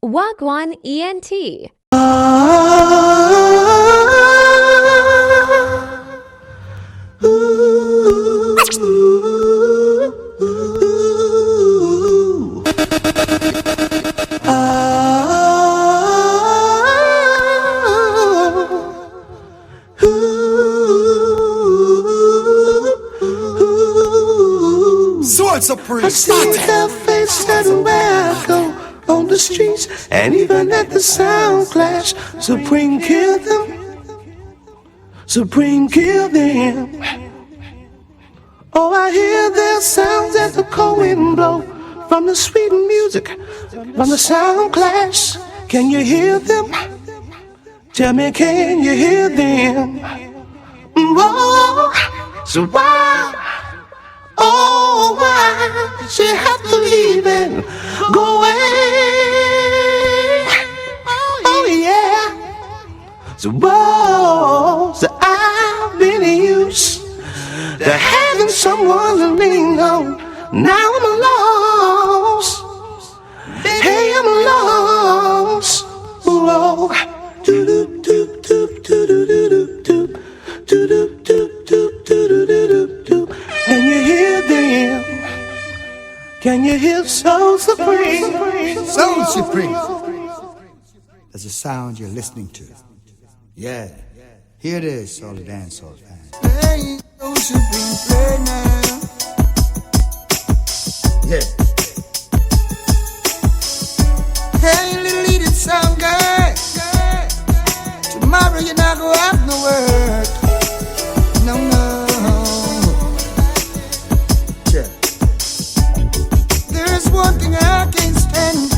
Gwaan ENT. I see their face everywhere I go on the streets, and even at the sound clash. Supreme kill them, Supreme kill them. Oh, I hear their sounds as the cold wind blow from the sweet music, from the sound clash. Can you hear them? Tell me, can you hear them? Oh, so why? Oh, why did she have to leave and go away? Oh, yeah. So, whoa, so I've been used to having someone to lean on. Now I'm lost. Hey, I'm lost. Whoa. Do-do-do-do-do-do-do-do. Do-do-do-do-do-do-do-do. Can you hear them? Can you hear Soul Supreme? Soul Supreme. That's the sound you're listening to. Yeah. Here it is, all the dancehall fans. Play Soul Supreme, play now. Yeah. Hey, little leading sound guy. Tomorrow you're not gonna have no work. No, no. Yeah. There's one thing I can't stand.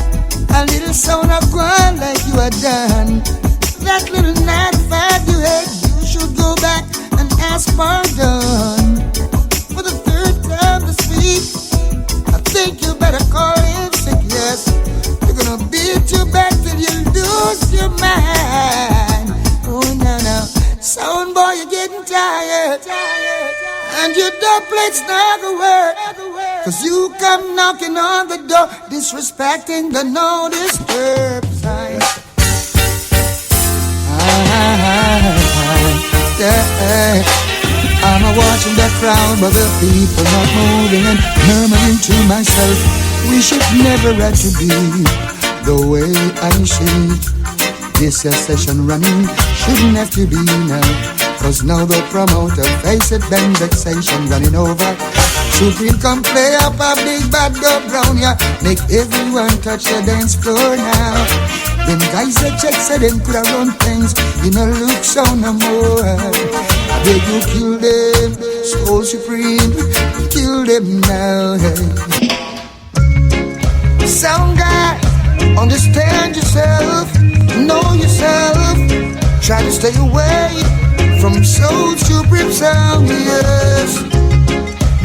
A little sound of Gwaan like you had done. That little 9-5 you had, you should go back and ask pardon. For the third time this week, I think you better call in sick, yes. You're gonna beat you back till you lose your mind. Oh, no, no. Sound boy, you're getting tired. And your dubplates not gonna work. Cause you come knocking on the door, disrespecting the no disturb sign. Yeah. I'm watching the crowd, but the people not moving and murmuring to myself, we should never have to be the way I see. This session running shouldn't have to be now. Cause now the promoter face it, then vexation running over. Supreme come play up a big bad dub round ya, make everyone touch the dance floor now. Them guys that check said them coulda run things, you know look so no more. I beg you kill them, Soul Supreme, kill them now. Sound guy, understand yourself, know yourself. Try to stay away from Soul Supreme sound, yes.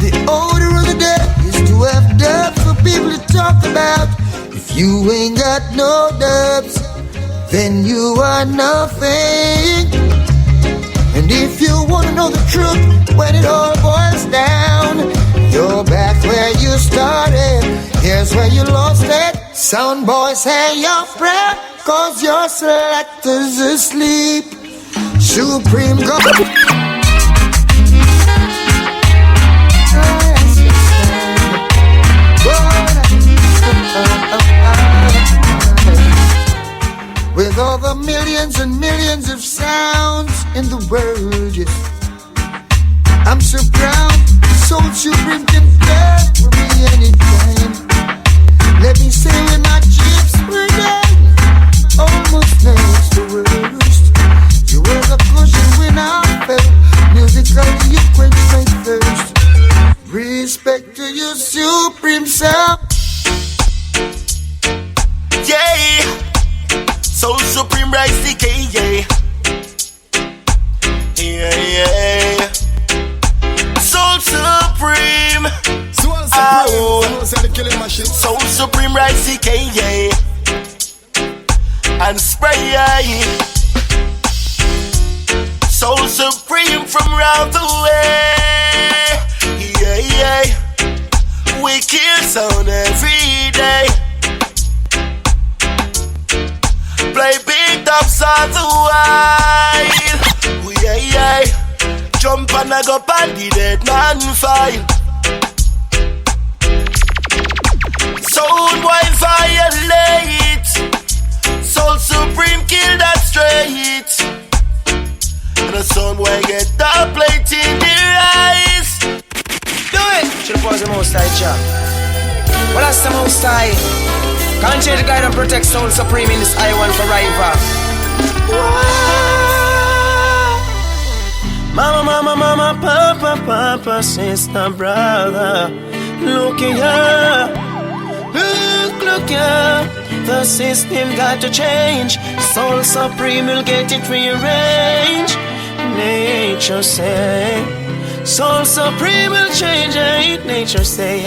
The order of the day is to have dubs for people to talk about. If you ain't got no dubs, then you are nothing. And if you wanna know the truth, when it all boils down, you're back where you started. Here's where you lost it. Sound boy, say your prayer, cause your selector's asleep. Supreme go. With all the millions and millions of sounds in the world, yes, I'm so proud. Soul Supreme can play for me anytime. Let me say when my chips were down, almost next to worst. You were the cushion when I fell. Musically you quenched my thirst. Respect to your Supreme sound. Yeah, Soul Supreme rise the K, yeah. Yeah. Soul Supreme. Soul Supreme rise the K, yeah. And spray, yeah. Soul Supreme from round the way. Yeah. We kill sound every day. stops all the while. We jump and I go on the dead man file. Sound boy violate. Soul Supreme kill that straight. And the sound boy get dubplate in the eyes. Do it! Should pause the most high chop. Well, that's the most high. Can't change the guide and protect Soul Supreme in this I1 forever. Mama, mama, mama, papa, papa, sister, brother. Look here. Look here. The system got to change. Soul Supreme will get it rearranged. Nature say Soul Supreme will change it. Nature say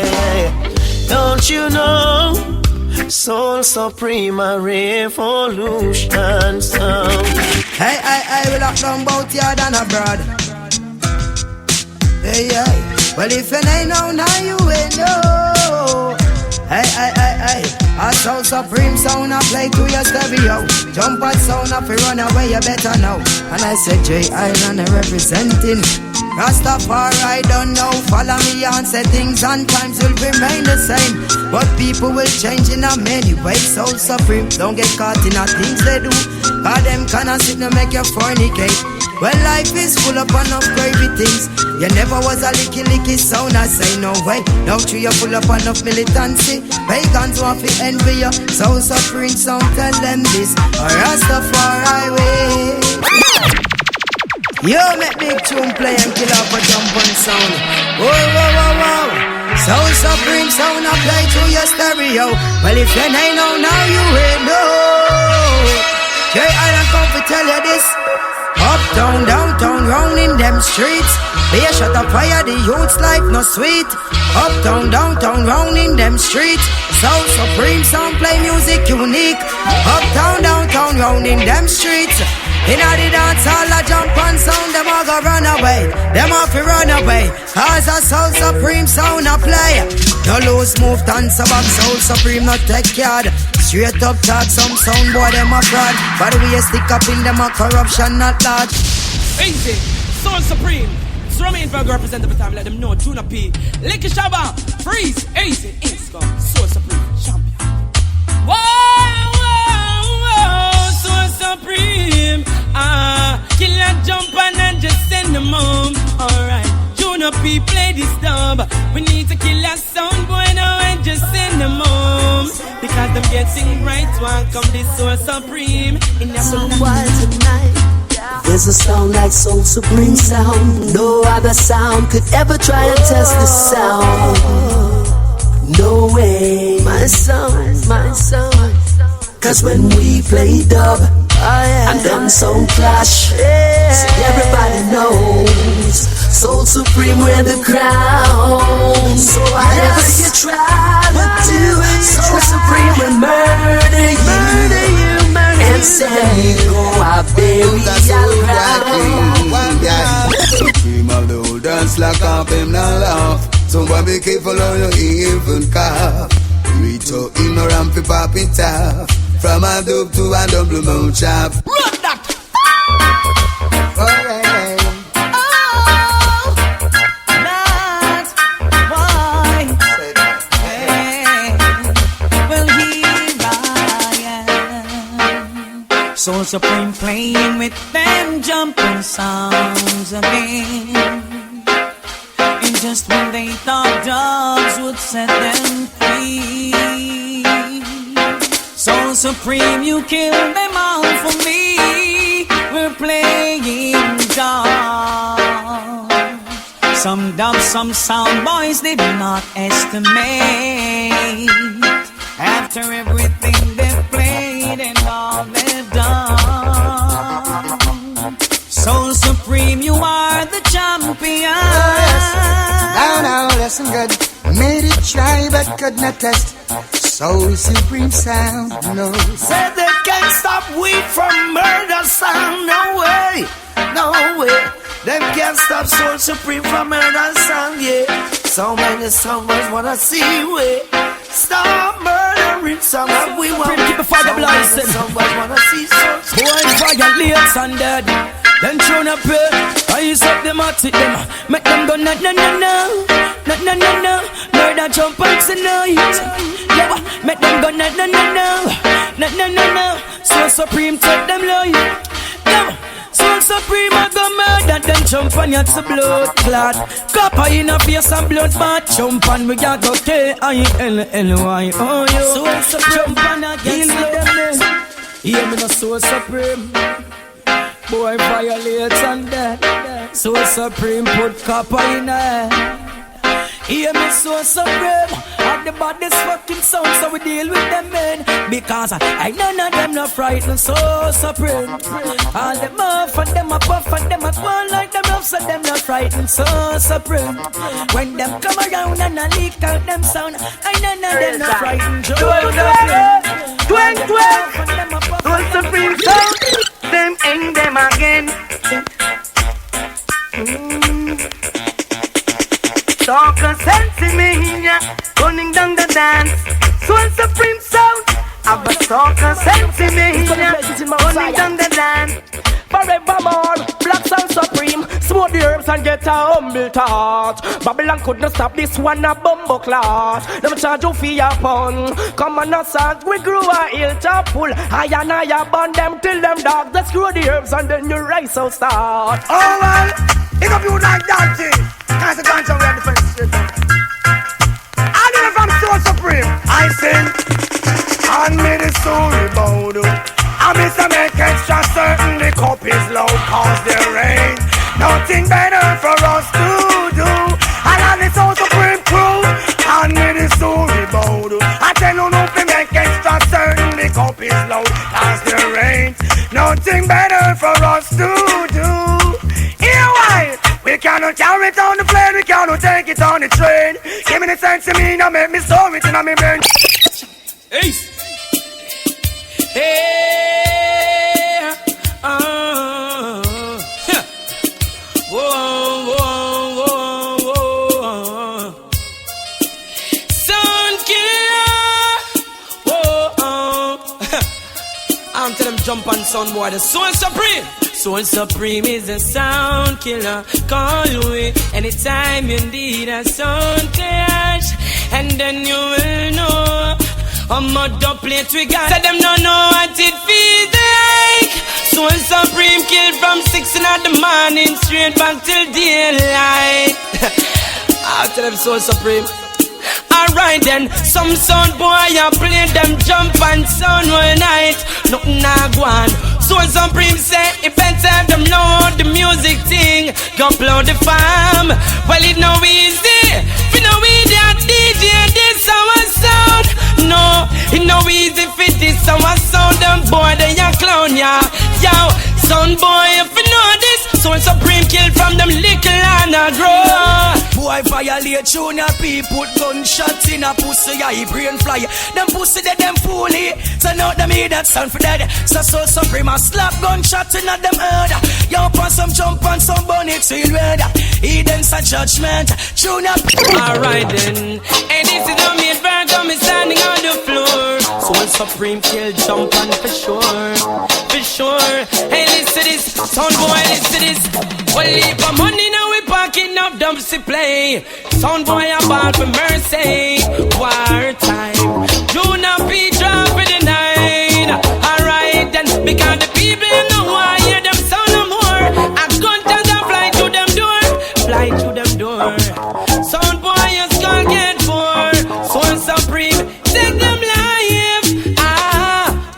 don't you know Soul Supreme a revolution sound. Hey, we lock down both yard and abroad. Hey, well if you ain't know, now you ain't know. Hey, a Soul Supreme sound I play to your stereo. Jump at sound if you run away, you better know. And I said J Island representing Rastafari, don't know. Follow me and say things and times will remain the same, but people will change in a many ways. Soul Supreme, don't get caught in the things they do, cause them kinda sit to make you fornicate. Well, life is full of enough crazy things. You never was a licky sound, I say no way. Now true, you full of enough militancy. Pagans want to envy you. Soul Supreme sound, tell them this. A Rastafari way. You make big tune play and kill off a jump on sound. Whoa. Soul Supreme sound I play through your stereo. Well, if you ain't know, now you ain't know. J Island come to tell you this. Uptown, downtown, round in them streets. Be a shot of fire, the youth's life no sweet. Uptown, downtown, round in them streets. Soul Supreme sound play music unique. Uptown, downtown, round in them streets. In a the dance hall a jump and sound, them all go run away. Them off to run away, cause a Soul Supreme sound a play. No loose move, dance about Soul Supreme, not take yard. Straight up talk, some sound boy, them a fraud. By the way you stick up in them a corruption, not large. Easy, Soul Supreme. So me invite represent every time, let them know, Tuna P. Licky Shabba, freeze, easy, Insta, Soul Supreme, champion. Whoa, Soul Supreme. Killer jump and just send them home. Alright, Tuna P play this dub. We need to kill a sound boy now and just send them home. Because them getting right, one come this Soul Supreme. In the Someone tonight. There's a sound like Soul Supreme sound. No other sound could ever try and test this sound. No way. My sound. Cause when we play dub and them sound clash, see everybody knows Soul Supreme wear the crown. So whatever you try to do, Soul Supreme will murder you. And say, go out there, we are Supreme of the old dance like up him now laugh. Someone be careful on your even cough. Reach out ignorant for pop it off. From a dub to a double mouth chop. run that. Soul Supreme playing with them jumping sounds again. And just when they thought dogs would set them free, Soul Supreme, you killed them all for me. We're playing dogs. Some dubs, some sound boys they do not estimate. After everything they've played and all they've done, Soul Supreme, you are the champion. Now, listen good. Made it try but could not test. Soul Supreme sound, no. Said they can't stop we from murder sound. No way. Them can't stop Soul Supreme from murder sound, yeah. So many songbirds wanna see we stop murder foreign song and we want keep the fire blazing. Someone wanna see so boy violates and dead. Then tune up here, rise up them at it them. Make them go na na na na, na na na na. Murder jump and tonight. Yeah, make them go na na na na, na na na na. So supreme take them life. Yeah. So supreme I go murder, then jump on you to blood clot. Copper in a face and blood bath. Jump on we got go K-I-L-L-Y. Oh yo, so supreme, jump on against them. Hear me no so supreme. Boy violates and dead. So supreme put copper in her. Hear me so supreme. At the baddest fucking sound, so we deal with them men. Because I none of them not frightened, so supreme. All them off and them a puff and them a fall like them off, so them not frightened, so supreme. When them come around and I leak out them sound, I none of them not frightened. So supreme sound, them and them again. Talk a sense in me, running down the dance. So supreme sound, have a talk a sense in me, running down the dance. Forevermore, black sound supreme. Smoke the herbs and get a humble thought. Babylon couldn't stop this one, a bumbo class. Them charge you for your fun. Come on, assault, we grew a hilltop full. I and I burn them till them dogs. They screw the herbs and then you rise so start. Oh well, if you like that thing, consequence of the defense. I live from so supreme. I sing, and me the story about you. I miss a make extra certain the cup is low cause there ain't nothing better for us to do. I love this so supreme crew, and me the story about you. I tell you no to make extra certain the cup is low cause there ain't nothing better for us to do. Here why? We cannot carry it on the plane, we cannot take it on the train. Give me the sense of me, now make me store it in my brain. Hey! Hey! Whoa, whoa, whoa, whoa. Sound killer! Whoa, I'm telling them jump on sound boy, the sound supreme! Soul Supreme is a sound killer. Call me anytime you need a sound clash, and then you will know I'm a dubplate we got. So them don't know what it feels like. Soul Supreme killed from 6 in the morning straight back till daylight. I'll tell them Soul Supreme. Alright then, some sound boy I play them jump and sound all night. Nothing na Gwaan. So Supreme say it better them know the music thing. Go upload the farm. Well it no easy. We know we that DJ this our sound. No, it no easy fit this our sound. Them boy they a clown ya. Yo, sound boy if you know this. So Supreme kill from them little and a grow. Boy violate junior people, gunshots in a pussy, I brain fly. Them pussy that them fully, so now them hear that sound for dead. So supreme a slap gunshot in a them head. Yo on some jump on some bunny till red. Eden's a judgment, junior. Alright then, and this is the main Virgo, me standing on the floor. Soul Supreme kill jump on for sure, for sure. Hey listen this, sound boy listen this. Well leave my money now we packing up dumps to play. Sound boy a ball for mercy. War time, do not be drunk for the night. Alright then, because the people know why hear them sound no more. I gunters a fly to them door, fly to them door. Sound boy you skull get for. Soul Supreme, take them life.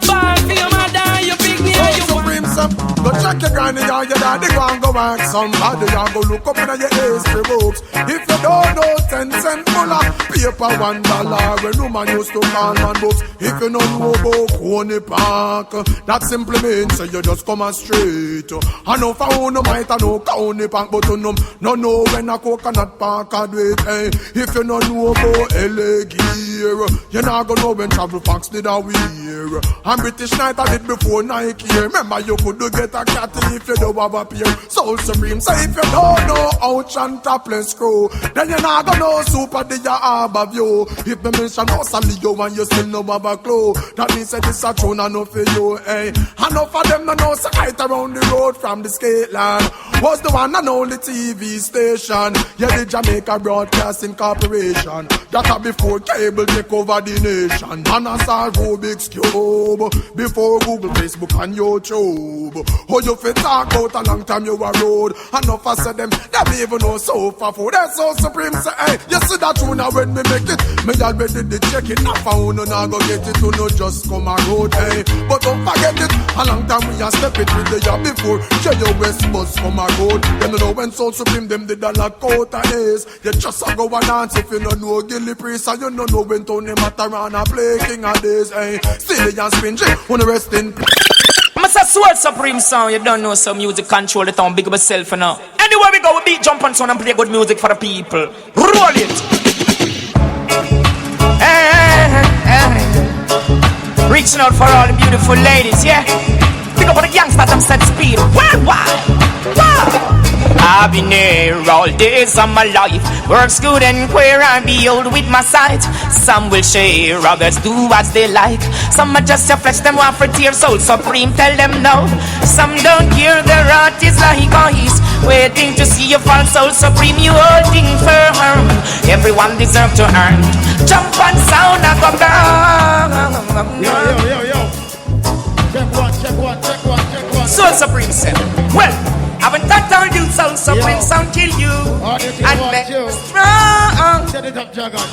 Ball for your mother, you big me and you Supreme son, go check your granny and your daddy go and go work. Somebody and go look up in your history books. If you don't know 10 cent full of paper $1 when no man used to call man books. If you don't know about Coney Park, that simply means you just come on straight. I know for who no might I know Coney Park, but you no know when a coconut park a do it. Hey, if you don't know about LA here. You not gonna know when Travel Fox did a wear. And British Knight I did before Nike. Remember you could do get a cat if you don't have a pair. Soul Supreme, so if you don't know Ouch and Topless Crew, then you not gonna know Super the above you. If the mention no Salio and you still no have a clue, that means that this a tune enough for you, eh? Enough of them no know so right around the road from the skate land was the one and only TV station. Yeah, the Jamaica Broadcasting Corporation. That a before cable take over the nation. And I saw Rubik's Cube before Google, Facebook and YouTube. Oh, you fit talk out a long time you a road. Enough I said them even know so far for that's so supreme. Say, hey, you see that tune now when me make it. Me already did check it. Not found and I go get it to no just come a road, hey. But don't forget it. A long time we a step it with the year before. West bus come a road. You know when Soul Supreme them did a lock out of days. You just a go and dance if you don't know Gilly Priest. And you don't know when Tony Matarana play King of Days, hey. Silly and Spingy, wanna rest in peace. Mr. Soul Supreme sound, you don't know some music control the town, big up yourself for now. Anywhere we go, we beat, jump on sound and play good music for the people. Roll it! Reaching out for all the beautiful ladies, yeah? Pick up on the gangsters, I'm set speed. Worldwide! Wow! I've been here all days of my life. Works good and queer and behold with my sight. Some will share, others do as they like. Some are just a flesh, them want for tear. Soul Supreme, tell them no. Some don't care, their heart is like ice, waiting to see you fall. Soul Supreme, you holding firm. Everyone deserve to earn. Jump and sound and go down. Yo. Check one. Soul Supreme said, well, I haven't thought I'll do Soul Supreme sound kill you. And make strong.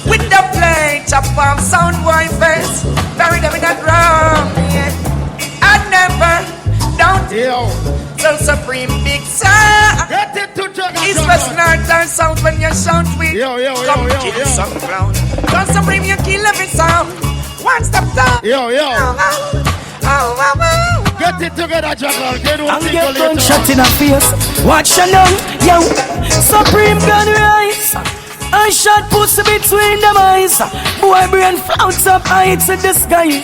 With the plate, chop off sound boy face. Bury them in that wrong. I never don't. Soul Supreme big sound. It's best northern sound when you sound weak. Come kill some clown. Soul Supreme you kill every sound. One step down. Get it together, Jackal. And get gunshot in her face. Watch her now, yo. Supreme gun rise. I shot pussy between them eyes. Boy brain floats up high to the sky.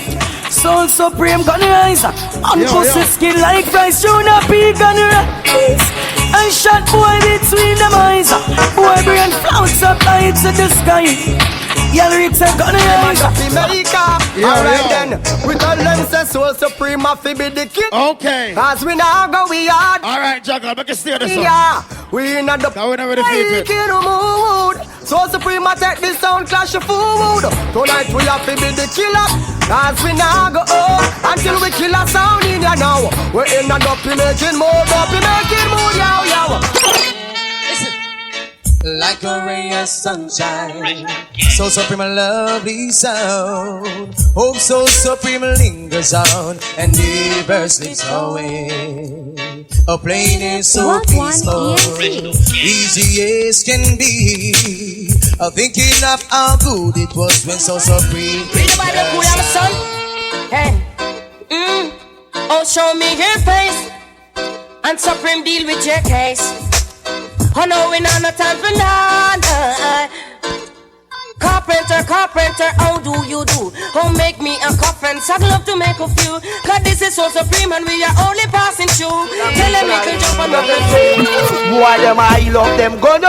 Soul Supreme gun rise. On pussy skin like fries. Junior P gun rise. I shot boy between them eyes. Boy brain floats up high to the sky. Y'all reach a gun rise. Alright then, we tell them say Soul Supreme a fi be the king. Okay. Cause we now go we hard. Alright, Jackal, make it stay this one. Yeah, we in the wicked mood. Soul Supreme a take this sound clash of food. Tonight we have to be the killer. Cause we now go until we kill a sound in ya now. We're in the dopey making mood, yo. Like a ray of sunshine, so supreme and lovely sound. Hope so supreme lingers on and never slips away. A plane is so peaceful, easy as can be. Thinking of how good it was when so supreme. Read about the cool of sun. Hey, oh show me your face and Supreme deal with your case. Oh no, we not no time for none. Carpenter, how do you do? Oh, make me a coffin, I'd love to make a few. Cause this is so supreme and we are only passing through. Tell them make a jump on the Boy, them I love them gun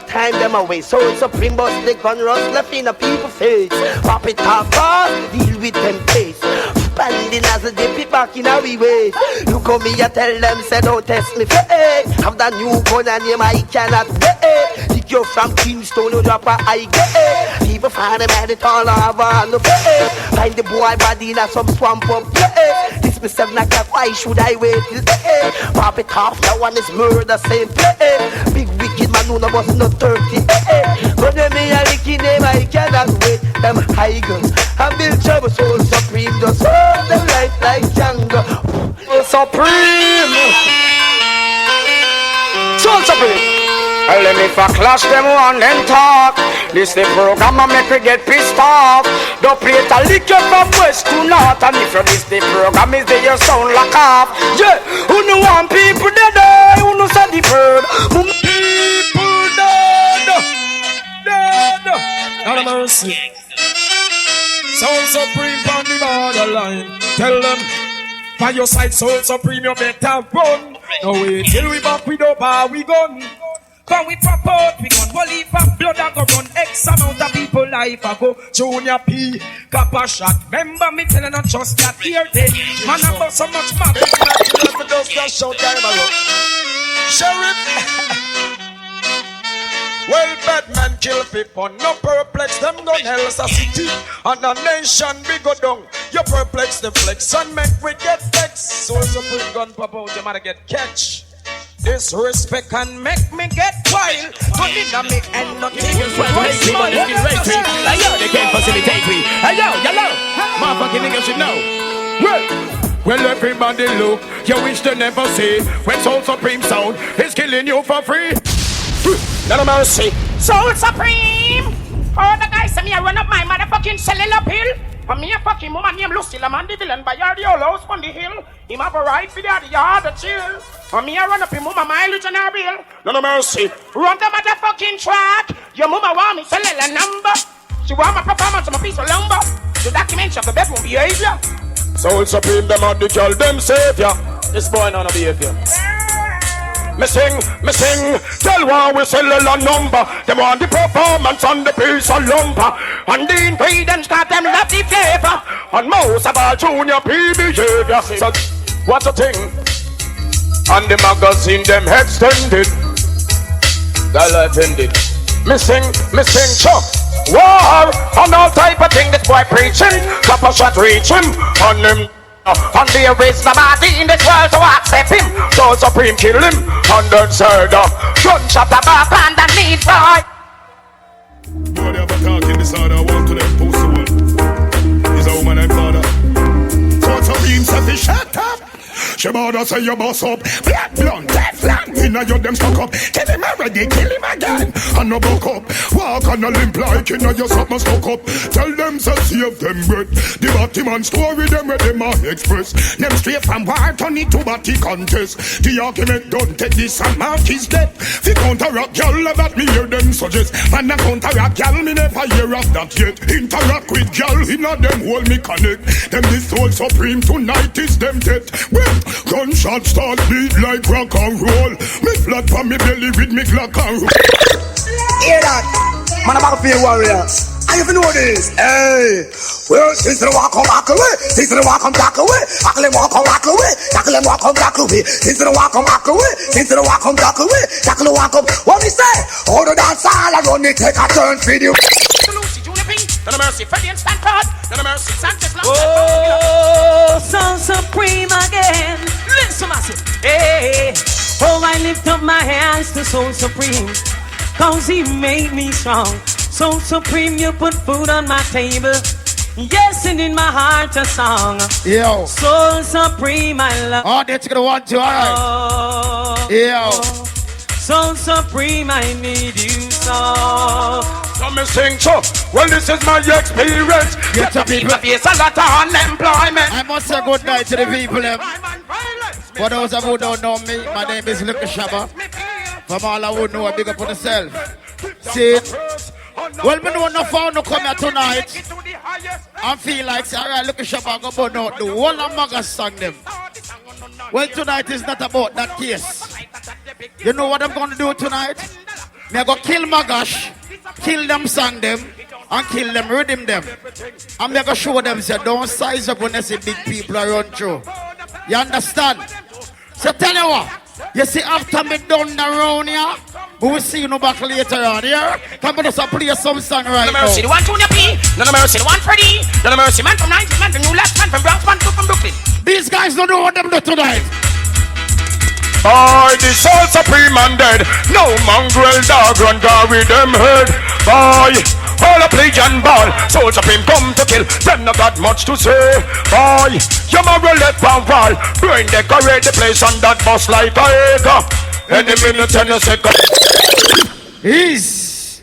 time them away. Soul Supreme bust the gun rust left in a people face. Pop it off fast, deal with them face. Banding as a dip it back in a wee way. Look at me, I tell them, say don't test me for have that new gun and you I cannot wait. Think you're from Kingston, you drop a I get people find them at it all over on the face. Find the boy body in a some swamp up this me 7 o'clock, why should I wait till pop it off, that one is murder, same play. Big wicked man who was not 30 but them me a licky name, I cannot wait. Them high guns and build trouble. Soul Supreme just hold them like Django. Supreme Soul Supreme. Well, let me for clash them one and talk. This the program and make we get pissed off. Dubplate a lick you from west to north. And if you this the program is there, you sound like off. Yeah, who no want people dead, who no say the bird. People dead. Not a mercy. Soul Supreme on the borderline. Tell them, by your side, Soul Supreme, you better run. No wait till we back with up how we gun. But we pop out, we gun whole heap of blood and go run X amount of people life I go. Junior P, Kappa shot. Remember me telling not just that here then. Man I bust so much map. Sheriff. Well, bad man kill people, no perplex, them gun hell's a city, and a nation we go down. You perplex the flex and make we get vexed. So Supreme gun pop out, you might get catch. Disrespect can make me get wild. But it not make and nothing is well. Yo, they can't facilitate me. Hey, yo, yellow. Motherfucking niggas should know. Well, everybody look, you wish to never see. When Soul Supreme sound is killing you for free. None of mercy. Soul Supreme! Oh, the guy say me I run up my motherfucking cellular pill. For me a fucking woman named Lucy, the man the villain by yard the old house on the hill. Him have a ride for the yard to chill. For me I run up him mama mileage on her bill. None of mercy. Run the motherfucking track. Your mama want me cellular number. She want my performance on my piece of lumber. The document of the bedroom behavior. Soul Supreme, them are the girl, them savior. This boy none of behavior. Me sing, tell one we cellular number. Them want the performance on the piece of lumber. And the ingredients got them love the flavor. And most of all Junior P behavior. So, what's the thing? And the magazine them extended. That life ended. Me sing, Chuck. War and all type of thing this boy preaching. Copper shot reach him on him. And there is nobody in this world to accept him. So Supreme kill him and then said gunshot the back and the need boy. Boy, they have a talk in this order. One to them post the one. He's a woman and father. So Supreme says he shut up. Shabba say you boss up. Black blonde, Teflon. Inna your them stuck up. Kill him already, kill him again. And no buck up. Walk on a limp like inna your something stuck up. Tell them to save them bread. The Batman story them where them a express. Them straight from war turn it to batty contest. The argument don't take this and mark is dead. Fi counteract y'all that me hear them suggest. Man a counteract y'all me never hear of that yet. Interact with y'all inna them hold me connect. Them this Soul Supreme tonight is them dead. Well, gunshot start beat like rock and roll. Me flat from me belly with me Glock and roll. Hear that? Man, I'm about to be a warrior. I even know this. Hey, well, since they walk on back away, since they walk on back away, tackle them walk on back away, tackle them walk on back away, since they walk on back away, since they walk on back away, tackle them walk on. What we say? All the dance all around me take a turn for you. None of mercy, Freddie and Stanford. None of mercy, Sanchez. Oh, Soul Supreme again. Listen, massive. Hey, oh, I lift up my hands to Soul Supreme, cause he made me strong. Soul Supreme, you put food on my table. Yes, and in my heart a song. Yo. Soul Supreme, I love. Oh, that's gonna want to, alright. Yo. Soul Supreme, I need you so. Come and sing, Chuck. Well, this is my experience. Get the people face a lot of unemployment. I must say good night to the people. For those of who don't know me, my name is Luke Shabba. From all I would know, I big up on myself. See it? Well, me know no found no come here tonight. I feel like, alright, Luke Shabba go burn out the whole of Ma-Gash song them. Well, tonight is not about that case. You know what I'm going to do tonight? Me go kill Ma-Gash, kill them, song them, and kill them, rhythm them. I'm going to show them, say, don't size up when they see big people run through. You understand? So tell you what, you see after me done around here, we will see you no back later on here. Come on, just play some song right now. None of mercy, the one Junior P. None of mercy, the one Freddie. None of mercy, man from 90s, man from New Last, man from Bronx, man from Brooklyn. These guys don't know what them do tonight. Boy, the Soul Supreme and dead. No mongrel dog run guard with them head. Boy, all a play and ball. Soul Supreme come to kill. Them not got much to say. Boy, your moral left and wall. Brain decorate the place on that bus like a acre. Any minute and a second. Ease.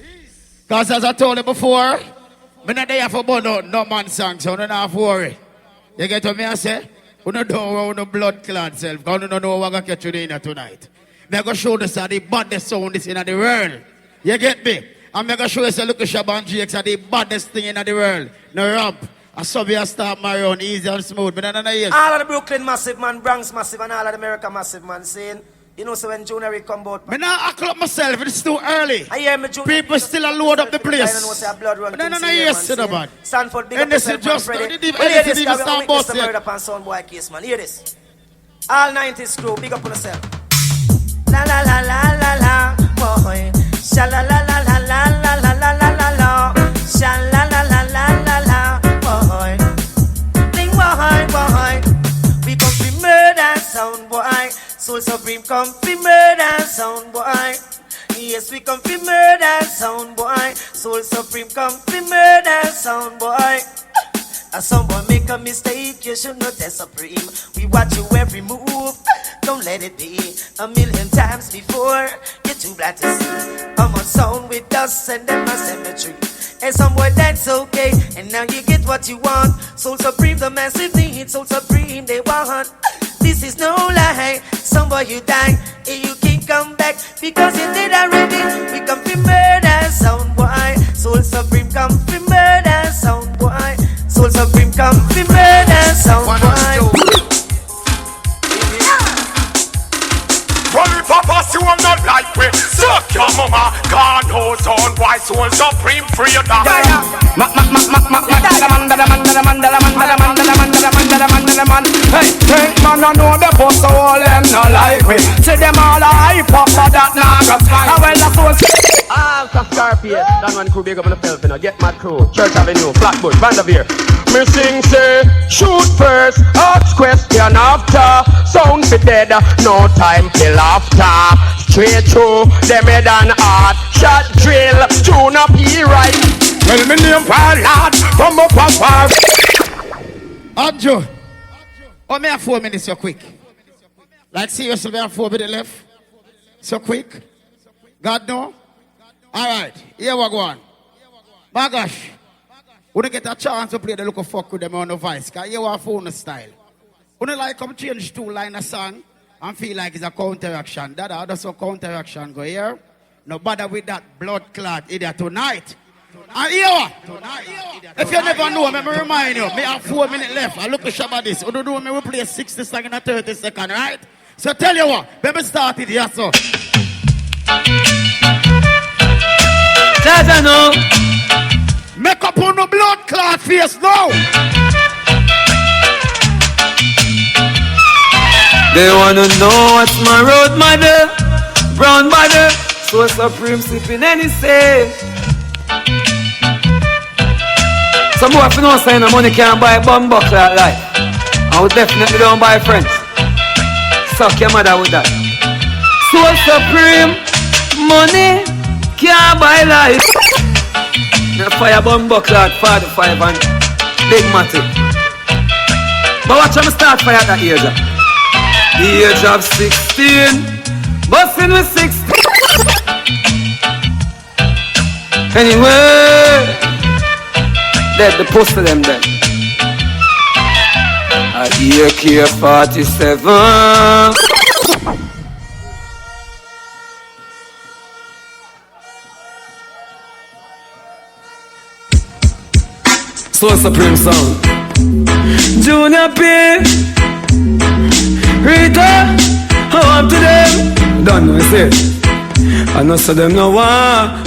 Cause as I told you before, I'm not there for no man song, so I don't have to worry. You get what I say? We don't know no blood clot self. Because we don't know what we're going to catch you in tonight. I'm going to show this the baddest sound is in the world. You get me? I'm going to show you, look at Shabba and GX are the baddest thing in the world. No rap. I saw me start my own easy and smooth, but I yes. All of the Brooklyn massive, man, Bronx massive, and all of the America massive, man, saying, you know, so when Junior Reid come out, man, I clock myself, it's too early. I hear me, Junior. People still load up the place. I don't know say blood run. No, yes, man. Stanford, big and up this is yourself, just, man, and this is even start boss murder upon Soundboy case, man. Hear this. All 90s crew, big up on yourself. La la la la la la, boy. Sha la la la la la la la la la la la. Sha la la la la la la, boy. Bling boy, boy. We come fi murder sound boy. Soul Supreme come fi murder sound boy. Yes, we come fi murder sound boy. Soul Supreme come fi murder sound boy. As someone make a mistake, you should not test Supreme. We watch you every move, don't let it be. A million times before, you're too blind to see. I'm on sound with us and then my cemetery. And some boy that's okay, and now you get what you want. Soul Supreme, the massive need, Soul Supreme, they want. This is no lie, some boy you die, and you can't come back, because you did already. We come fi murder sound boy. Soul Supreme come fi murder sound boy. Soul Supreme come fi murder sound boy. Well, Papa, you will not like me. Suck your mama, God knows on why Soul Supreme free your dog. Hey, man, I know the boss all them not like me. Say them all a hype up for that nagas. I well the soul. Alta Scarpius, that one crew big up on the you know. Get my crew, Church Avenue, Flatbush, Vanderveer. Me sing say, shoot first, ask question after. Sound fit dead, no time till after. Straight through, them head and heart. Shot drill, tune up here right. Well, me name Lord, come up and far. Andrew, oh, me have 4 minutes so quick. Like seriously, me have 4 minutes left. So quick. God no? Alright, here we go on. Ma-Gash, we don't get a chance to play the look of fuck with them on the voice, because you are phone style. We don't like come change 2 line of song and feel like it's a counteraction. That other so counteraction go here. No bother with that blood clot idiot tonight. And here, if you never know, let me remind you, me have 4 minutes left. I look at Shabba this. You don't know me, we play 60 seconds and 30 seconds, right? So tell you what, let me start it here, so. Jaja no. Make up on the blood clot face now. They wanna know what's my road mother, brown mother, Soul Supreme sipping any say. Some boy if you know saying the money can't buy bum buckle like. I would definitely don't buy friends. Suck your mother with that. Soul Supreme, money can't buy life. The fire bum buckle at 45 and big matic. But watch me start fire at that age. The age of 16, busting with 16. Anyway, dead the post of them then. A AK-47. Soul Supreme sound. Junior P, Rita, how up to them? Don't know, say. I know so them no want,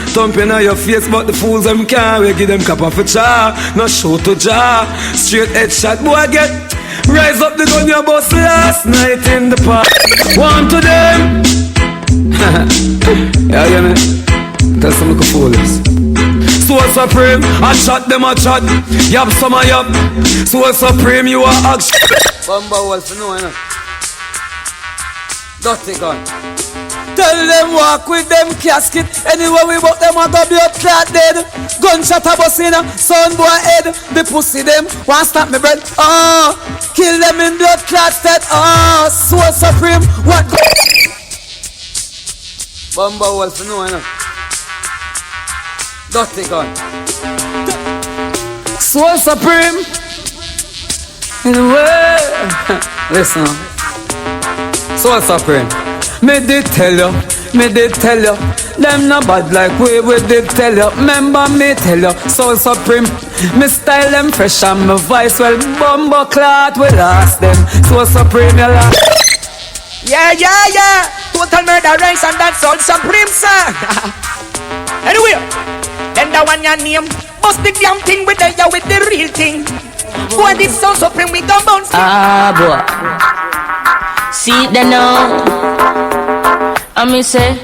thumping on your face, but the fools them can't. We give them cap off a jar, no show to jar. Straight headshot, boy get. Rise up the gun you bust last night in the park. One to them. Yeah, you me. Tell some little foolish. Soul Supreme, I shot them a chat. Yap some a yap. Soul Supreme, you are action. Bumba Wolf, no, no. Dirty gun. Tell them walk with them casket. Anyway we walk them a go blood clot dead. Gunshot a bus in a son boy head. The pussy them want stop me bread. Oh, kill them in blood clot dead. Oh, Soul Supreme, what? Bumba Wolf, no, no. Dirty gun. Soul Supreme. Anyway, listen. Soul Supreme. Me did tell you, Them no bad like we did tell you. Remember me tell you, Soul Supreme. Me style them fresh and my voice well bumbo clot. We lost them, Soul Supreme you lost. Yeah. Total murder race and that's Soul Supreme, sir. Anyway, then that one your name. Bust the damn thing with the real thing. Boy, this Soul Supreme we gon' bounce. Boy. See the now. I me say,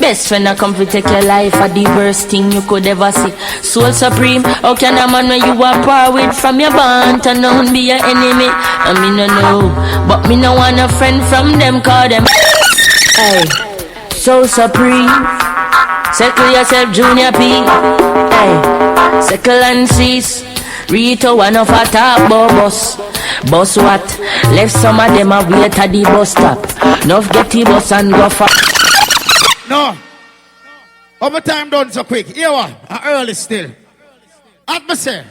best friend I come to take your life are the worst thing you could ever see. Soul Supreme, how can a man when you are par with from your band and not be your enemy? I mean no know, but me no want a friend from them, call them. Hey, Soul Supreme, settle yourself Junior P. Hey, settle and cease. Rito one of a top boss. Boss what? Left some of them a wait at the bus stop. Nuff get the bus and go for. No. Over time done so quick. Here what? Early still. At myself.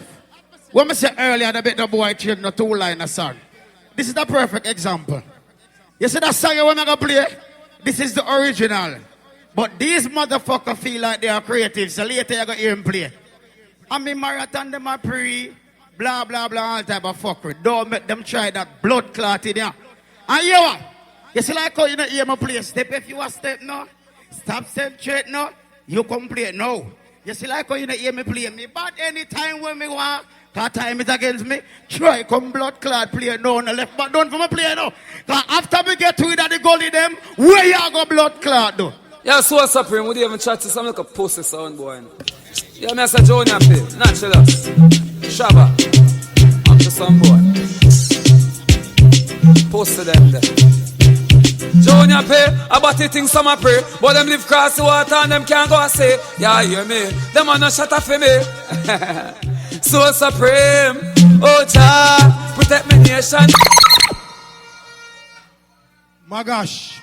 When I say early, I bet the boy change the 2-line song. This is the perfect example. You see that song when I go play? This is the original. But these motherfuckers feel like they are creative, so later you go hear him play. I mean marathon them a pre, blah blah blah, all type of fuckery. Don't make them try that blood clot in there. And you what? You see like how you don't hear me play step if you a step no? Stop step straight no? You come play no. You see like how you don't hear me play me, but anytime when me want, that time is against me, try come blood clot play no on the left, but don't for me play no. Cause after we get to it at the goalie them, where you go blood clot do? Yeah, Soul Supreme, we even chat to some like a pussy sound boy. Yeah, me say Junior P, Naturalist, Shabba, I'm to some boy. Post to them there. Junior P, about the things some a pray, but them live cross the water and them can't go and say, yeah, hear me, them are not shut up for me. Soul Supreme, oh Jah, protect me nation. Ma-Gash.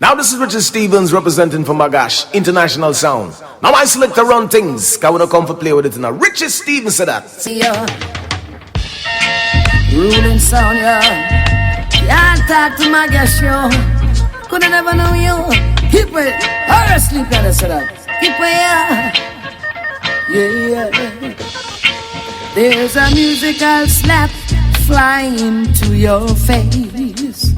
Now this is Richie Stevens representing for Ma-Gash International Sound. Now I select to run things, cause we don't come for play with it now. Richie Stevens said that. Ruling sound, yeah. Can't talk to Ma-Gash, yo. Coulda never know you. Keep it. Or sleep, and I said that. Keep it, yeah. There's a musical slap flying to your face.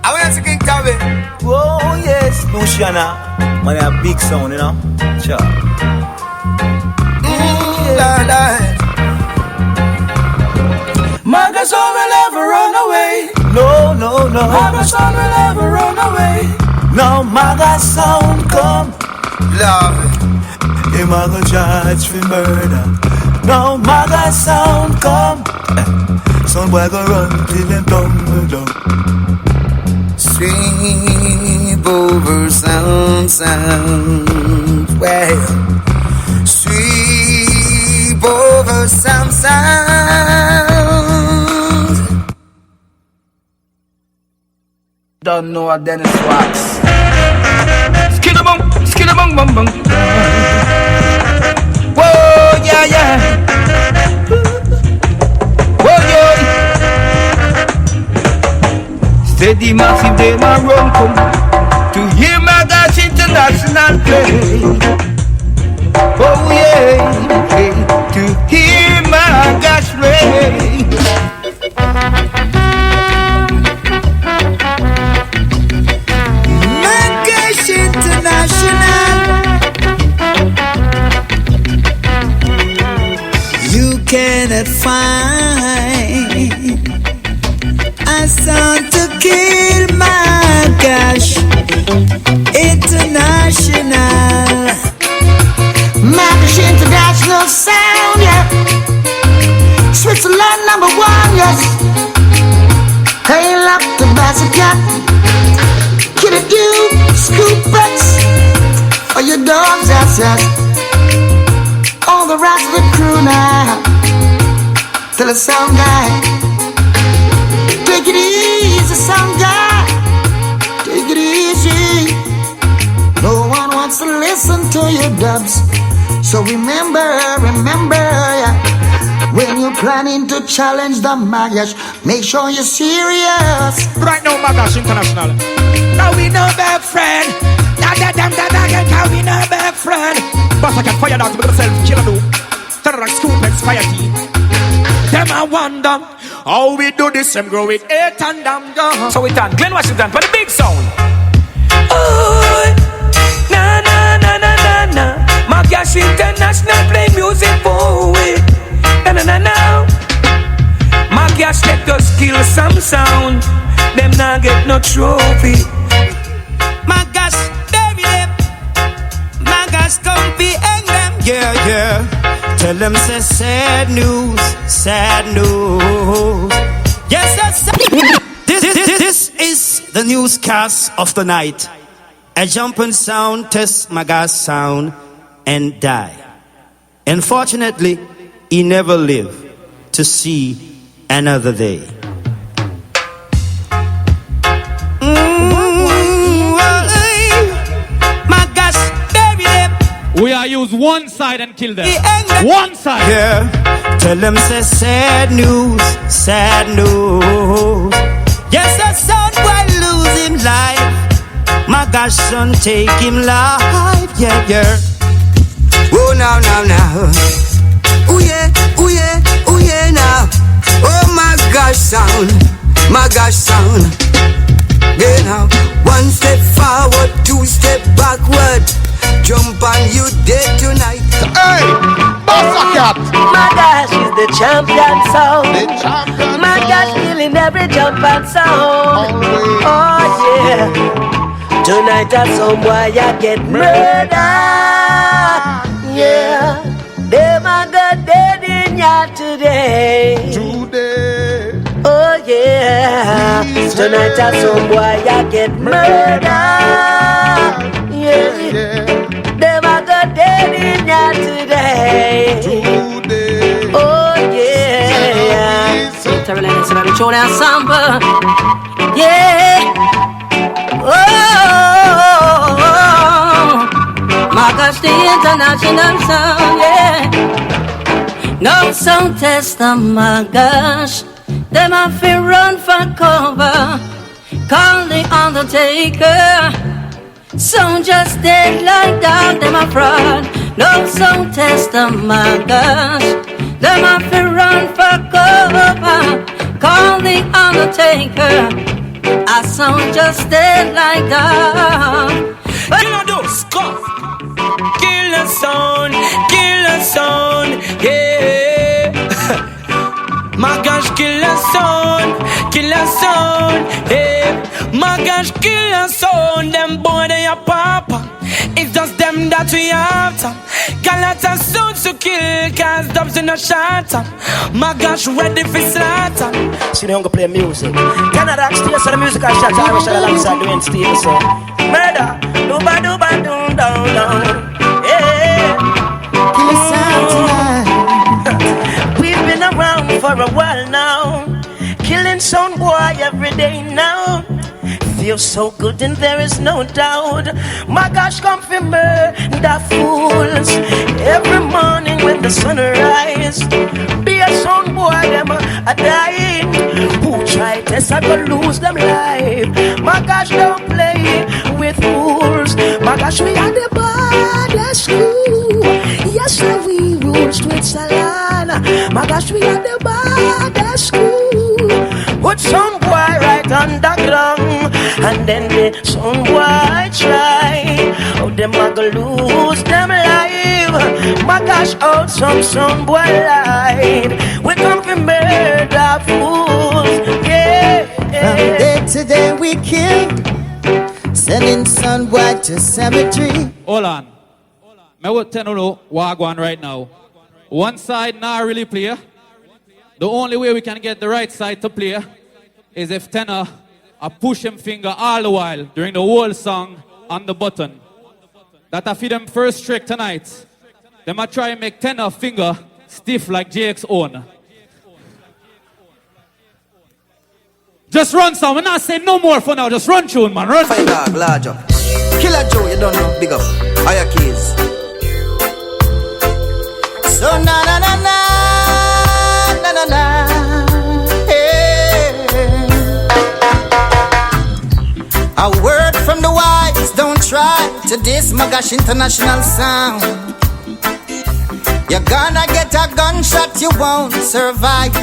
I want to King Tabby. Oh yes, no Shana. Man, a big sound, you know. Sure. Ma-Gash will never run away. No. Ma-Gash will never run away. Now Ma-Gash sound come. Love. Him a go charge for murder. Now Ma-Gash sound come. Some boy go run till them tumble down. Sweep over sound, well. Sweep over some sound. Don't know what Dennis Wax. Skidabong, bong. Whoa, yeah. Whoa, yeah. Steady massive, they my run come to hear Ma-Gash International play. Oh yeah, to hear Ma-Gash play. Ma-Gash International. You cannot find a sound to kill Ma-Gash International. Ma-Gash International sound, yeah. Switzerland #1, yes. Hail up the Basset Cat. Get it, you scoop butts for your dogs, yes. All the rest of the crew now. Tell the sound guy. Take it easy, sound guy. Take it easy. No one wants to listen to your dubs. So remember, yeah, when you're planning to challenge the Ma-Gash, make sure you're serious. Right now, Ma-Gash International. Now we no bad friend. Now we no bad friend. But I can fire dogs with myself, kill a do. Terror, scoop, X, fire tea. Them I wonder how we do this and grow it 8 and damn go. So we done Glen Washington for the big sound. Oh, na na na na na na. Ma-Gash International play music for we. Na na na na. Ma-Gash let us kill some sound. Them not get no trophy. Ma-Gash, baby them. Ma-Gash come be hang them. Yeah, yeah. Tell them say sad news, sad news. Yes, yes. This is the newscast of the night. A jumping sound test Ma-Gash sound and die. Unfortunately, he never lived to see another day. Ma-Gash, baby them. We are use one side and kill them. One side. Yeah. Tell them say sad news, sad news. Yes, that son will lose him life. Ma-Gash son take him life. Yeah, yeah. Oh, now. Oh, yeah, now. Oh, Ma-Gash sound. Yeah, now. 1 step forward, 2 step backward. Jump on you dead tonight. Hey, Cat. Ma-Gash is the champion sound. Ma-Gash killing every jump and sound. Oh yeah. Tonight at some boy ya get murdered. Yeah. Them a go dead in ya today. Oh yeah. Tonight at some boy ya get murdered. Yeah. Them a go dead in ya today. Oh yeah. It's a relentless about the tune and samba. Yeah. Oh. Ma-Gash the international sound. Yeah. No sound test on Ma-Gash. Them a fi run for cover. Call the undertaker. Sound just dead like dog, them a fraud. No sound test on Ma-Gash. Them a fi run for cover. Call the undertaker. I sound just dead like dog. Kill do scuff. Kill the sound, yeah. Ma-Gash kill the sound, yeah. Ma-Gash kill the sound. Them boy they a papa. It's just them that we after. Galata sounds to kill, cause dubs in a shatter. Ma-Gash ready for slaughter. See, they don't go play music. Canada stay so the musical shot. I wish I alongside Dwayne Stevenson. Murder, dooba doom down. Yeah. Kill the sound tonight. We've been around for a while now, killing sound boy every day now. Feels so good and there is no doubt. Ma-Gash come for murder fools every morning when the sun rise. Be a sound boy them a dying. Who try test I go lose them life. Ma-Gash don't play with fools. Ma-Gash we are the baddest school. Yes sir, we rule Switzerland. Ma-Gosh we are the baddest school. Put some boy right underground, and then the some boy try. Oh, them a go lose them life. Ma-Gosh out some boy life. We come for murder fools. Yeah. From day to day we kill, sending son boy to cemetery. Hold on. I will tell you what Gwaan right now. One side not really play. The only way we can get the right side to play is if tenor push him finger all the while during the whole song on the button. That I feed them first trick tonight. They might try and make tenor finger stiff like JX own. Just run some. I'm not saying no more for now. Just run tune, man. Run. Find dog, large up. Killer Joe, you don't know. Big up. Higher keys. So na na na na na na na. A word from the wise, don't try to diss Ma-Gash international sound. You're gonna get a gunshot, you won't survive.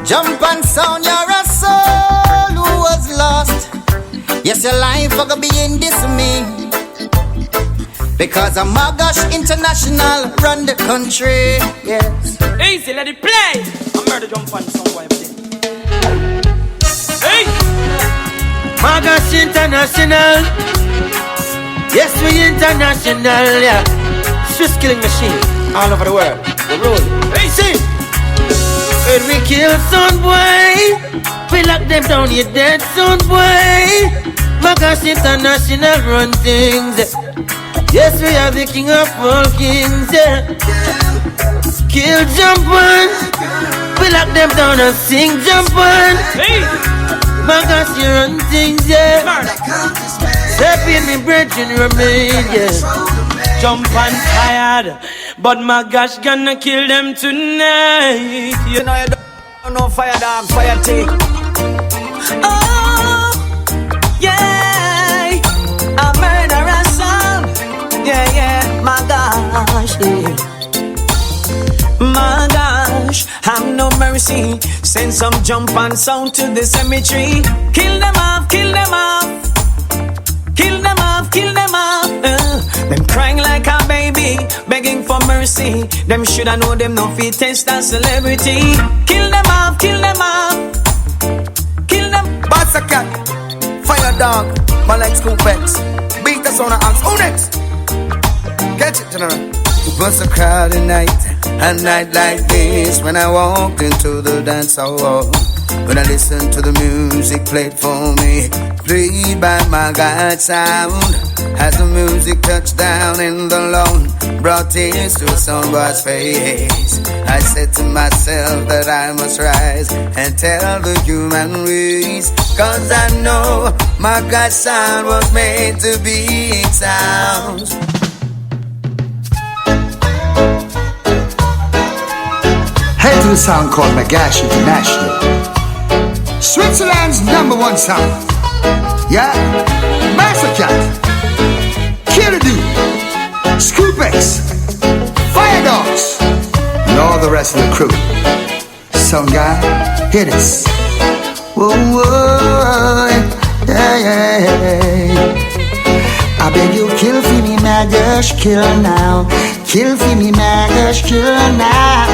Jump and sound, you're a soul who was lost. Yes, your life will be in this me. Because a Ma-Gash international run the country. Yes. Easy, let it play. I'm murder jump on somewhere. Hey! Ma-Gash international. Yes, we international, yeah. Swiss killing machine all over the world. We roll. Hey, see. When we kill some boy, we lock them down, you dead son boy. Ma-Gash international run things. Yes, we are the king of all kings, yeah. Kill jump on, we lock them down and sing jump on. Hey. Ma-Gash you run things, yeah. Step in me brethren remain, yeah. Jump and tired, but Ma-Gash gonna kill them tonight. You know you don't know fire dog, fire take. Oh, yeah, a murderous song. Yeah, yeah, Ma-Gash, yeah. Ma-Gash, have no mercy. Send some jump and sound to the cemetery. Kill them off, kill them off. Kill them off, kill them off. Them crying like a baby, begging for mercy. Them shoulda know them no fit test a celebrity. Kill them off, kill them off. Kill them. Boss a cat, fire dog, my legs too vex. Beat us on the axe. Who next? Catch it, General. It was a crowded night, a night like this, when I walked into the dancehall. When I listened to the music played for me, played by Ma-Gash sound. As the music touched down in the lawn, brought tears to someone's face. I said to myself that I must rise and tell the human race, 'cause I know Ma-Gash sound was made to be sound. Head to the sound called Ma-Gash International, Switzerland's #1 sound. Yeah, Massacre, Killadu, Scoop-X, Fire Dogs, and all the rest of the crew. Some guy, hit us. Whoa, whoa, yeah, yeah, yeah. I beg you, kill for me, Ma-Gash, kill now. Kill for me, Ma-Gash, kill now.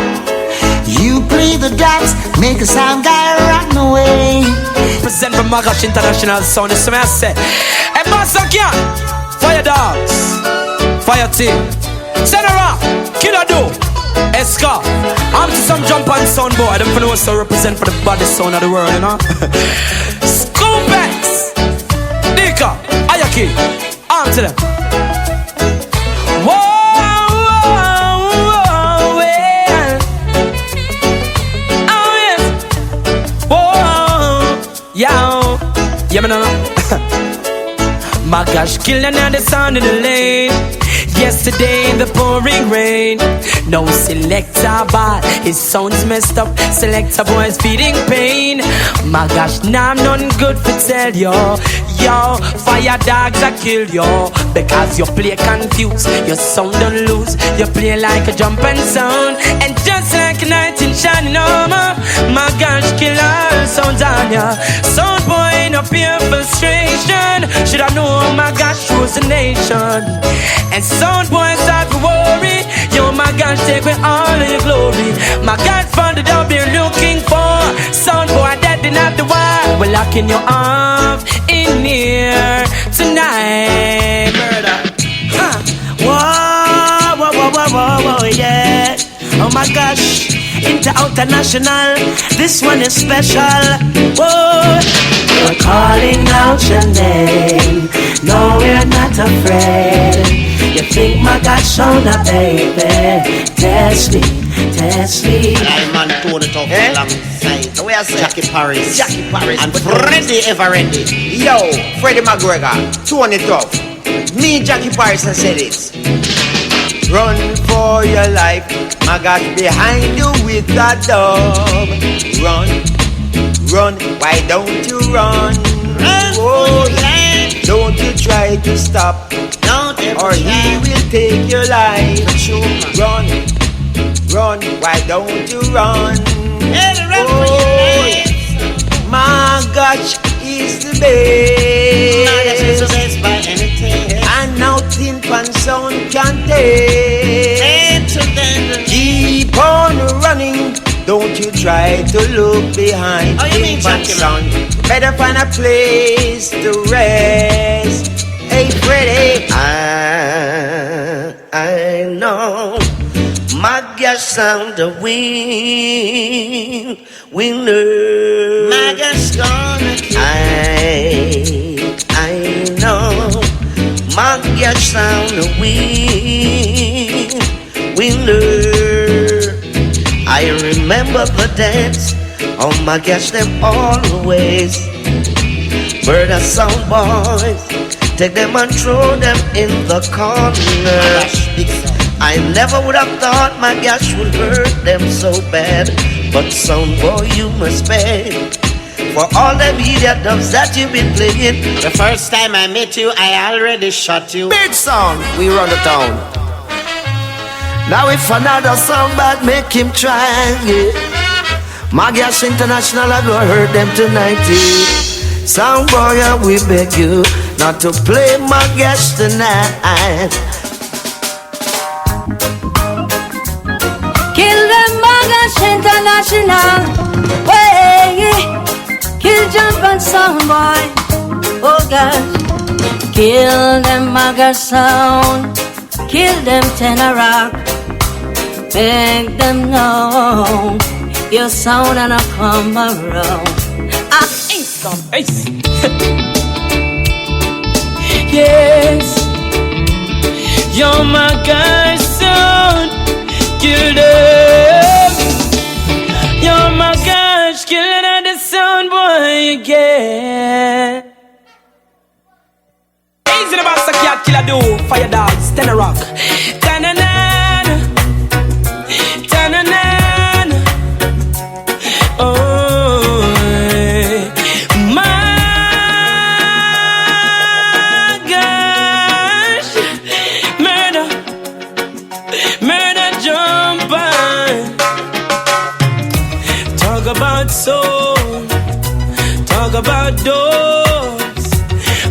You play the drums, make a sound guy run away. Present from Ma-Gash international sound. This is what I say. Hey, Massacre, Fire Dogs, Fire Team, Send around, Killadu, Esca. I'm to some jump and sound boy. I don't know what's to represent for the baddest sound of the world, you know. Scoop-X, Dika, Ayaki, I'm to them. Whoa. Yeah, man, Ma-Gash killing and the sound in the lane. Yesterday in the pouring rain. No selector bad, his sound's messed up. Selector boys feeding pain. Ma-Gash, nah, I'm nothing good for tell yo. Yo, fire dogs I kill yo. Because you play confused, your sound don't lose. You play like a jump and sound. And just like a night in shining armor, Ma-Gash kill all sounds on ya. Sound boy in a pure frustration. Should I know Ma-Gash rules the nation. And sound boy start to worry. Yo, Ma-Gash take away all of your glory. Ma-Gash found the job you're looking for. Sound boy dead in at the wire. We're locking you off in here tonight. Murder. Whoa, whoa, whoa, whoa, whoa, whoa, yeah. Oh my gosh, international, this one is special. Whoa, we're calling out your name. No, we're not afraid. You think Ma-Gash on a baby? Test me, test me. I'm on Tony Top alongside Jackie Paris and Freddie Ever Ready. Yo, Freddie McGregor, Tony Top. Me, Jackie Paris, and said it. Run for your life, Ma-Gash behind you with that dog. Run, why don't you run? Oh, don't you try to stop, or he will take your life. Run, why don't you run? Oh, Ma-Gash is the best. Ma-Gash is the best by any test. And nothing pan sound can take. Keep on running, don't you try to look behind. Tin pan sound, better find a place to rest. Hey Freddy, I know Ma-Gash sound the winner. Ma-Gash gonna kill. I know Ma-Gash sound the winner. I remember the dance on Ma-Gash them always. Bird and sound boys, take them and throw them in the corner. I never would have thought Ma-Gash would hurt them so bad, but sound boy you must pay for all the media dubs that you've been playing. The first time I met you, I already shot you. Big sound, we run the town. Now if another song bad, make him try, yeah. Ma-Gash International, I go hurt them tonight, yeah. Sound boy, yeah, we beg you not to play Ma-Gash tonight. Kill them Ma-Gash International, way. Kill Jump and Sound boy, oh gosh. Kill them Ma-Gash Sound, kill them Tenor Rock. Make them know your sound and I come around. Ace, come, ace. Yes, you're Ma-Gash sound. Kill them. You're Ma-Gash, kill the sound boy again. Easy the boss, cat killer do. Fire dogs, Tenor Rock. Soul, talk about doors.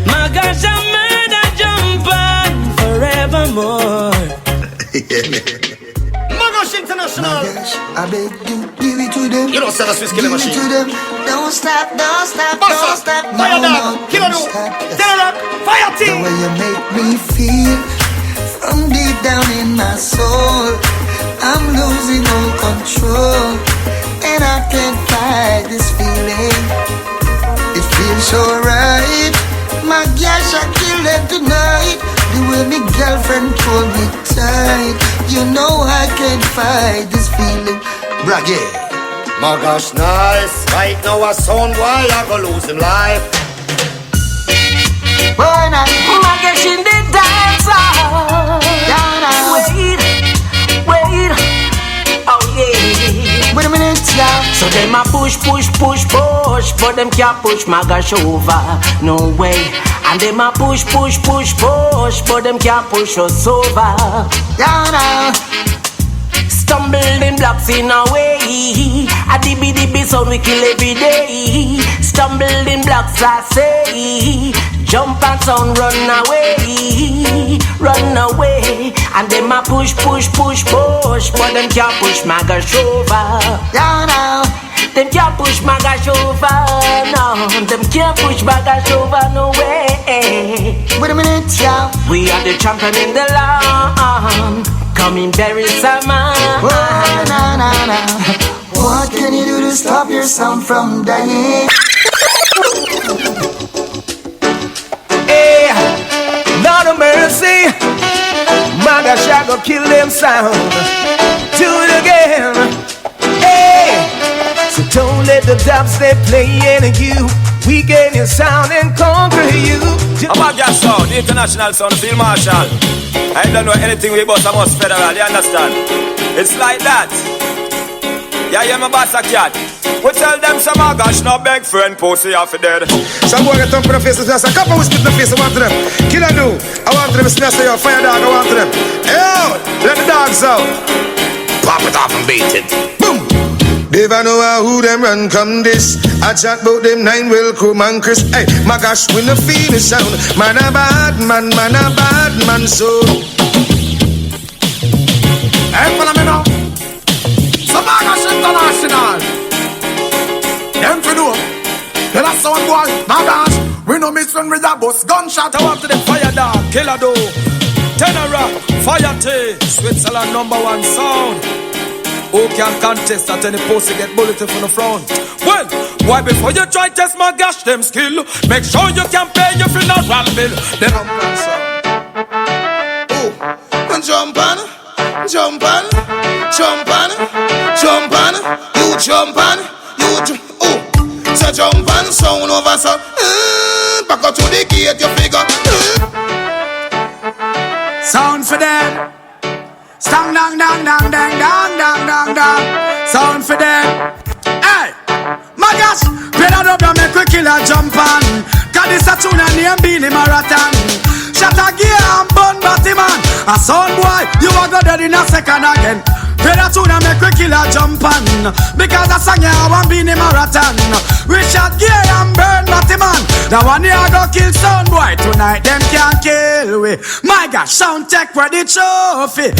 Ma-Gash, I'm murder jumping forevermore. Ma-Gash International. Ma-Gash, I beg you, give it to them. You don't sell a Swiss killing machine. Give it to them. Don't stop, don't stop, Bust don't up. stop. Fire dog, kill a do. Tenor Rock, fire team. The way you make me feel from deep down in my soul, I'm losing all control. And I can't fight this feeling. It feels so right. Ma-Gash, I kill them tonight. The way my girlfriend hold me tight. You know I can't fight this feeling. Braggy, Ma-Gash nice. Right now a sound boy I go lose him life. Boy, now Ma-Gash in the dancehall. Wait, oh yeah. Wait a minute, yeah. So them a push, but them can't push Ma-Gash over, no way. And them a push, but them can't push us over. Yeah, now. Stumbling blocks in our way. A dibby sound we kill every day. Stumbling blocks I say. Jump and sound run away. And them a push, but them can't push Ma-Gash over. Yeah, now. Them can't push Ma-Gash over, no. Them can't push Ma-Gash over, no way. Wait a minute, yeah. We are the champion in the land. Coming very summer. Oh, na. What can you do to stop your sound from dying? Hey, Lord of mercy, Ma-Gash I go kill them sound. Do it again. Hey, so don't let the dubs they playing you We gain your sound and conquer you. Ma-Gash sound, the international sound, Field Marshal. I don't know anything we boss, I must federal, you understand? It's like that. Yeah, yeah, my boss a cat. We tell them some Ma-Gash, no beg friend, pussy off dead. Some boy get up in the face, a couple who spit in the face, I want to them. Killer do, I want to them, smash your fire dog, I want to them. Yo, let the dogs out. Pop it off and beat it. Boom. They never know who them run come this. I chat about them 9 will crew man Chris. Hey, Ma-Gash when the feel the sound. Man a bad man so. Hey, follow me now. So Ma-Gash International. Them for do. Tell us someone boy, Ma-Gash. We no miss when we a bus gunshot. I want to the fire dog, killer do. Tenor rock, fire tea. Switzerland #1 sound. Who can contest that any pussy get bulleted from the front? Well, why before you try test Ma-Gash them skill, make sure you can pay your funeral bill. Then Jump on, jump on, jump on, jump on, you jump on, you jump. Oh, so jump on, sound over so. Back up to the gate, you figure. Sound for them. Stang dang dang dang dang dang dang dang dang. Sound for them. Hey, Ma-Gash, play that up and make we killer jump on. Cause this a tune and name Beanie Marathon. Shut a gear and bun batty man. A sound boy, you a go dead in a second again. Play that tune and make we killer jump on. Because a song ya want Beanie Marathon. We shot gear and burn batty man. The one here go kill sound boy. Tonight them can't kill we. Ma-Gash, sound tech for the trophy.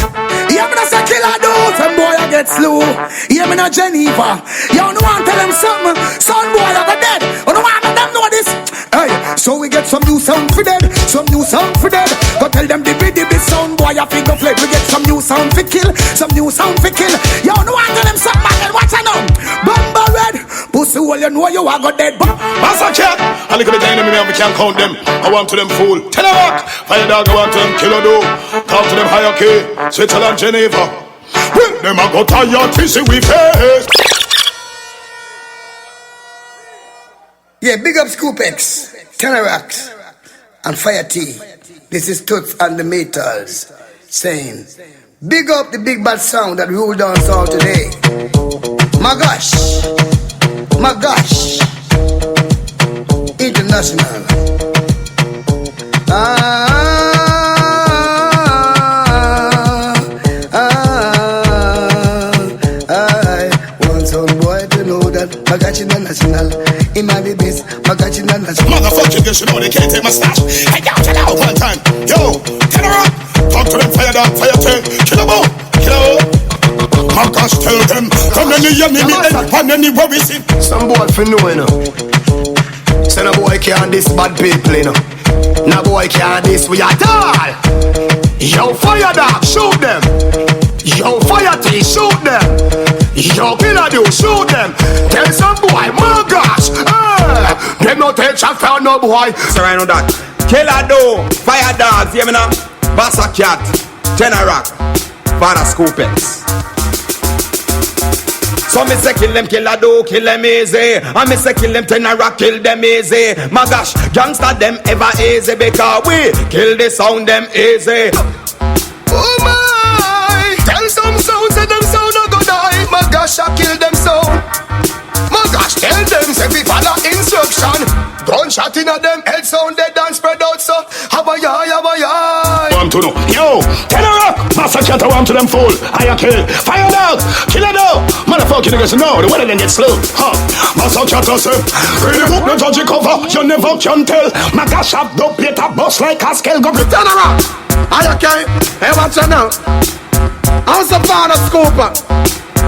Yeah, me no say killer do. Some boy I get slow. Yeah, me no Geneva. You no want tell them something. Sound boy I go dead. You no want them know this. Hey, so we get some new sound for dead. Some new sound for dead. Go tell them the sound boy I figure fled. We get some new sound for kill. Some new sound for kill. You no want tell them something. Man, watch out now. Bumba red. Pussy hole you know you a go dead. Mass a cat. I look at the enemy and we can't count them. I want to them fool. Tell them what. Fire dog I want to them killer do. Talk to them higher key. Switzerland, Geneva. Well, them a go tired to see we face. Yeah, big up Scoop X, Tenerax, and Fire T. This is Toots and the Metals saying, big up the big bad sound that ruled us all today. Ma-Gash, Ma-Gash, International. Ma-Gash International, it might be best. Ma-Gash International. Motherfucking girls, you know they can't take my stash. Hey, yo, check out one time. Yo, tell her up. Talk to them, fire down, fire tail. Kill them all, kill them all. Ma-Gash tell them. Come any enemy, and anywhere we see. Some boy for know, you know. Say no boy can't this bad people, you know. No boy can't this, we are all. Yo, fire dog, shoot them. Yo, fire tea, shoot them. Yo, killer do, shoot them. Tell some boy, Ma-Gash, them no take shot for no boy. So I know that. Killer do, fire dogs, you know. Bassa cat, tenor rock, Father Scoop X. So me say kill them do, kill them easy. And me say kill them tenor rock, kill them easy. Ma-Gash, gangsta them ever easy because we kill the sound them easy. Oh my, tell some sounds that them sound no go die. Ma-Gash I kill them sound. Ma-Gash tell them say we follow instruction. Gunshot in a them head sound dead and spread out so. Habaya. Want to know, yo, tell her up. Massacre I want to them fool. I kill, fire dog, kill it out. Motherfucking niggas know the weather then get slow. Massacre to say, really hope no judge cover. You never can tell. Ma-Gash have dubplate a bust like a scale. Go tell her up. I okay. Hey, watch out now. I'm some fan of Scooper.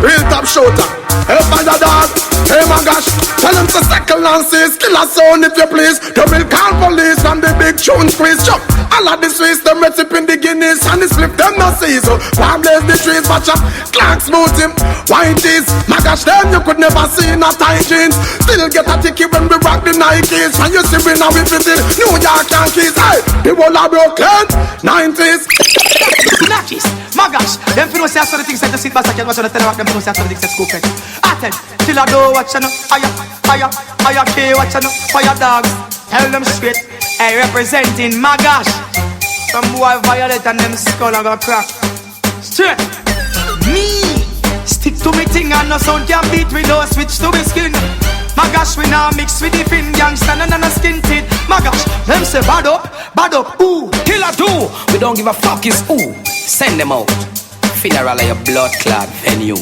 Real top shooter. Hey, fire dog. Hey, Ma-Gash. Tell them to settle and seize. Kill a sound if you please. They will call police and the big tune squeeze. Chop. All of the Swiss, them recipe in the Guinness. And the slip, them no see. So, one blaze the trees. Watch out. Clank smooth him. White tees. Ma-Gash, them you could never see in a tight jeans. Still get a ticket when we rock the Nikes. And you see we now we fit it. New York Yankees. Hey, the whole of Brooklyn. 90s. Snatches, Ma-Gash. Them fi know say some of the things that the sit back and watch on the telerock. Them fi know say some of the things that scoop it. Attend, till I do watch on fire K watch on fire dogs. Tell them straight. Hey, representing Ma-Gash. Some boy violate and them skull a go crack. Straight. Me stick to me thing and no sound can beat. We no switch to me skin. Ma-Gash we now mix with the fin gangsta and no skin teeth. Ma-Gash, them say bad up, ooh. Killer do, we don't give a fuck is who. Send them out. Funeral of your blood clot venue.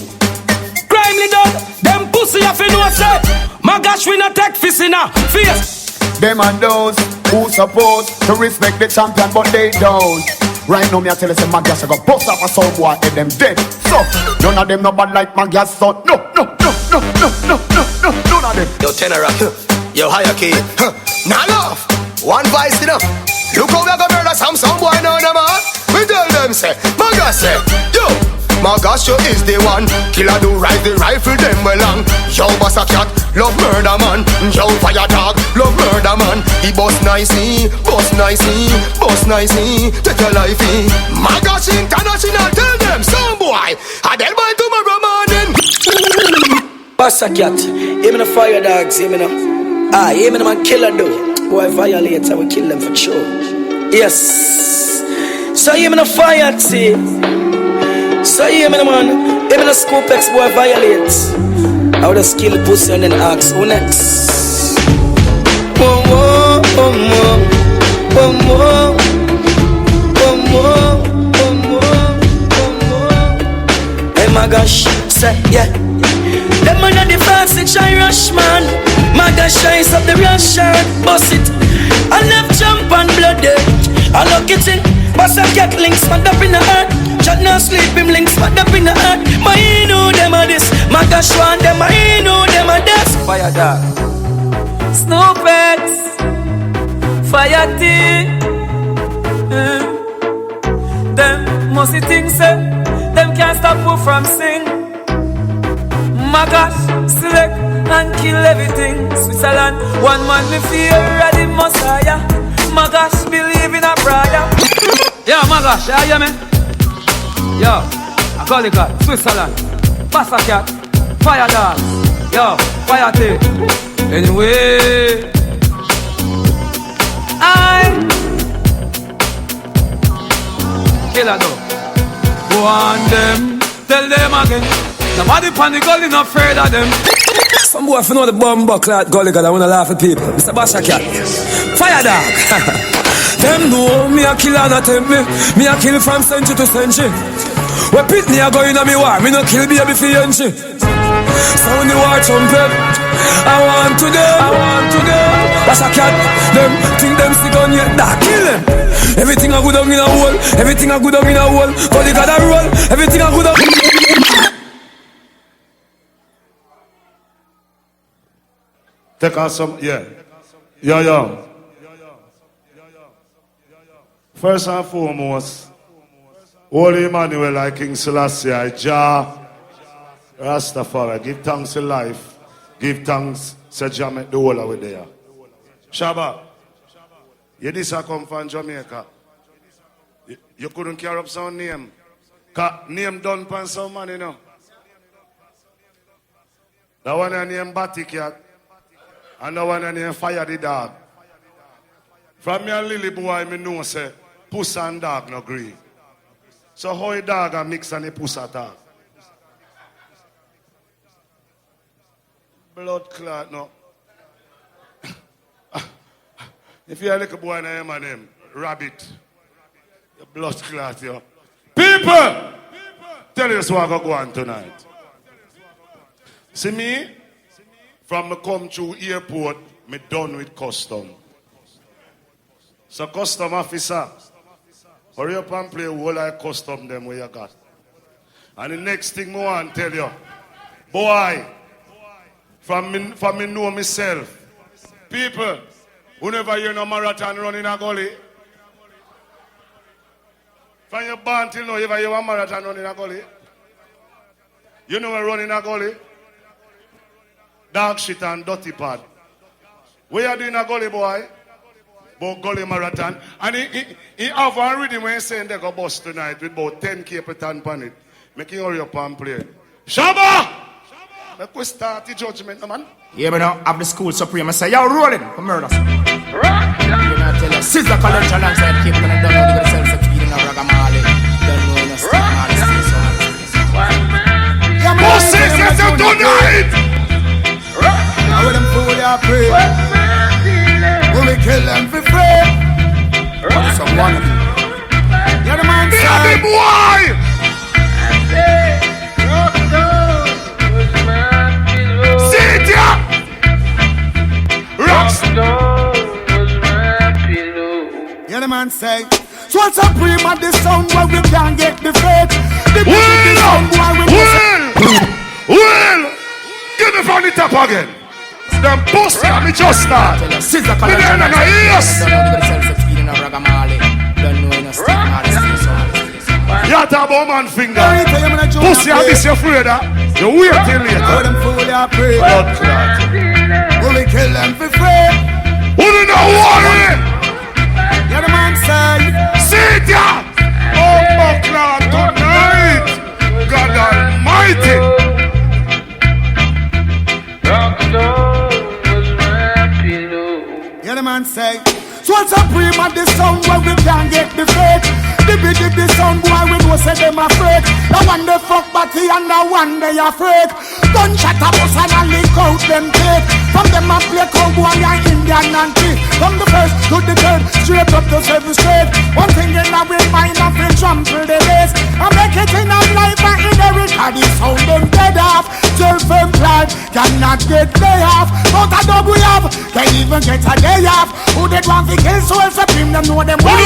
Crimely done, them pussy have no say. Ma-Gash we not take fist in a face. Them and those who supposed to respect the champion but they don't. Right now me I tell you say Ma-Gash I go bust up a soul boy and them dead. So none of them no bad like Ma-Gash so no none of them. Yo tenor yo higher key now laugh one vice enough. Look how we go murder some boy now man. We tell them say Ma-Gash say yo Ma-Gash you is the one. Killer do ride the rifle them well long. Yo boss a cat love murder man. Yo fire dog love murder man. He boss nicey take your life in. Ma-Gash international tell them some boy I tell boy tomorrow morning. Boss a cat, him in the fire dogs, him in the him in the man killer do. Boy violates, I will kill them for sure. Yes. So him in the fire see. So him in the man, him in the scoop X boy violates. I would just kill the pussy and then ask who next. Hey Ma-Gash, say yeah. Them man the fast section rush man. Ma-Gash shines up the Russian, bust it. I left jump and bloody. I look it in, bust a cat links, stand up in the earth. Chat now sleep him links, stand up in the earth. My know them are this, Ma-Gash want them, I know them are this. Fire dog, Snoop X, Fire T. Them musty things say, them can't stop you from sing. Ma-Gash, select and kill everything. Switzerland, one man me fear of the Messiah. Ma-Gash believe in a prayer. Yo, Ma-Gash, you hear me? Yo, I call the God, Switzerland, Passa Cat, Fire Dog, yo, Fire Tape. Anyway, I Killer though. Go on them, tell them again. Nobody panic, girl, not afraid of them. Some boy if you know the bumbo clot gully God I wanna laugh at people. Mr. Basha Cat, Fire Dog. Them know me a kill and a tempt me. Me a kill from century to century. When pit me a go in a me war, me no kill baby for entry. So when the war trumpet, I want to them. Basha Cat, them think them stick on yet, that kill them. Everything a good on in a hole, everything a good on in a hole. Gully God a roll, everything a good on. Take on some, yeah. First and foremost, Holy Emmanuel like King Selassie, Jah, Rastafari, give thanks to life, give thanks, say Jah make the whole of it there. Shabba, you this come from Jamaica. You couldn't carry up some name. Name done by some man, you know. That one I name Batty Cat. And that one I name Fire the Dog. From me and Lily boy, me know say, puss and dog no agree. So how a dog a mix and a puss attack? Blood clot no. If you're a little boy and my name, Rabbit. Your blood clot, yo. People! Tell you this what I go on tonight. See me? From me come through airport, me done with custom. So custom officer, hurry up and play whole like custom them where you got. And the next thing I want to tell you, boy, from me know myself, people, who never hear no marathon running a gully, from your born till now, you ever hear a marathon running a gully? You know a running a gully? Dog shit and dirty pad. What you doing a gully, boy? about Gully Marathon. And he have one rhythm when he saying they go bust tonight with about 10K per ton on it. Make you hurry up and play. Shabba! Let us start the judgment, man. Yeah, but now have the school supreme. I say, yo, rolling for murder. I tell you, Sizzler College alongside keep on and down now. They got themselves feeding a ragamali. Don't know in a stick, man. Pussy, set them tonight! I will them fool their prey. Will we kill them for free? What is some wannabe? You're the man, yeah, the boy! See it, yeah! Rocks! You're the man, say. So what's a prima at the sound where we can't get the fate? The sound where we Well! Give me from the top again. Them pussy and me just start. Sizzler Me there no ears. You talk about man finger. Pussy and this you afraid of. You wait till later. Blood clot. Will we kill them for free? Who do not worry? You're the man, say. See it, yeah! Oh, clot tonight. God Almighty. Yeah, the man say. So what's a prima the sound where we can't get the fake? The sound boy we know say them afraid. The one they fuck body and the one they afraid. Gunshot a bus and a lick out them take. From them a play cowboy and Indian and tea. From the first to the third, straight up to seven straight. One thing in our mind and we trample the race. I make it in our life and inherit. And the sound them dead off. Self-employed cannot get day off. But a dog we have, they even get a day off. Who did want to kill souls supreme, them know them well.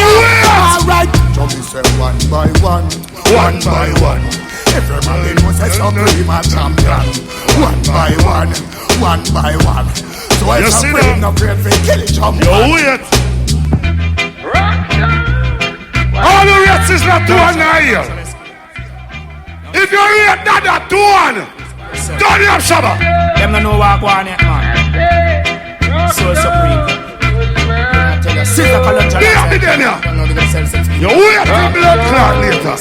Alright. So me say one by one. Every man knows say supreme a champion. One by one. So I supreme no great for kill it jump. You wait. All the rates is not 2 and 9. If you rate that at 2 1, don't you have Shabba? Them no know what Gwaan yet, man. So supreme. Sizzler College alongside. You wait till blood clot later.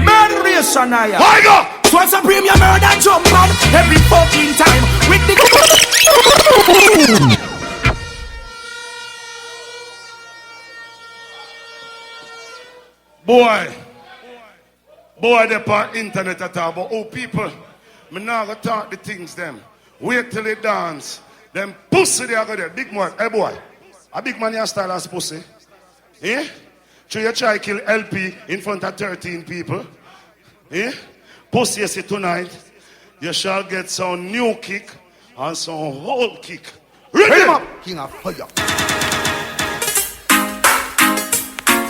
Murderation, I am. Why go? So supreme, you murder jump on every fucking time with the. Boy, they on internet at all, but oh people, me now go talk the things them. Wait till they dance. Them pussy they are go there. Big man, hey boy, a big man your style as pussy. Eh? So you try kill LP in front of 13 people. Eh? Pussy you see tonight, you shall get some new kick and some whole kick. Ready? King of fire.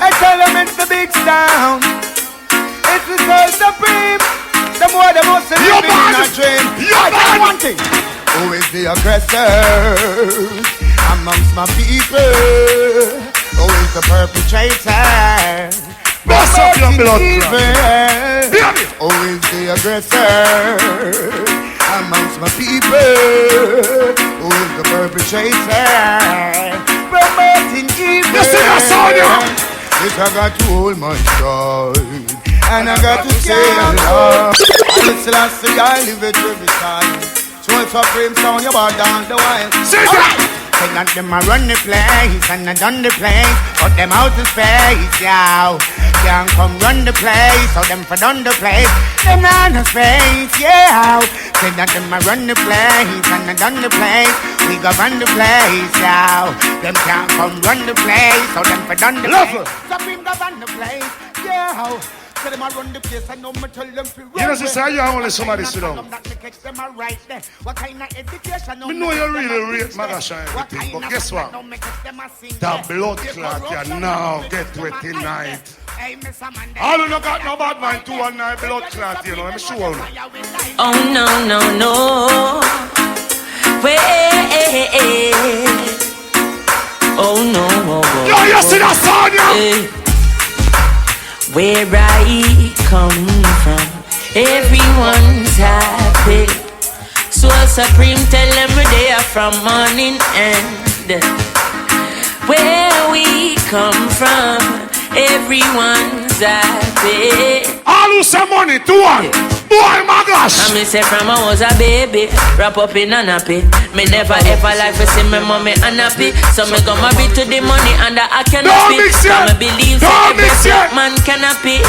I tell them it's the big sound. It's the soul supreme. The more the most living in a dream. I tell one thing. Who is the aggressor amongst my people? Who is the perpetrator? Bust up your blood. Who is the aggressor amongst my people? Who is the perpetrator? Promoting evil. You see that sound, yeah? Yes, I got to hold my side, and I got to say love. And it's last thing I live it every time. So it's a frame sound, you bought down the wine. Say that! Say that them a run the place, and I done the place. Put them out of space, yeah. Can't come run the place, so them for done the place. Them on the space, yeah. Say that them a run the place, and I done the place. We go run the place, yeah. Them can't come run the place, so them for done the place. Supreme go run the place, yeah. So them a run the place, I know me tell them to run. You know, sister, you only somebody sit down. What kind of education? Me know you really rate Ma-Gash and everything, but guess what? That blood clot can now get wet tonight. All you no got no bad mind 2 and 9 blood clot, you know, I'm sure. Oh no, no, no. Wait. Oh no, oh, oh. Yo, you see that sound, yeah? Where I come from, everyone's happy. Soul Supreme tell them where they are from morning and where come from, everyone's happy. All who some money to one. Boy, Ma-Gash. I me say from I was a baby, wrap up in a nappy. Me never ever like to see me mommy unhappy. So me go my bit to the money and I cannot be. I believe that every man cannot be.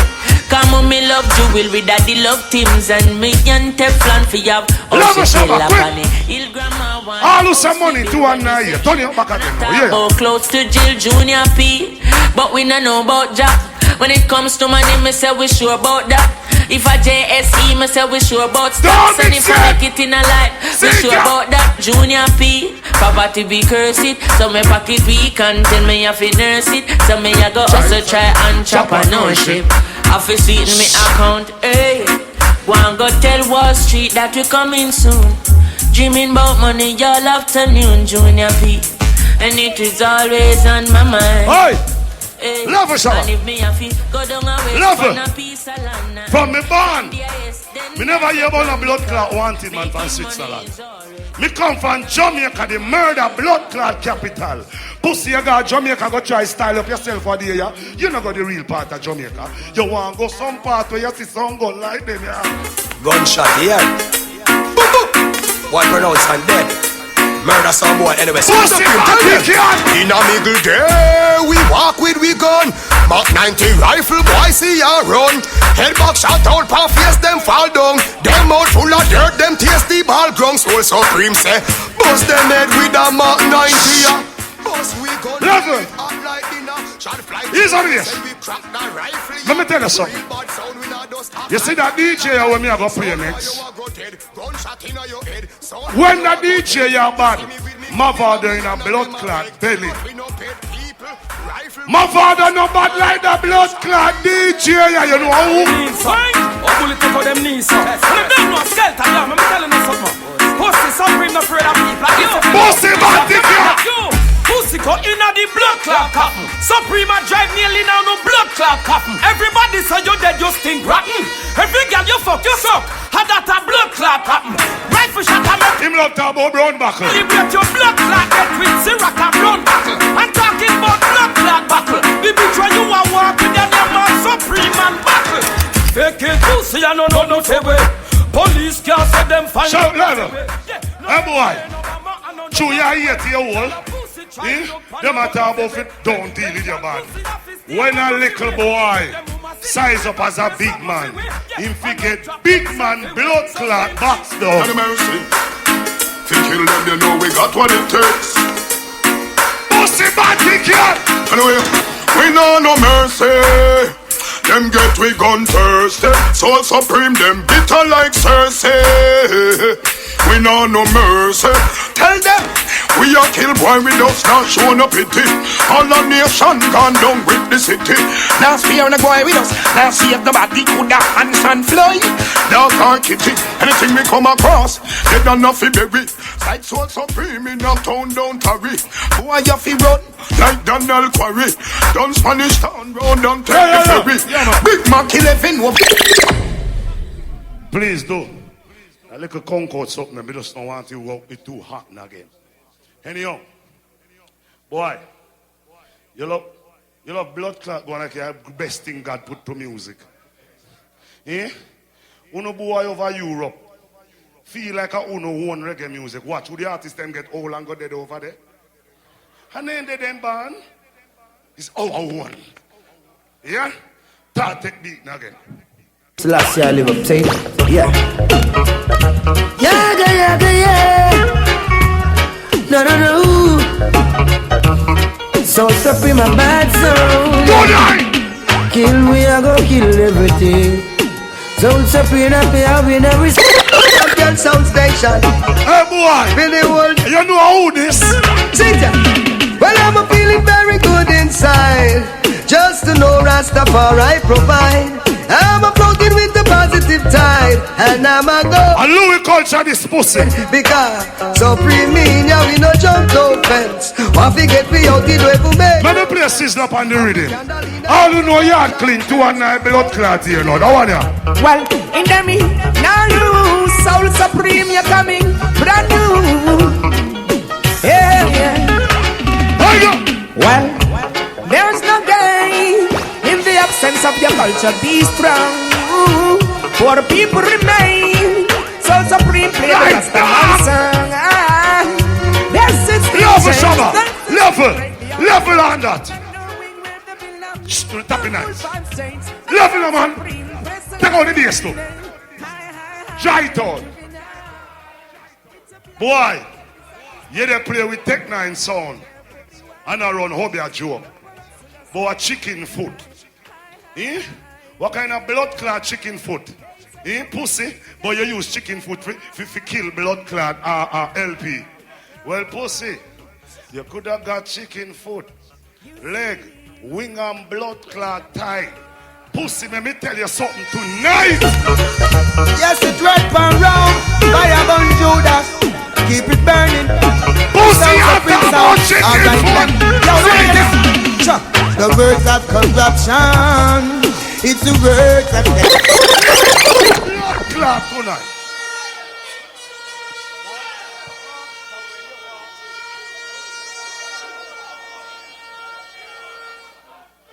Come on, me love jewelry, daddy love Tims and me and Teflon for you. Love a Shabba, quick. All who some money to one now here. Turn your back at them now, yeah. Close to Jill Junior P, but we don't know about Jack. When it comes to money, me say we sure about that. If I JSE, me say we sure about stocks. And if I make it in a life, we sure about that. Junior P, poverty be cursed it. So me pocket weak until me have to nurse it. So me I go also try entrepreneurship. I fi see it in me account, hey. One go tell Wall Street that we coming soon. Dreaming about money all afternoon, Junior P. And it is always on my mind. Hey! Love a Shabba. Love her. From me born, me never hear about a blood clot wanted man from Switzerland. Me come from Jamaica, the murder blood clot capital. Pussy, you got Jamaica, go try style up yourself for the year. You not got the real part of Jamaica. You want to go some part where you see some gun like them, yeah. Gunshot here. Boom, boom. One pronounced and dead. Murder some boy anyway. So in a middle day, we walk with we gun. Mark 90 rifle, boy, see ya run. Head back, shot out, pan face, them fall down. Them out full of dirt, them tasty ball grung. Soul Supreme say, bust them head with a Mark 90. Bust we gun. Level. Here's what it is. Let me tell you something. You see that DJ when me I go play next? When the DJ you bad, my father in a blood clot belly. My father no bad like the blood clot DJ, you know who? Oh, bullet take out them knees, sir. And them no skeleton, yeah, I'm telling you something. Pussy Supreme no afraid of people. Pussy bad DJ. Pussy go inna the blood clot coffin. Supreme a drive nearly now no blood clot coffin. Everybody say you dead, you stink rotten. Every girl you fuck, you suck. Had that a blood clot coffin. Rifle shot a man. Him love talk about brown buckle. Liberate your blood clot get with syrup and brown buckle. I'm talking about blood clot buckle. The bitch where you are walking your name on Supreme and buckle. Fake it pussy and no favor. Police can't say them fine. Shout louder. Hey boy. Chew your ear to your hole. Them a talk about it, don't deal with your body. When a little boy size up as a big man, him forget big man blood clot box down. And mercy, to kill them, you know we got what it takes. Pussy body cat. Anyway, we know no mercy. Them get we gun thirsty. Soul Supreme, them bitter like Cersei. We know no mercy. Tell them we are kill boy without not showing no pity. All the nation gone down with the city. Now fear the boy with us. Now save the body could have hands and fly. Dog or kitty. Anything we come across, they don't know fi baby. Like Soul Supreme in a town don't tarry. Boy you fi run like Donald Quarry. Done Spanish town round and take the ferry. Big Mac 11. Please do. A little Concord something, I just don't want you to go it too hot again. Anyhow, boy, you love blood clot going like the best thing God put to music. Eh? Uno boy over Europe feel like a uno own reggae music. Watch, who the artists them get old and go dead over there. And then they them band is our one. Yeah? Start take beat again. Last year I live up, say, yeah. No. So Supreme a bad sound. Kill we a go kill everything. So Supreme a pay a win every Champion sound station. Hey boy, Billy World. You know how this? Sit down. Well I'm feeling very good inside. Just to know Rastafari provide. I'm floating with the positive tide, and I'm a go. And Louis culture this pussy. Because Supreme mean ya we no jump no fence. What we get we out it we make. Let me play sizzle up on the rhythm. All you know yard clean to one night blood clot here, Lord. How are ya? Well, in the me, now you Soul Supreme, you're coming brand new. Yeah. There you go. Well, there's piece of your culture, be strong. For the people remain. Soul Supreme play the Rastaman song. This is the level on that. Tapping nice. Level man. Take out the bass too. Try it on. Boy, you they play with Tech 9 sound and I run hobby a joke. But a chicken foot. Eh? What kind of blood clot chicken foot? Eh? Pussy, but you use chicken foot for kill blood clot LP. Well, pussy, you could have got chicken foot, leg, wing and blood clot tie. Pussy, let me tell you something tonight. Yes, it's red pan round, fire burn Judas, keep it burning. Pussy, after about chicken foot. The words of corruption, it's the words of blood clot tonight.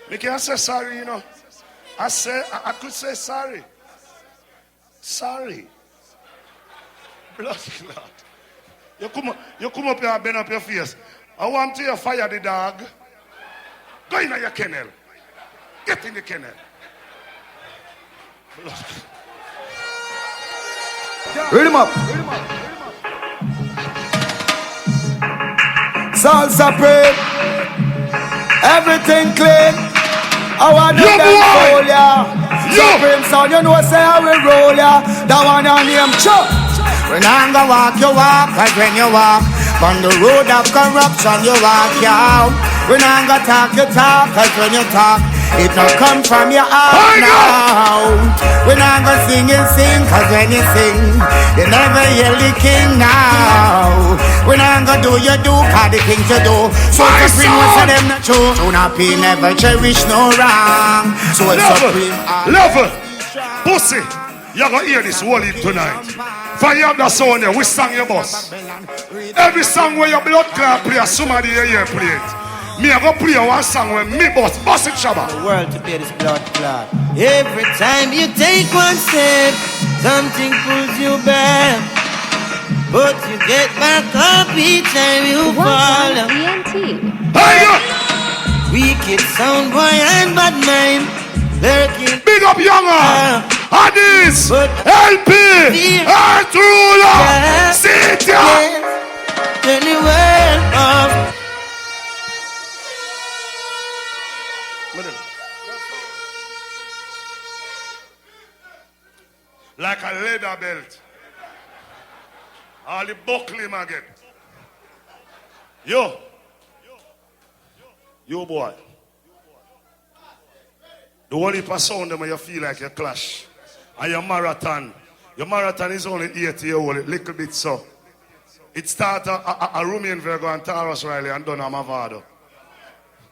Me can't say sorry, you know. I could say sorry. Sorry. Blood clot. You come up here and bend up your face. I want you to fire the dog. Go in your kennel. Get in the kennel. Read him up. Soul Supreme. Everything clean. I want to roll ya. Supreme sound, you know say I will roll ya. That one on name Chuck. When I'm gonna walk, you walk. Cause when you walk on the road of corruption, you walk out. When I'm gonna talk, you talk. Cause when you talk, it don't come from your heart now. When I'm gonna sing, you sing. Cause when you sing, you never hear the king now. When I'm gonna do, you do. Cause the things you do, so Supreme was for them not true. So happy never cherish no wrong. So Supreme Level. Pussy, you're gonna hear this whole hit tonight. Fire up the sound there, we sang your boss. Every song where your blood clot play, somebody here play it. Me I go play one song when me boss it Shabba. The world to pay this blood clot. Every time you take one step, something pulls you back, but you get back up each time you fall. Wicked sound boy and bad mind lurking. Big up younger, Hadis, LP, Earth Ruler, sit Turn the world off. Like a leather belt. All the buckling again. Yo, boy. The one heap of sound them when you feel like you clash. And your marathon is only 8 years old, a little bit so. It started a Romanian Virgo and Taurus Riley and done a Mavado.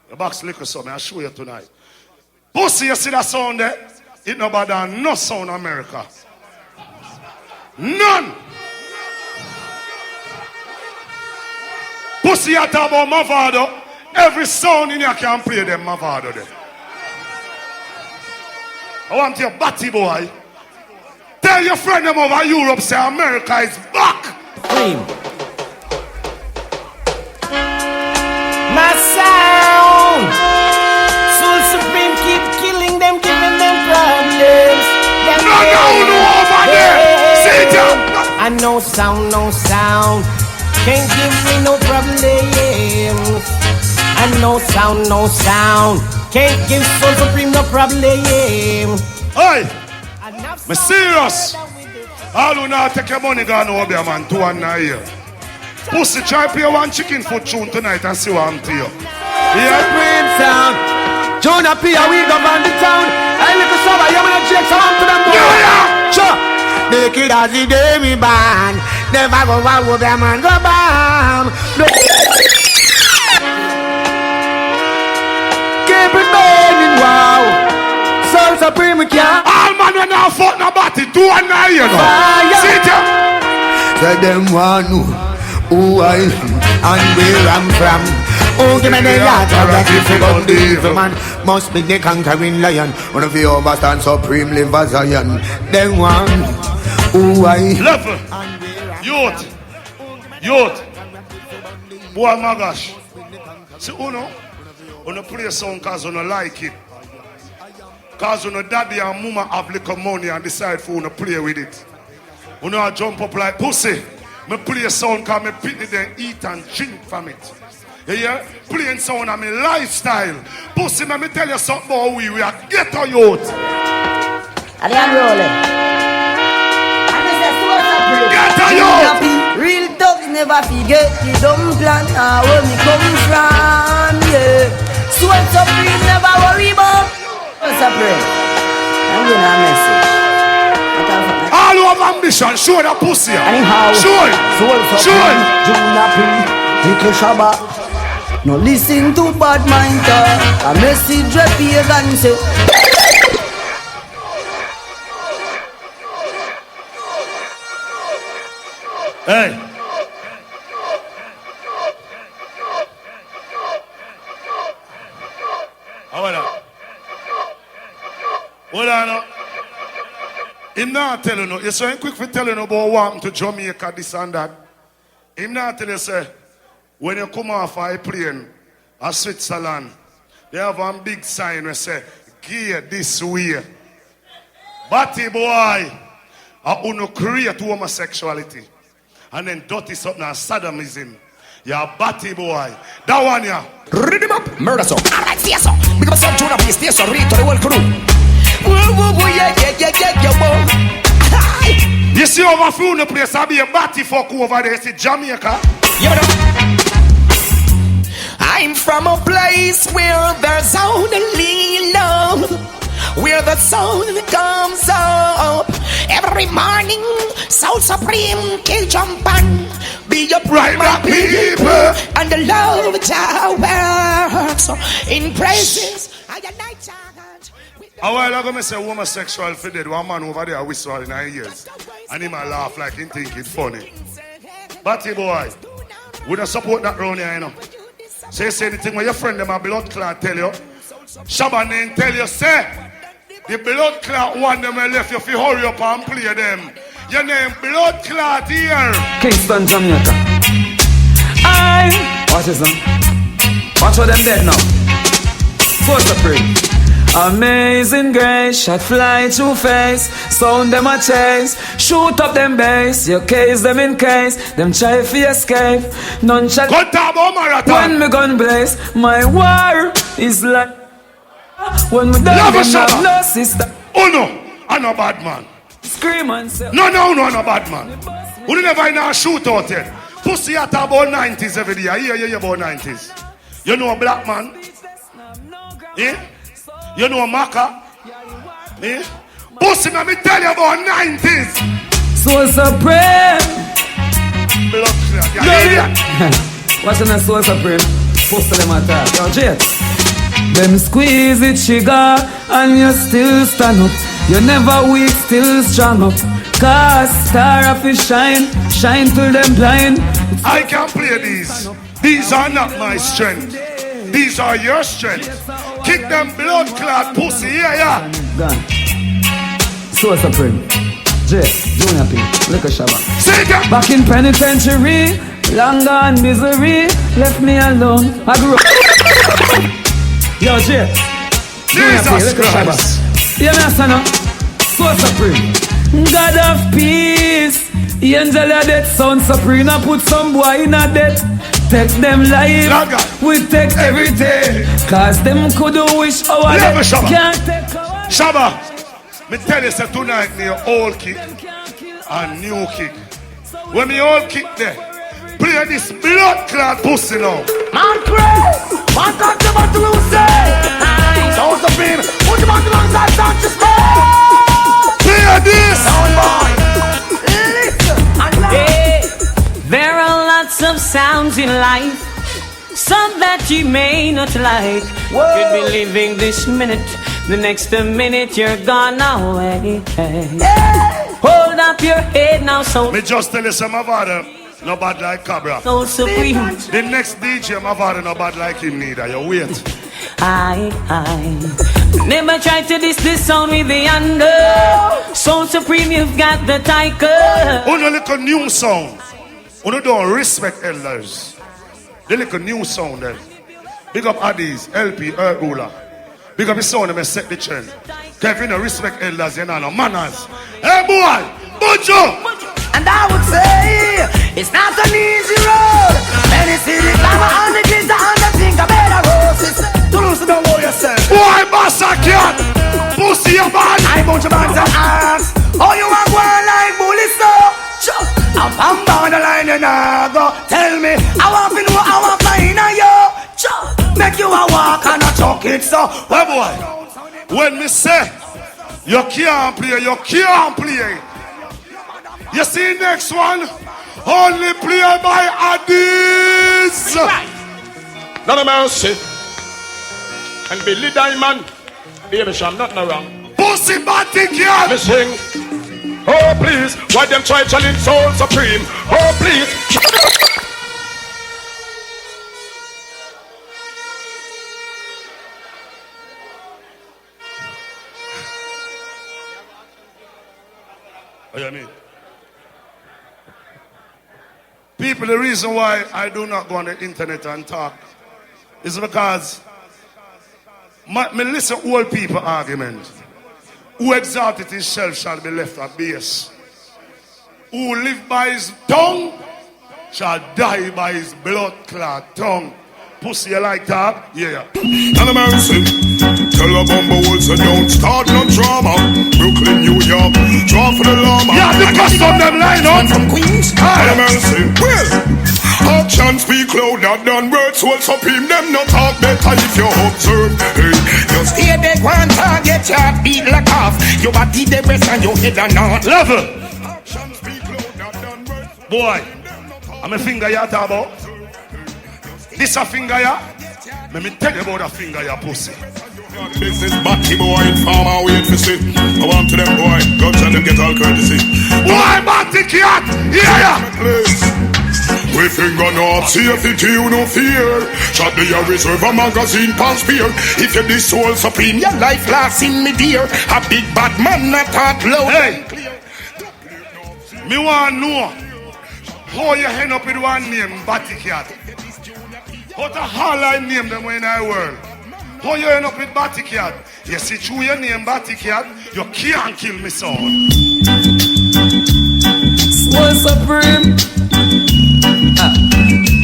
The box liquor something, I'll show you tonight. Pussy, you see that sound there? It no better than no sound America. None. Pussy, you talk about Mavado. Every sound in here can play them Mavado there. I want your batty boy. Tell your friend them over Europe, say America is back. My sound. Soul Supreme keep killing them, giving them problems. No, over there. Sit down. I no sound. Can't give me no problems. I no sound. Can't give Soul Supreme no problem. Hey, me serious. All who not take your money gone over there, man. 2 and 9 years. Pussy, try play one chicken foot tune tonight and see what I'm to you. Yeah, Supreme sound. Jonah P, we go on the town. I look at Shabba, you wanna check some to them boys. Sure. Make it as the day me ban. Never go out with them and go bam. Keep it burning, wow. Soul Supreme can't. All man when I fuck no body, 2 and 9 years. Sit down. So them want know who I am and where I'm from. Oh, give me the yard, that if you got the evil man. Must be the conquering lion. One of you overstand supreme live as Zion. Then one, ooh, I level, youth, boy, Ma-Gash. See, uno play a song cause uno like it. Cause uno daddy and mama have little money and decide for uno play with it. Uno jump up like pussy. Me play a song cause me pick it and eat and drink from it. Yeah, playing sound on my lifestyle. Pussy, let me tell you something about we are ghetto youth. And I'm rolling. And this is so separate. Ghetto youth. Real dogs never forget the dumb plan. Where me come from, yeah. So supreme, never worry about. So separate. I'm giving a message. All over ambition, show the pussy. Anyhow, show it. Junior P, little Shabba. No listen to bad mind talk. A message repeat and say. Hey. Hold on. Him not telling you. You're so quick for telling you about walking to Jamaica, this and that. Him not telling you, say, when you come off a plane at Switzerland, they have one big sign where say, gear this way. Batty boy, I uno create homosexuality. And then dirty something and sodomism. You're a batty boy. That one, yeah. Read him up, murder song. Alright, stay so. Because I'm some tune up, stay so, read to the whole crew. You see over through the place, I'll be a batty fuck over there, see Jamaica. Yeah, I'm from a place where there's only love, where the sound comes up every morning. Soul supreme, kill jump and be up right, my people, and the love towers in praises. A while ago, I said homosexual for dead. One man over there whistle in 9 years. And he might laugh like he think it's funny. Batty boy, we don't support that round here, you know. Say anything when your friend them a blood clot tell you. Shabba name tell you, say, the blood clot one them will left you if you hurry up and play them. Your name blood clot here. Kingston, Jamaica. Watch this now. Watch how them dead now. So supreme. Amazing grace, shot fly through face, sound them a chase, shoot up them base, you case them in case, them try to escape, none shall when me gun blaze, my war is like, when we don't have no sister. Oh no, I'm no bad man. Scream and say, no, no bad man. We never in a shootout yet. Pussy at about 90s every day, I hear you about 90s. You know a black man? Yeah? You know Maka? Eh? Pussy, let me tell you about 90s. So supreme. Blood clot. What's in a so supreme? Pussy them attack. Yo, Jet. Them squeeze it, sugar, and you still stand up. You never weak, still strong up. Cause star of it shine till them blind. I can't play these. These are not my strength. These are your strength. Kick them blood clot pussy, yeah. Gone. So supreme. J, Junior P, Liquor Shabba. Back in penitentiary, long gone misery, left me alone. I grew up. Yo, J, Junior P, Liquor Shabba. Yeah, me son, so supreme. God of peace, angel of death, sound supreme. I put some boy in a death. Take them life, we take everything. Cause them could wish our death can't take our Shabba, me tell you say tonight me old kick and new kick. When me old kick there, play this blood clot pussy now. Man crazy, man talk about to lose it. Sounds of pain, put them on the long side, sound to smell. Play this. Sound boy, listen and listen. There are lots of sounds in life, some that you may not like. Whoa. Could be living this minute, the next minute you're gone away. Hey. Hold up your head now, so me just tell you some about them. No bad like Cabra. So supreme. The next DJ, my father, no bad like him neither. You wait. I never tried to diss this sound with the under. So supreme, you've got the title. Only little new sound. Only don't respect elders. The little new sound then. Big up Addies, LP, Ruler. Big up the sound and set the trend. If you don't respect elders, you know no manners. Hey boy, Bujo! And I would say, it's not an easy road. Many see the glamour and the glitter and the think of better roses. To lose don't know yourself. Boy, Massa Cat! Pussy your man! I bunch of bags and ass. Oh, you are going like bully so. I'm down the line and I go. Tell me, I want to know how I'm flying on you. Make you a walk and a chuck it so. Hey boy, when me say, you can't play, you can't play. You see next one? Only played by Addies. None of mercy. And Billy Diamond. Baby, I'm not no wrong. Pussy Batty Girl. Me sing. Oh please, why them try challenge Soul Supreme? Oh please. What do you mean? People, the reason why I do not go on the internet and talk is because me listen to old people argument. Who exalted himself shall be left at base. Who live by his tongue shall die by his blood clot tongue. Pussy, you like that? Yeah. And mercy. Tell a bumble so don't start no drama. Brooklyn, New York, draw for the llama. Yeah, the custom them line up from Queens. And mercy. Well, actions speak louder than words. Soul Supreme, them not talk better if you observe. Hey, just hear the Gwaan target chart beat like off. Your body the rest and your head are not. Level. Boy, I'm a finger you talk about. This a finger ya? Let me tell you about a finger ya, pussy. This is Batty boy in farmer wait for see. I want to them boy, go tell them get all courtesy. Boy, Batty cat, yeah. We finger no safety, you no fear. Shot the reserve a magazine pass beer. If you this Soul Supreme, your life lasts in me dear. A big bad man not talk loud. Hey, me want know how you end up with one name, Batty cat. What the hell I name them in our world? How you end up with Batty cat? You see through your name Batty cat, you can't kill me son. Soul Supreme.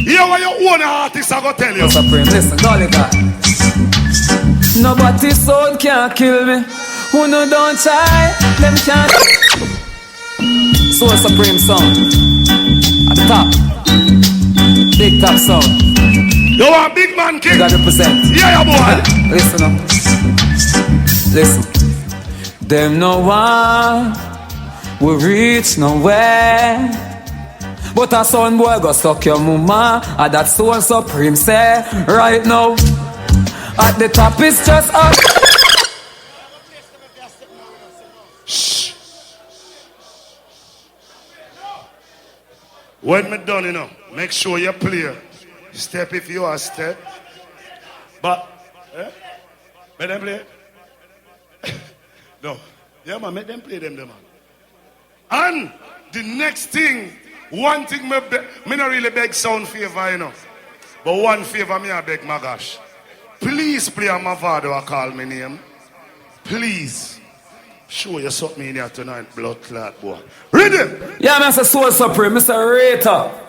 Hear what your own artist I go tell you. Soul Supreme, listen, darling God. Nobody sound can't kill me. Who no don't try, them can't. Soul Supreme sound. At the top. Big top sound. You are a big man king. You gotta represent. Yeah, boy. Listen up. Listen. Them no one will reach nowhere. But a son boy go suck your mama. And that Soul Supreme say right now. At the top is just us. Shh. When me done, you know, make sure you play. Step if you are step. But, make them play. No. Yeah, man, make them play them, man. And the next thing, one thing me not really beg sound favor, you know. But one favor me I beg Ma-Gash. Please play on my father or call me name. Please. Sure you suck me in here tonight, blood clot boy. Ready? Yeah, Mr. Soul Supreme, Mr. Rata.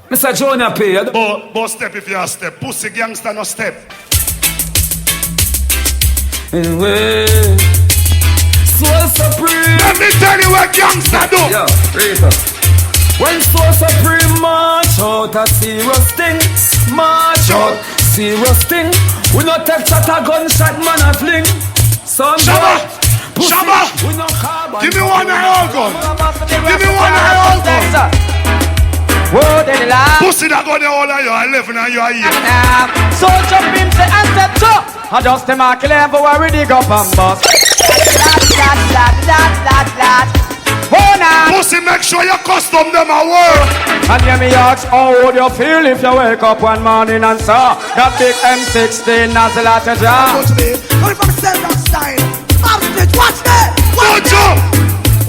Mr. Junior P. But step if you are step. Pussy gangster no step. Anyway, Soul Supreme. Let me tell you what gangster do. Yeah, Rata. When Soul Supreme march out a serious thing. March out, serious thing. We not take shot a gunshot man a fling. Shabba! Shabba! Give me one eye gun. Give me one eye gun. Pussy that gun all of you 11 and you are here. So jump in say and step up. I just a mark 11 for a ready go from bus. Pussy, make sure you custom them a work. And hear me ask, how would you feel if you wake up one morning and saw that big M16 nozzle at your jaw? Coming from the cell style. Watch that! Watch out!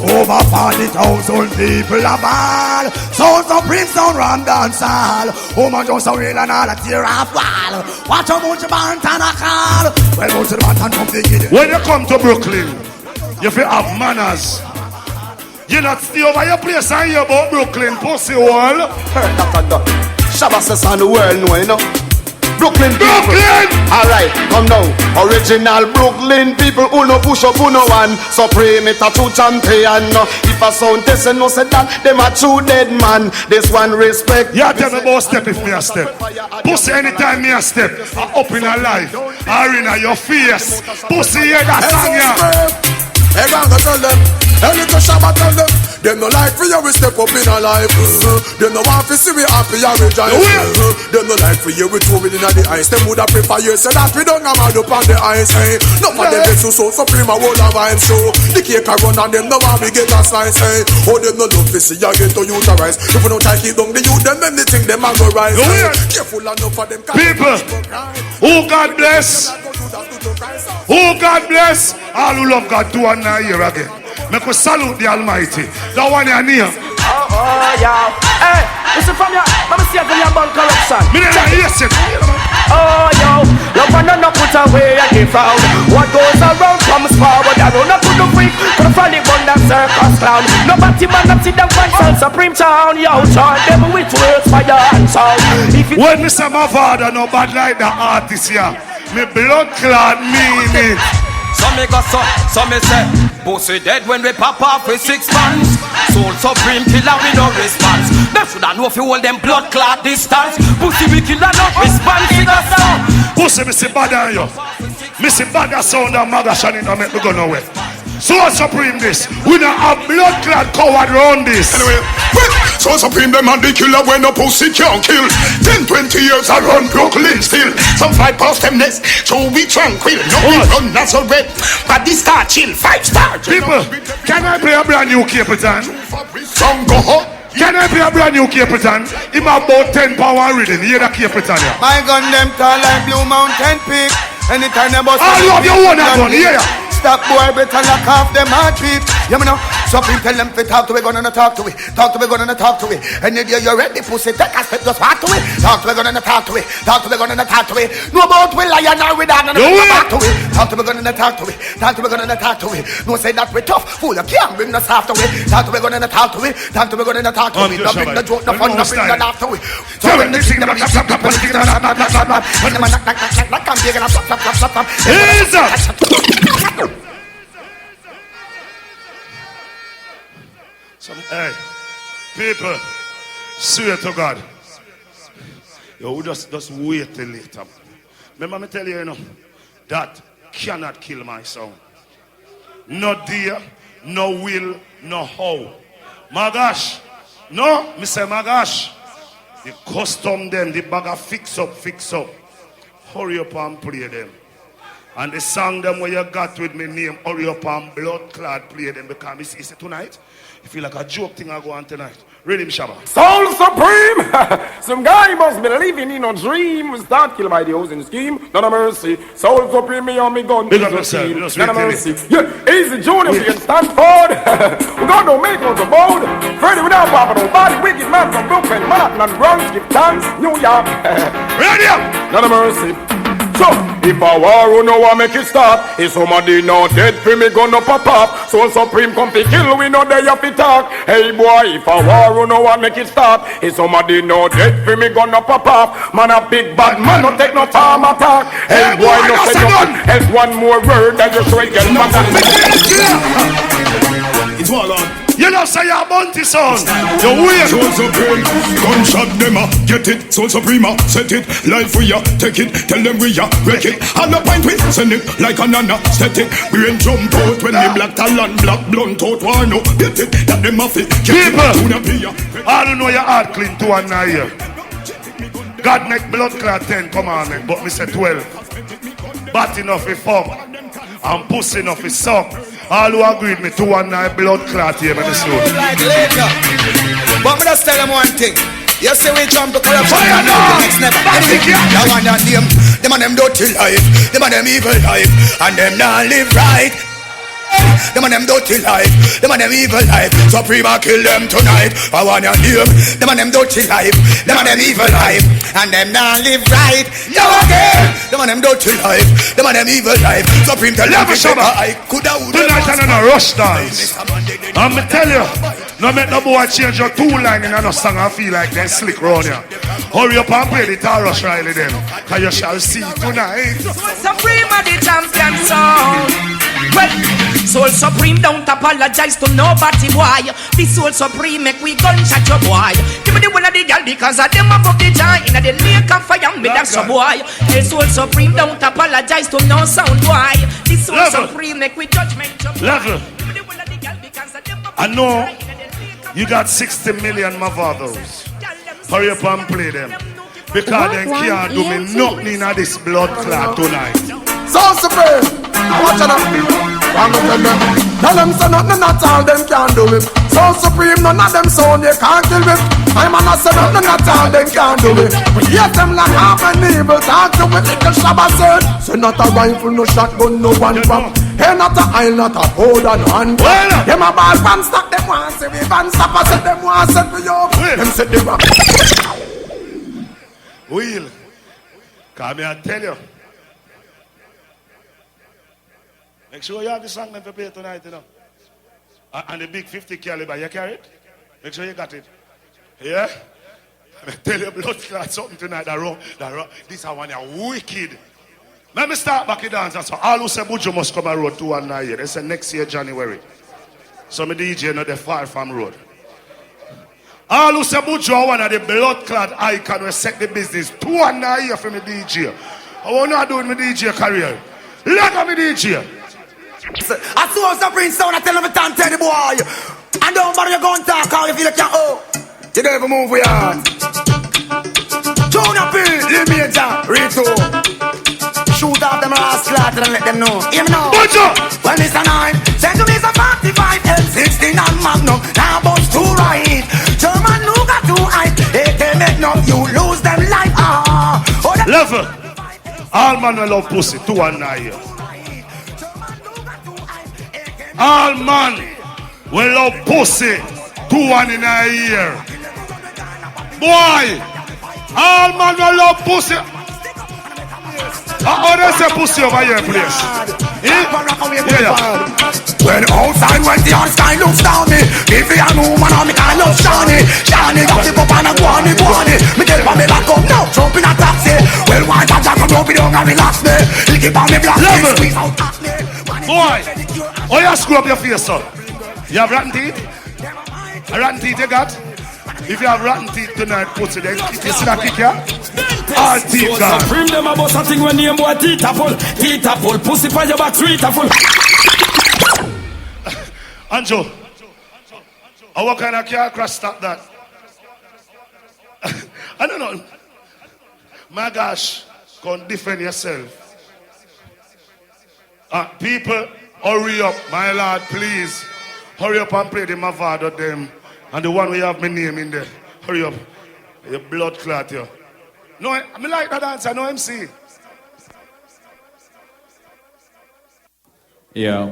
Over 40,000 people a ball. Sound Supreme, sound run dancehall. Oh man, just a real and all a tear off wall. Watch how much band and a call. Well, go to the band and come to when you come to Brooklyn, you feel have manners. You not stay over your place and hear about Brooklyn pussy wall. Shabba says on the world, no, you know. Brooklyn people. Alright, come now. Original Brooklyn people who no push up, who no one. Supreme, it a true champion. If a sound test and no say that, them a true dead man. This one respect. Yeah, tell me about step if me a step. Pussy anytime me a step, up in a life, or in a your face. Pussy hear that song, yeah. Hey, I'm gonna tell them. Hey, little Shabba tell them. Them no like for you, we step up in a life. Them no want to see we happy and rejoice. Them no like for you, we throw it in the ice. Them woulda prefer you, say that we don't have mad up on the ice. Hey, no for them get so supreme a whole of vibes. So the cake a run and them no want we get a slice. Hey, oh them no love to see you get to utilize. If we don't try keep down the youth, them they think them a go rise. Careful enough for them. People, who God bless, who God bless, all who love God do one year again. Make us salute the Almighty. That one you near. Oh, yeah. Hey, listen from ya. Let me see if you about corruption. Me never hear it. Oh, yo. Love and not put away and give out. What goes around comes forward. I run up to the freak. To the front of that circus clown. Nobody man up sit down for Sound Supreme Town. Yo, chant them with words, fire and sound. When me say my father no bad like the artist here, me blood clot mean it. So me go so me say pussy dead when we pop off with 6 bands. Soul Supreme killer we no response. Them shoulda know if you hold them blood clot distance. Pussy we killer no response. Pussy me see bad on you. Me see bad sound and Ma-Gash and it no make me go nowhere. Soul Supreme this. We don't have blood clot coward round this. Anyway, Soul Supreme them and the killer when no pussy can't kill. 10-20 years I run Brooklyn still. Some fly past them nest, so we tranquil. No we run not so red, but this star chill 5-star. People, can I play a brand new Capitan? Song go hot. Can I play a brand new Capitan? Him about 10 power reading. Hear the Capitan here. My gun them tall like Blue Mountain Peak. Anytime they bust I love your one gun, yeah. Stop boy, better lock off them heartbeat. You know, Supreme tell them to talk to it, gonna talk to it. Talk to it, gonna talk to it. And if you're ready, pussy, take a step, just walk to it. Talk to it, gonna talk to it. Talk to it, gonna talk to it. No about we lion or we down, and back to it. Talk to it, gonna talk to it. Talk to it, gonna talk to it. No say that we tough, fool, you can't bring us after it. Talk to it, gonna talk to it. Talk to it, gonna talk to it. No bring the joke, no fun, no bring the laugh to it. So when they sing them, when them knock, I'm big and I'm slap. Some, hey, people, swear to God. Yo, just wait till later. Remember me tell you, you know, that cannot kill my sound. No dear, no will, no how. Ma-Gash, no, me say Ma-Gash. The custom them, the bag of fix up. Hurry up and play them. And the song them where you got with me name, hurry up and blood clot play them because me see tonight. You feel like a joke thing I go on tonight. Ready, Shabba? Soul Supreme! Some guy must be living in a dream. We start killed by the housing scheme. None of mercy. Soul Supreme, me on me gun. Big up yourself. None of mercy. Yeah, easy Junior in Stanford. We got no make on the board. Freddy without Papa, nobody. Wicked man from Brooklyn, Manhattan and Bronx. Give thanks, New York. Ready up! None of mercy. So, if a war no one make it stop, if somebody not dead, for me gonna pop up. So Supreme come to kill, we know they have to talk. Hey boy, if a war no one make it stop, if somebody not dead, for me gonna pop up. Man a big bad man, no take no time attack. Hey boy, no say nothing, else one more word that you straight get mad. It's all on. You know say you're bounty son. You wait. Soul Supreme, gunshot them get it. Soul Supreme, set it. Life we ya, take it. Tell them we ya, wreck it. And the point we send it like a nana. Set it. Brain jump out when the black talent, black blunt out. Why no? Get it. That them off it. People, I don't know your heart clean to one now here. God make blood clot 10 commandment, but me say 12. Bat enough is fuck, and pussy enough is suck. All who agree with me, 219 blood clot here, man, this road. Like later. But me just tell them one thing. You see we jump to corruption. Fire now! Next never. Anyway, you want that them and them dirty life, them and them evil life, and them not live right. Them and them dirty life, them and them evil life. Supreme I kill them tonight. I want your name. Them and them dirty life, them and them evil life, and them not live right. Yo again. Them and them dirty life, them and them evil life. Supreme tell them Shabba. I coulda woulda. Tonight I'm in a rush dance. I'm tell you, no make no boy change your two line in another song and feel like they slick round here. Hurry up and play the Taurus Riley then, cause you shall see tonight. Supreme of the champion sound. Well, Soul Supreme don't apologize to nobody, boy. The Soul Supreme make we gunshot your boy. Give me the one of the girl because of them above the giant. In the lake of fire, me that's your boy. The Soul Supreme don't apologize to no sound, boy. The Soul Supreme make we judgment your boy. Level. I know you got 60 million Mavados. Hurry up and play them. Because they can't do me nothing in this blood clot tonight. So Supreme, watch out. I'm gonna tell them so nothing at all them can do it. So Supreme, none of them sound you can't kill me. I'm gonna say nothing at all them can do it. We hear them like half an evil talk to me. Little Shabba said, so not a rifle, no shotgun, no one pump. Hey, not a eye, not a powder, no hand. Them a ball pan stock, them want see we van stop. I said them want set me up. Them said they rock. Will, come here and tell you. Make sure you have the song never play tonight, you know. And the big 50 caliber, you carry it? Make sure you got it. Yeah? I tell you, blood clot something tonight. This is one you're wicked. Let me start back in dance. So all who say Bujo must come a road 219 year. They say next year, January. So my DJ not the far from road. All who say Bujo one of the blood clot icon will set the business 219 year for my DJ. I want to do with my DJ career. Look at my DJ. I saw Supreme sound, I tell them to tell the boy. And don't bother you go and talk how you feel like you you don't even move your hand. Junior P, Lee Major, Rito. Shoot off them last slaughter and let them know. Even know. When it's a 9, send to me some 45, L16 and Magnum. Now boss too right. German who got too high. They make no, you lose them life. Level. All man will love pussy, 219 years. All man will love pussy 219 year. Boy, all man will love pussy. Oh, there's a pussy over here, please. When outside when the hard sky looks down me, if you are no man on me, I love Shani. Shani got the pop and a guani. Me tell me back up now, jump in a taxi. Well, why that jack come up with you and relax me? He keep on me black, squeeze out at me. Boy, oh you screw up your face, son. You have rotten teeth? A rotten teeth you got? If you have rotten teeth tonight, put it there. You see that kick, yeah? All teeth gone. Supreme them about something when name boy teeth apple. Teeth apple, pussy for your back, sweet apple. Anjo, what kind of car crash stop that? I don't know. Ma-Gash, come defend yourself. People, hurry up, my lord, please. Hurry up and play the Mavado them. And the one we have my name in there. Hurry up. Your blood clot here. No, I like that dance, I know MC. Yeah.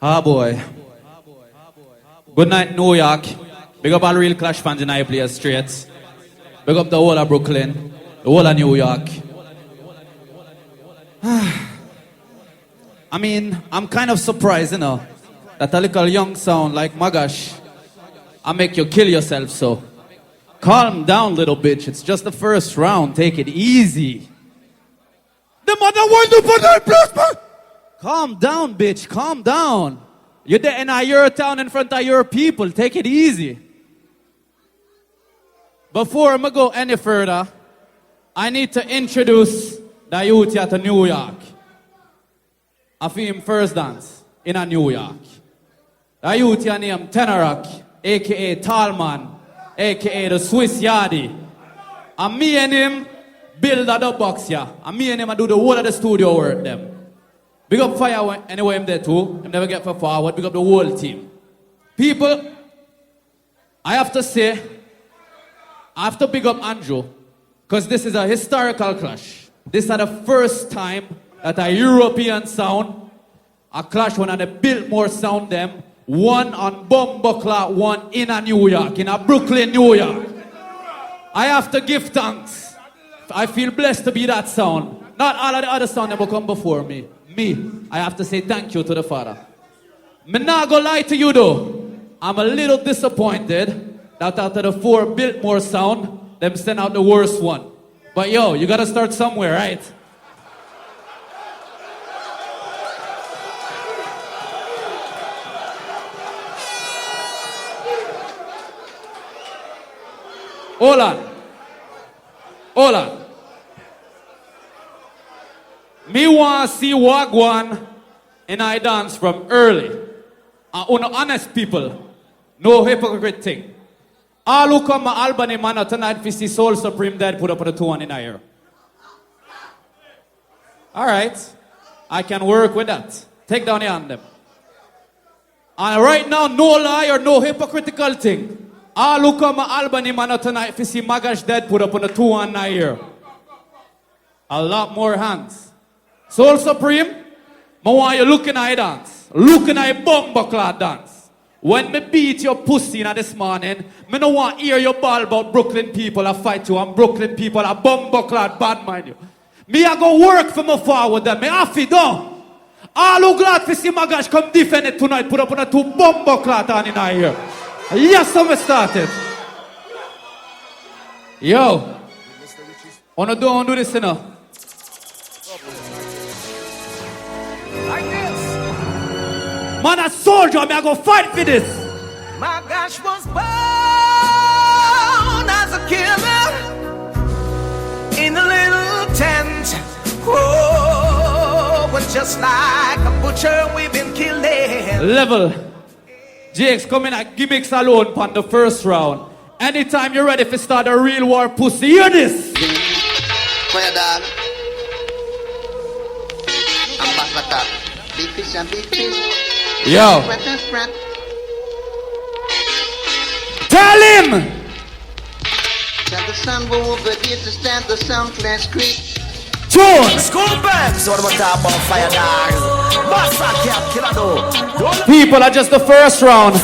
Ah boy. Good night, New York. Big up all real Clash fans in I play straight. Big up the whole of Brooklyn, the whole of New York. I mean, I'm kind of surprised, you know, that a little young sound like Ma-Gash, I make you kill yourself, so calm down, little bitch. It's just the first round. Take it easy. The mother want to put her plasma. Calm down, bitch. Calm down. You're there in your town in front of your people. Take it easy. Before I go any further, I need to introduce the youth here to New York. I feel him first dance in a New York. The youth here named Tenarock, a.k.a. Tallman, a.k.a. the Swiss Yardie. And me and him build a dub box here. And me and him I do the whole of the studio work them. Big up Fire anyway, I'm there too. I never get for forward. Big up the whole team. People, I have to say, I have to big up Andrew, because this is a historical clash. This is the first time that a European sound, a clash one of the Biltmore sound them, one on Bumbleclot, one in a New York, in a Brooklyn, New York. I have to give thanks. I feel blessed to be that sound. Not all of the other sound that will come before me. I have to say thank you to the Father. Me not gonna lie to you though. I'm a little disappointed that out of the 4 Biltmore sound, them send out the worst one. But yo, you gotta start somewhere, right? Hold on. Me want to see Gwaan and I dance from early. And honest people, no hypocrite thing. All who come to Albany Manor tonight for see Soul Supreme Dead put up on the 2-1 in the air. Alright, I can work with that. Take down the anthem. And right now, no lie or no hypocritical thing. All who come to Albany Manor tonight for see Ma-Gash Dead put up on the 2-1 in the air. A lot more hands. Soul Supreme, I want you looking at dance. Looking at Bumbleclot dance. When me beat your pussy in this morning, me no want to hear your ball about Brooklyn people a fight you and Brooklyn people a Bumbleclot bad mind you. Me a go work for my forward them. Me have it done. All who glad to see Ma-Gash come defend it tonight, put up on the 2 Bumbleclot on in here. Yes, so me started. Yo, wanna do this, you know? Like this. Man, a soldier, me I go fight for this. Ma-Gash was born as a killer in a little tent. Oh, but just like a butcher, we've been killing. Level. Jakes coming at gimmicks alone on the first round. Anytime you're ready to start a real war, pussy, hear this. Fire dog. I'm back with that. Big fish and big fish. Yo. Tell him. Tell the sun will over here to stand the sound clash creek. Tune. School back. So what about talk about fire dogs? People are just the first round.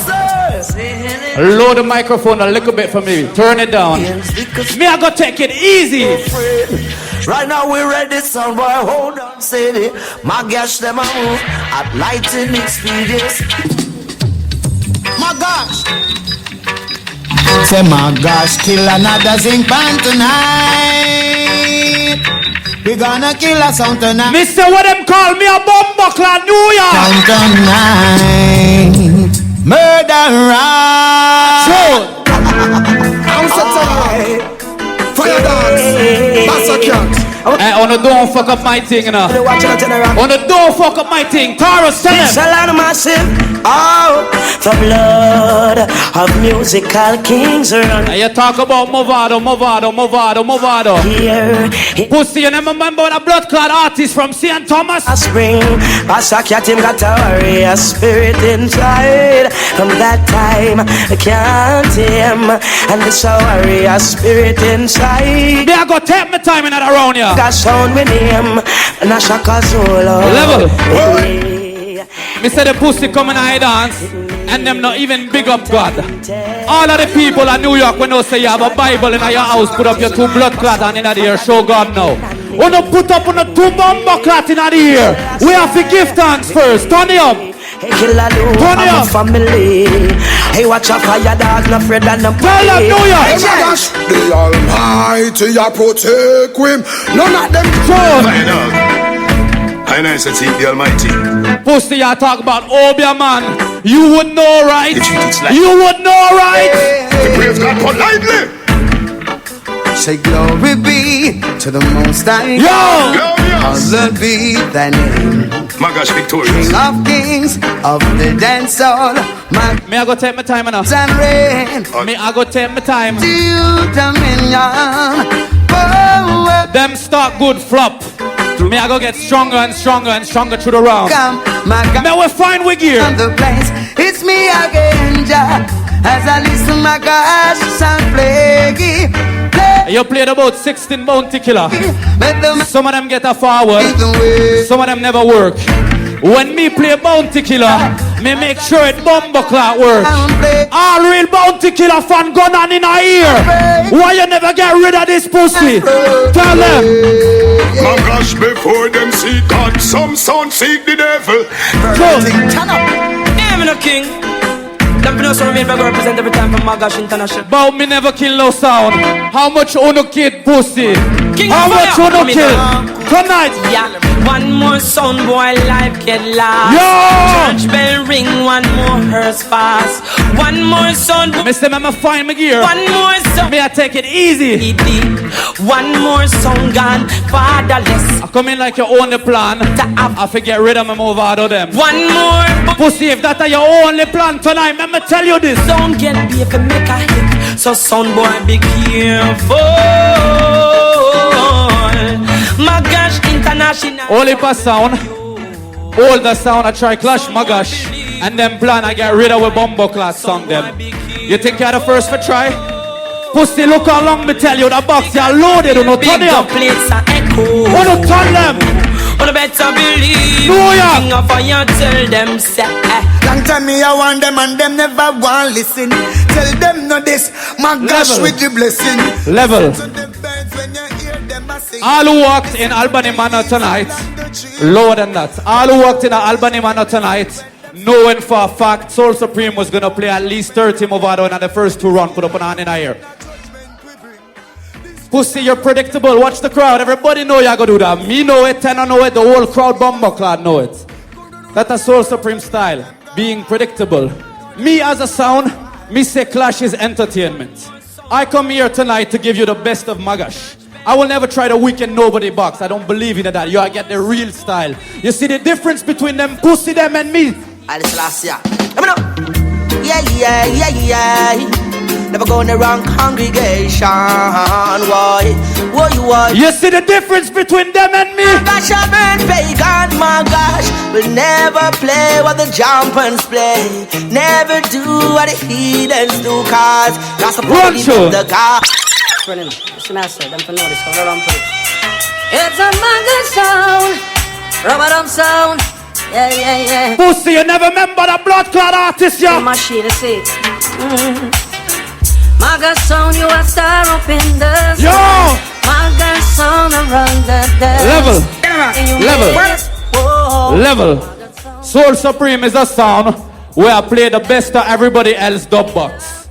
Load the microphone a little bit for me. Turn it down. Me, I go take it easy. Right now we ready, son boy. Hold on, city. Ma-Gash them a move at lightning speeds. Ma-Gash. Say Ma-Gash kill another zinc band tonight. We gonna kill a sound tonight. Mister, what them call me a Bumbleclot New York. Sound tonight. Murderer. I'm so tired. Fire dance. Massacre. Hey, on the don't fuck up my thing, you know. On the don't fuck up my thing. Taurus, tell him. Oh, the blood of musical kings run. Now you talk about Movado. Here, pussy, you never remember the blood clot artist from St. Thomas? A spring, Passacat him got a warrior spirit inside. From that time, I can't him. And this a warrior spirit inside. They are gonna take me time in that around here. Got sound with him, and I shaka solo. Level. Me say the pussy come and I dance, and them not even big up God. All of the people in New York when you say you have a Bible in your house, put up your 2 blood clot and in the ear, show God now. When you put up on the 2 Bumbleclot in the ear, we have to give thanks first. Turn it up. Hey, kill a loop, I'm a family. Hey, watch a fire dog, no afraid of no Tell them New York. Hey, Ma-Gash, the Almighty, I protect him. None of them I know it's the Almighty. Pussy, you talk about Obia, man. You would know, right? You would know, right? The praise God politely. Say glory be to the Most High. Yo! Hallowed be thy name. Ma-Gash victorious. King of kings of the dancehall. Me I go take my time now. Me I go take my time. To you dominion. Them start good flop. Me, I go get stronger and stronger and stronger through the round. Come, Ma-Gash. Now we're fine with gear. The place. It's me again, Jack. As I listen, Ma-Gash sound flaky. You played about 16 Bounty Killer. Some of them get a forward. Some of them never work. When me play Bounty Killer, me make sure it bumbo clock work. All real Bounty Killer fan gun on in our ear. Why you never get rid of this pussy? Tell them. Ma-Gash before them see God, some sound seek the devil. Turn up. Yeah, me no king. Them pinots from me if I go represent every time for Ma-Gash International. But me never kill no sound. How much uno kid pussy? King How much uno kill? Tonight. Yeah. One more sound boy life get lost. Yo! Church bell ring, one more hearse fast. One more sound boy. Mr. Mama find my gear. One more sound. Me I take it easy. One more song gone fatherless. I come in like you own the plan. I forget rid of them over out of them. One more. Pussy, if that are your only plan tonight, let me tell you this. Don't get me if I make a hit. So sound boy be careful. Ma-Gash International. Only pass sound. All the sound I try clash Ma-Gash. And then plan I get rid of a bumbo class song them. You think you're the first for try? Pussy, look how long me tell you the box you're loaded. You don't turn them. Dubplates are echo. You don't turn them. You better believe. No, yeah. King of fire tell them say. Long time me I want them and them never want listen. Tell them no this, Ma-Gash with the blessing. Level. All who walked in Albany Manor tonight, lower than that. All who walked in Albany Manor tonight, knowing for a fact Soul Supreme was gonna play at least 30 Movado in the first two rounds. Put up an hand in the air. Pussy, you're predictable. Watch the crowd. Everybody know you're gonna do that. Me know it, Tenor know it, the whole crowd bumbo clad know it. That's a Soul Supreme style. Being predictable. Me as a sound, me say Clash is entertainment. I come here tonight to give you the best of Ma-Gash. I will never try to weaken nobody box. I don't believe in that. You get the real style. You see the difference between them pussy them and me. Alice last year. Yeah. Never go in the wrong congregation. Why? What you want? You see the difference between them and me? Ma-Gash a burn pagan. Ma-Gash will never play what the jumpers play. Never do what the heathens do. Cause that's the problem with the God. It's a Ma-Gash sound, rubber sound. Yeah. Pussy, you never remember the blood clot artist, yeah? Machine, I see. Ma-Gash sound, you a star up in the Yo! Ma-Gash sound around the dance. Level. Soul Supreme is a sound where I play the best of everybody else dub box.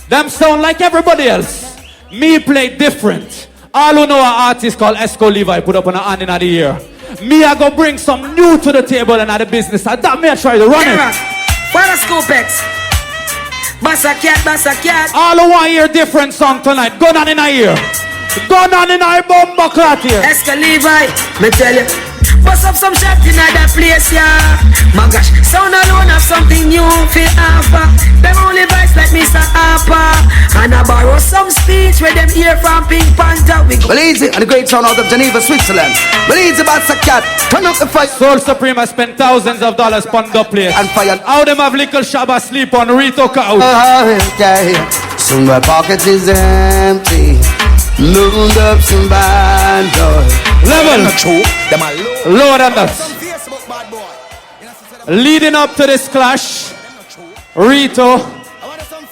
Them sound like everybody else. Me play different. All who know an artist called Esco Levi put up on a hand in the ear. Me I go bring some new to the table and the business. And that me I try to run it. For the Scopex. Bassa cat. All who want to hear different song tonight. Go on in the ear. Go on in the bomba clot here. Esco Levi, me tell you. Bust up some shot in that place, yeah. Ma-Gash, sound alone have something new for offer. Them only vibes like Mr. Harper. And I borrow some speech where them hear from Pink Panther. We go. Belize and the great sound out of Geneva, Switzerland. Belize about Sakat. Turn up the fight. Soul Supreme has spent thousands of dollars on Dubplate. And fire. How them have little Shabba sleep on Rito couch. Soon my pocket is empty. Load up some bad boy. Level. Lower than that. Leading up to this clash, Rito,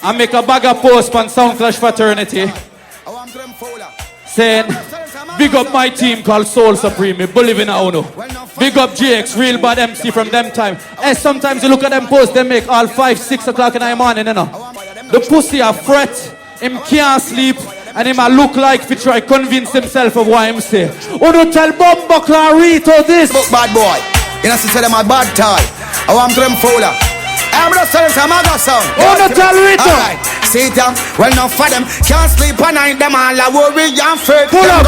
I make a bag of post on Sound Clash Fraternity saying, big up my team called Soul Supreme, me believe in Auno. Big up GX, real bad MC from them time. Hey, sometimes you look at them posts, they make all 5, 6 o'clock in the morning, you know. The pussy a fret, him can't sleep, and him a look like if he try convince himself of what him say. Uno tell Bumbo Clarito this. Bad boy. You know, say them a bad tie. I want them fowler. I'm just telling some Ma-Gash sound. Uno tell Rito. Alright. See them, well enough for them. Can't sleep at night, them all a worry and afraid. Pull up.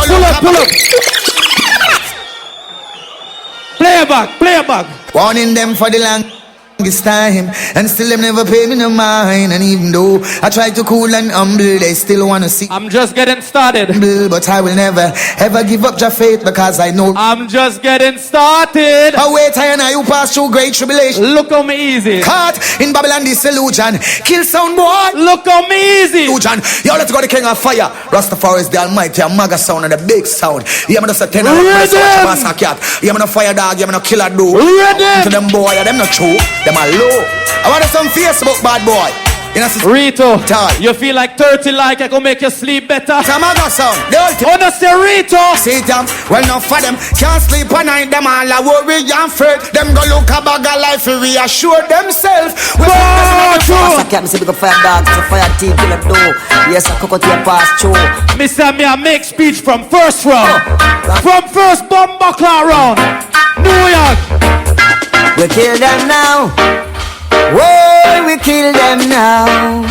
Play it back. Warning them for the land. longest time, and still them never pay me no mind. And even though I try to cool and humble, they still wanna see. I'm just getting started, but I will never ever give up your faith, because I know I'm just getting started. I wait, I and I you pass through great tribulation. Look how me easy. Caught in Babylon disillusion. Kill sound boy. Look how me easy. Illusion. Yo, let's go to King of Fire. Rastafari is the Almighty, a maga sound and a big sound. Yeah, I'm just a tenor. Yeah, I'm a fire dog. Yeah, I'm a killer dude. To them boy, them not true. Them are low. I want some Facebook bad boy. You know, Rito, you feel like 30 like I can make you sleep better. Samaga sound. Understand Rito? See them, well enough for them. Can't sleep at night, them all a worry and afraid. Them go look a bag of life to reassure themselves. I can't see because fire dogs, so fire team kill a door. Yes, I cook out your past show. Mr. Me, I make speech from first round. From first bomb buckler round. New York. We kill them now. Whoa, we kill them now.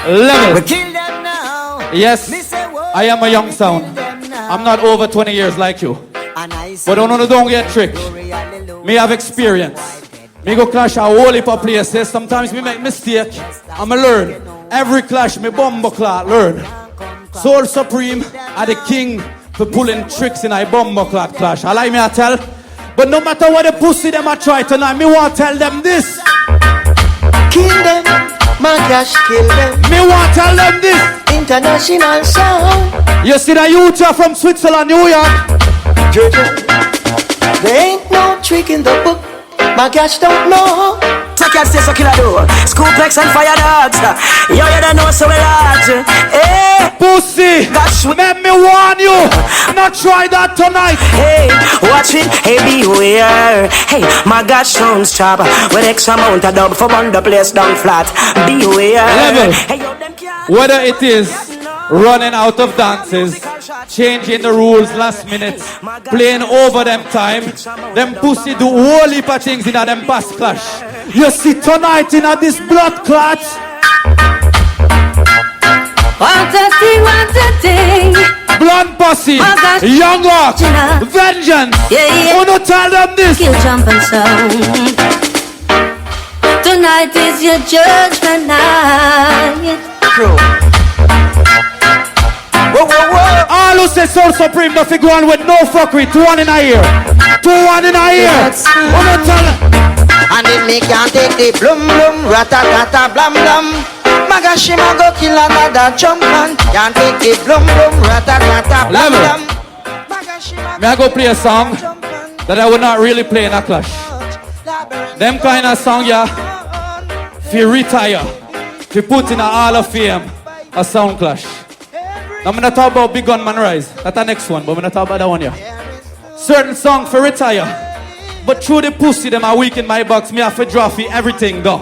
Level. We kill them now. Yes, I am a young sound. I'm not over 20 years like you. But don't get tricked. Me have experience. Me go clash a whole heap of places. Sometimes me make mistake. I'ma learn. Every clash me bumbo clot learn. Soul Supreme are the king for pulling tricks in a bumbo clot clash. I like me I tell. But no matter what the pussy them I try tonight, me want tell them this. Kill them, Ma-Gash, kill them. Me want tell them this. International sound. You see the youth from Switzerland, New York. There ain't no trick in the book. Ma-Gash don't know. Take your steps, killer do. Scooplex and fire dogs. Yo, you don't know so large. Hey, pussy. Let me warn you. Not try that tonight. Hey, watch it. Hey, beware. Hey, Ma-Gash sounds Shabba with X amount of dub for one the place down flat. Beware. Level. Hey, yo, whether it is running out of dances, changing the rules last minute, playing over them time, them pussy do whole heap of things in them past clash. You see tonight in this blood clot. What a thing. Blonde pussy, young rock, vengeance. Yeah. Wanna tell them this? Kill, jump and sound. Tonight is your judgment night. True. All who say Soul Supreme, nothing go on with no fuckery. 2 1 in a ear. 2 1 in a ear. Wanna tell them? And if me can't take the blum blum, rata blam blam. Ma-Gash go kill another jump man. Can't take the blum blum, rata blam blam. May I go play a song that I would not really play in a clash? Them kind of song, yeah. If you retire, if you put in a Hall of Fame, a sound clash. Now I'm not talk about Big Gunman Rise. That's the next one, but I'm not talk about that one, yeah. Certain song for retire. But through the pussy, them are weak in my box. Me have to draw for everything, though.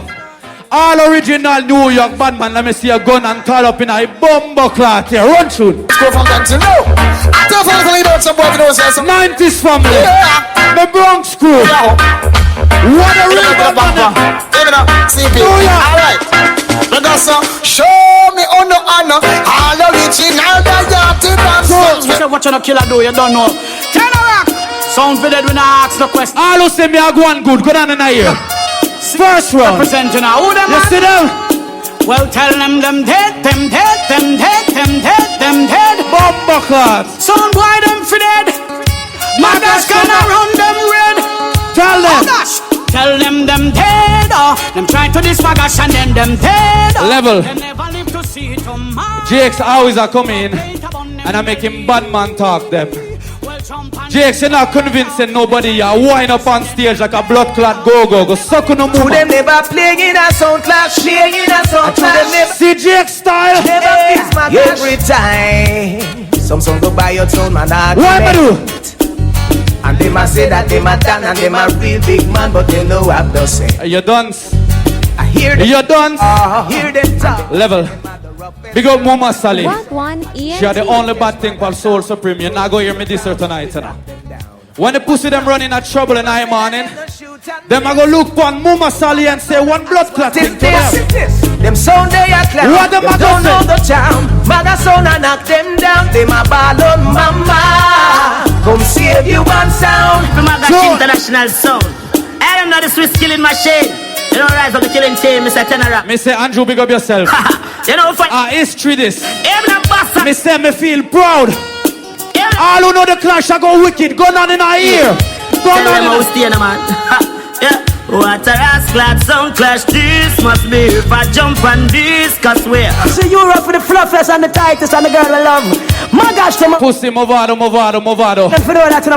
All original New York bad man. Let me see a gun and call up in a bumbo clot here. Run through. Let's go from that to now. I tell family about some boy to know some 90s family. Yeah. The Bronx crew. Yeah. What a real bad man. Give it up. CP. Alright. Aggressor, show me honor. All original dancehall. What you killer do? You don't know. Tell her rock. Sound for that when I ask the question. All who say me are Gwaan good. Go down in here. First round. Representing now. Who them? You see them? Well, tell them dead. Bumbo clot. Sound boy them for dead. Ma-Gash gonna run them red. Tell them. Ma-Gash. Tell them dead. Them try to this Ma-Gash and then them dead. Level. They never live to see tomorrow. Jakes always are coming and I make him bad man talk them. Jakes, you're not convincing nobody. You wind up on stage like a blood clot go suck on the move. Them never playing in a sound clash, playing in a sound clash. See Jakes style. Never miss Ma-Gash. Every time some song go by your tone, man. What am I do? And they must say that they ma done and they ma real big man, but they know what they say. You done? I hear them. You done? Hear them talk. Level. Big up Mama Sally. She are the only bad thing for Soul Supreme. You're not going to hear me this tonight. When the pussy them running at trouble in the morning, them I go look upon Mama Sally and say one blood clot thing to them. Them sound they a clap. What them I don't know the town. Mother sound and knock them down. Them a ball on mama. Come save you one sound. From Ma-Gash International Sound. I am not a Swiss killing machine. You know, rise up the killing team, Mr. Tenor. Me say, Andrew, big up yourself. You know, for history this. Yeah, me say, me feel proud. Yeah. All who know the clash, I go wicked. Go on in our ear. Go on in our ear. Yeah. What a rascal sound clash this must be if I jump on this, cause we're see you up for the fluffiest and the tightest and the girl I love. Ma-Gash to Pussy, movado.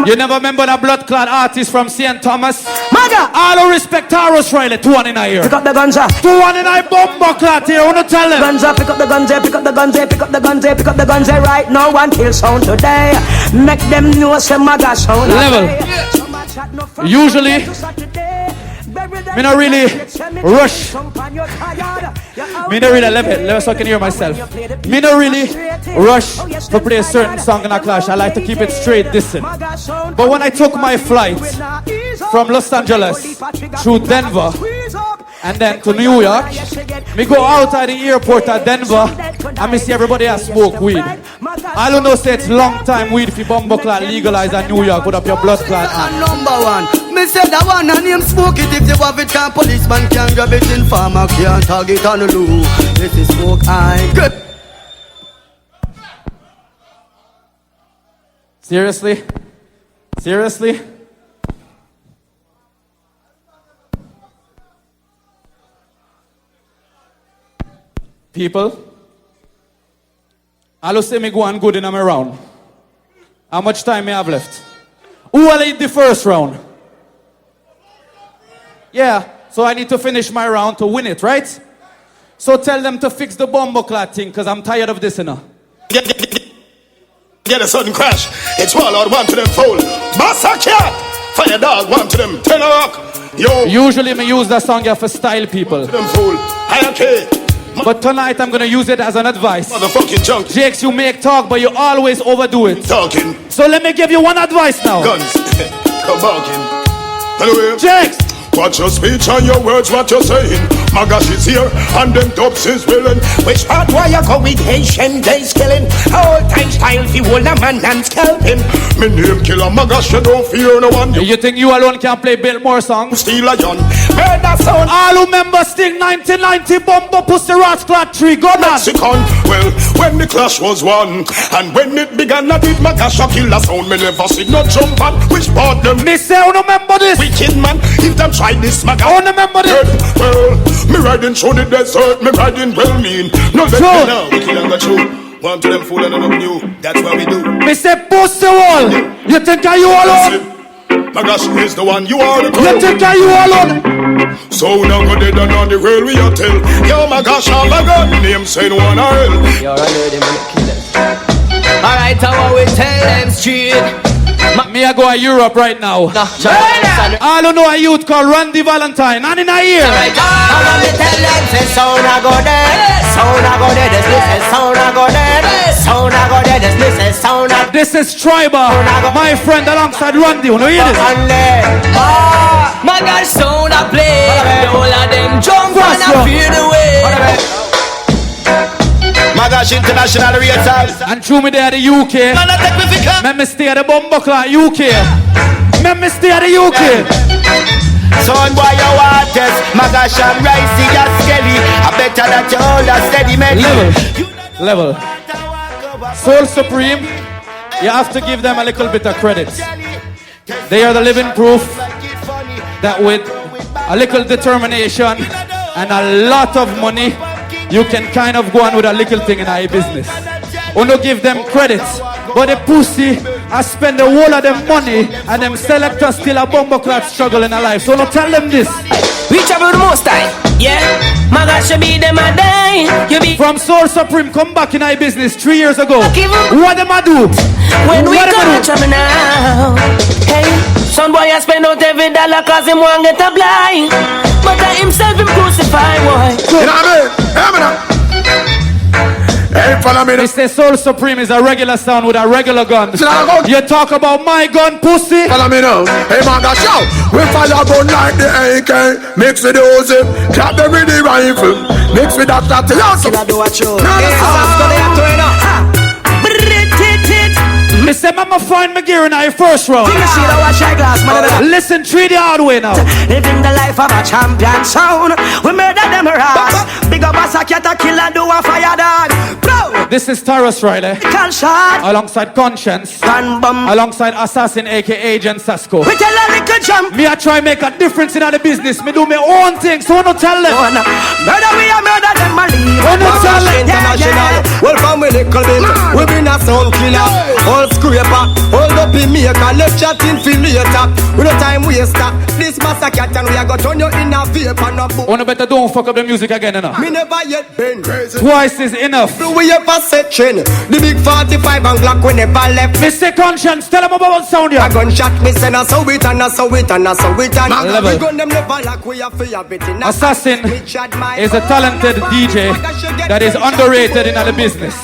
You never remember that blood clot artist from St. Thomas? Ma-Gash! All who respect Taurus Riley, 2 1 in our ear. Pick up the ganja. 2 1 in our bomber clot here, I wanna tell them. Ganja, pick up the ganja, pick up the ganja, pick up the ganja, pick up the ganja right now and kill sound today. Make them know some Ma-Gash sound. Level. Usually, me not really rush. Me not really, let me so I can hear myself. Me not really rush to play a certain song in a clash. I like to keep it straight distant. But when I took my flight from Los Angeles through Denver and then to New York, me go outside the airport at Denver and me see everybody has smoke weed. I don't know say it's long time weed if you bumbo clot legalize in New York, put up your blood clot and number one. Me said that one and him smoke it. If you have it, can policeman can grab it in farmer can't target on the loo. This is smoke I good. Seriously? Seriously? People, I'll say me go on good in my round. How much time I have left? Who will lead the first round? Yeah, so I need to finish my round to win it, right? So tell them to fix the bombo clot thing, because I'm tired of this, you know. Get a sudden crash. It's Warlord, one to them fool. Massacre! Fire dog, one to them. Tenor rock. Yo. Usually me use that song here for style people. Them fool. Okay. But tonight I'm gonna use it as an advice. Motherfucking junk. Jakes, you make talk, but you always overdo it. Talking. So let me give you one advice now. Guns. Come barking. Anyway. Jakes! Watch your speech and your words, what you're saying. Ma-Gash is here and them dubs is willing. Which part why you go with Haitian days killing? Old time style fi hold a man and scalp him. Me name killer Ma-Gash, you don't fear no one. You think you alone can play Biltmore songs? Steal a gun. Murder sound. All who remember Sting 1990 Bumbo Pussy Rats Clot 3 Gun on. Mexican. Well, when the clash was won and when it began, I did Ma-Gash a killer sound. Me never see no jump on. Which part them? Me say, who remember this? Wicked man, if them try this Ma-Gash. Who remember this? Well, me riding through the desert, me riding well mean. No let me now, we kill and go through. One to them fool and none of you, that's what we do. Me say Pussy Wall, you think are you alone? Ma-Gash is the one, you are the crew. You think are you alone? So now go dead and on the world we are tell. Yo Ma-Gash, all I got name saying one or hell. You're a lady, man, kill them. Alright, how we tell them straight. Me I go to Europe right now. All who know a youth called Randy Valentine, and in a year. I'm gonna tell them say sound I go there, sound I go there, this is sound I go there, sound I go there, this is sound I. This is Tribal, my friend alongside Randy. You know hear this? Ma-Gash sound I play, the whole of them jump and I feel the way. Ma-Gash international rated. And through me there the UK. Let me stay at the Bumbleclaw UK. Let me stay at the UK. Son boy you want this, Ma-Gash and Ricey just skelly. I better that you hold a steady medley. Level. Soul Supreme, you have to give them a little bit of credit. They are the living proof that with a little determination and a lot of money, you can kind of go on with a little thing in our business. We don't give them credit, but the pussy, I spend the whole of them money and them selectors still a bumbleclot struggle in their life. So don't tell them this. We travel the most time, yeah. Ma-Gash should be them a day. You be from Soul Supreme, come back in our business 3 years ago. What them I do? When we come to trouble now, hey, some boy I spend out every dollar cause him want get a blind. But I himself him crucified, boy. You know what I mean? Hear me now. Hey, follow me now. They say Soul Supreme is a regular sound with a regular gun. You talk about my gun, pussy. Follow me now. Hey, Ma-Gash, yo. We fire gun like the AK. Mix with the Uzi. Clap them with the rifle. Mix with that shot. Yo, so. I do a show. Me say, Mama find my gear in our first round. Listen, treat the hard way now. Living the life of a champion sound. We murder them around. Big up a cat, a kill and do a fire dog. This is Taurus Riley. Alongside Conscience. Alongside Assassin, aka Agent Sasko. We tell a little jump. Me I try make a difference in the business. Me do my own thing, so I don't tell them. Murder we a murder them a leave. I don't tell them. International. Well, from we little bit, we been a sound killer. All scraper, hold up in maker, left chatting for later. We no time waster. This massacre and we a go turn you in a vapor no book. Wanna better don't fuck up the music again, enough. Me never yet been crazy. Twice is enough. Do we ever set trend? The big 45 and Glock we never left. Mr. Conscience, tell them about sound here. A gunshot me send us so it and so it and so it and we gun them never like we are fear betting. Assassin is a talented DJ that is underrated in the business.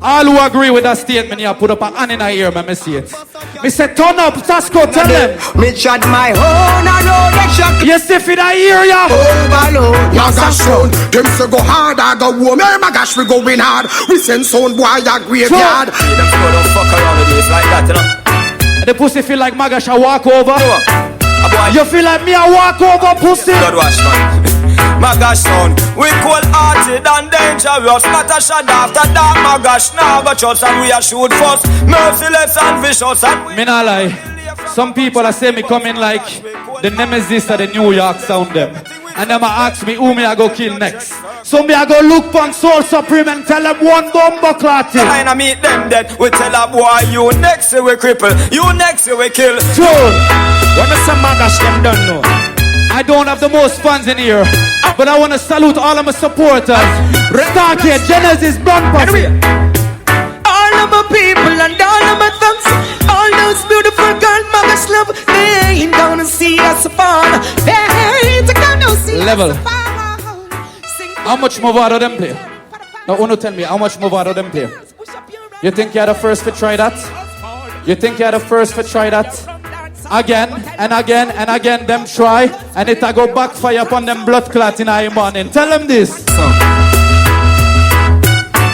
All who agree with that statement here, put up an hand in our ear, me see it. Me say turn up, Tasco, tell them. Me chat my own, I know they shock. Yes, if it I hear ya. Overload, Ma-Gash sound. Them say go hard, I go home. Hey, Ma-Gash, we going hard. We send sound boy a graveyard. See them score don't fuck around with this like that, you know. The pussy feel like Ma-Gash I walk over. You feel like me I walk over, pussy. God wash, man. Ma-Gash sound, we cold-hearted and dangerous. Not a shot after dark, Ma-Gash now go church and we a shoot first. Merciless and vicious and we... Me not lie. Some people are saying me coming like the nemesis of the New York sound them. And them ask me who me I go kill next. So me I go look on Soul Supreme and tell them one bomber clot. When I meet them dead, we tell a boy you next we cripple, you next we kill. True. When I say Ma-Gash them don't know. I don't have the most fans in here, but I want to salute all of my supporters. Starkey, Genesis, Blood Pussy. All of my people and all of my thugs, all those beautiful girls, Ma-Gash love, they ain't gonna see us fall. They ain't gonna see Level. us fall. How much Movado them play? Now, want to tell me how much Movado them play? You think you're the first to try that? You think you're the first to try that? Again and again and again, them try, and it a go backfire upon them blood clot in the morning. Tell them this.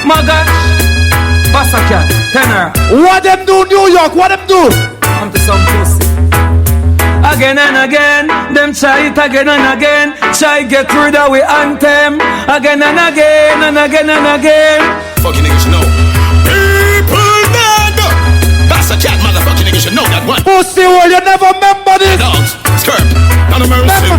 Ma-Gash, Bassacat, Tenor. What them do, New York? What them do? I'm to some pussy. Again and again, them try it again and again. Try get rid of we anthem. Again and again and again and again. Fucking niggas should know. People dead. That's a cat, motherfucking niggas should know that one. Pussy, well, you never remember this. Dogs, skirp, none of mercy.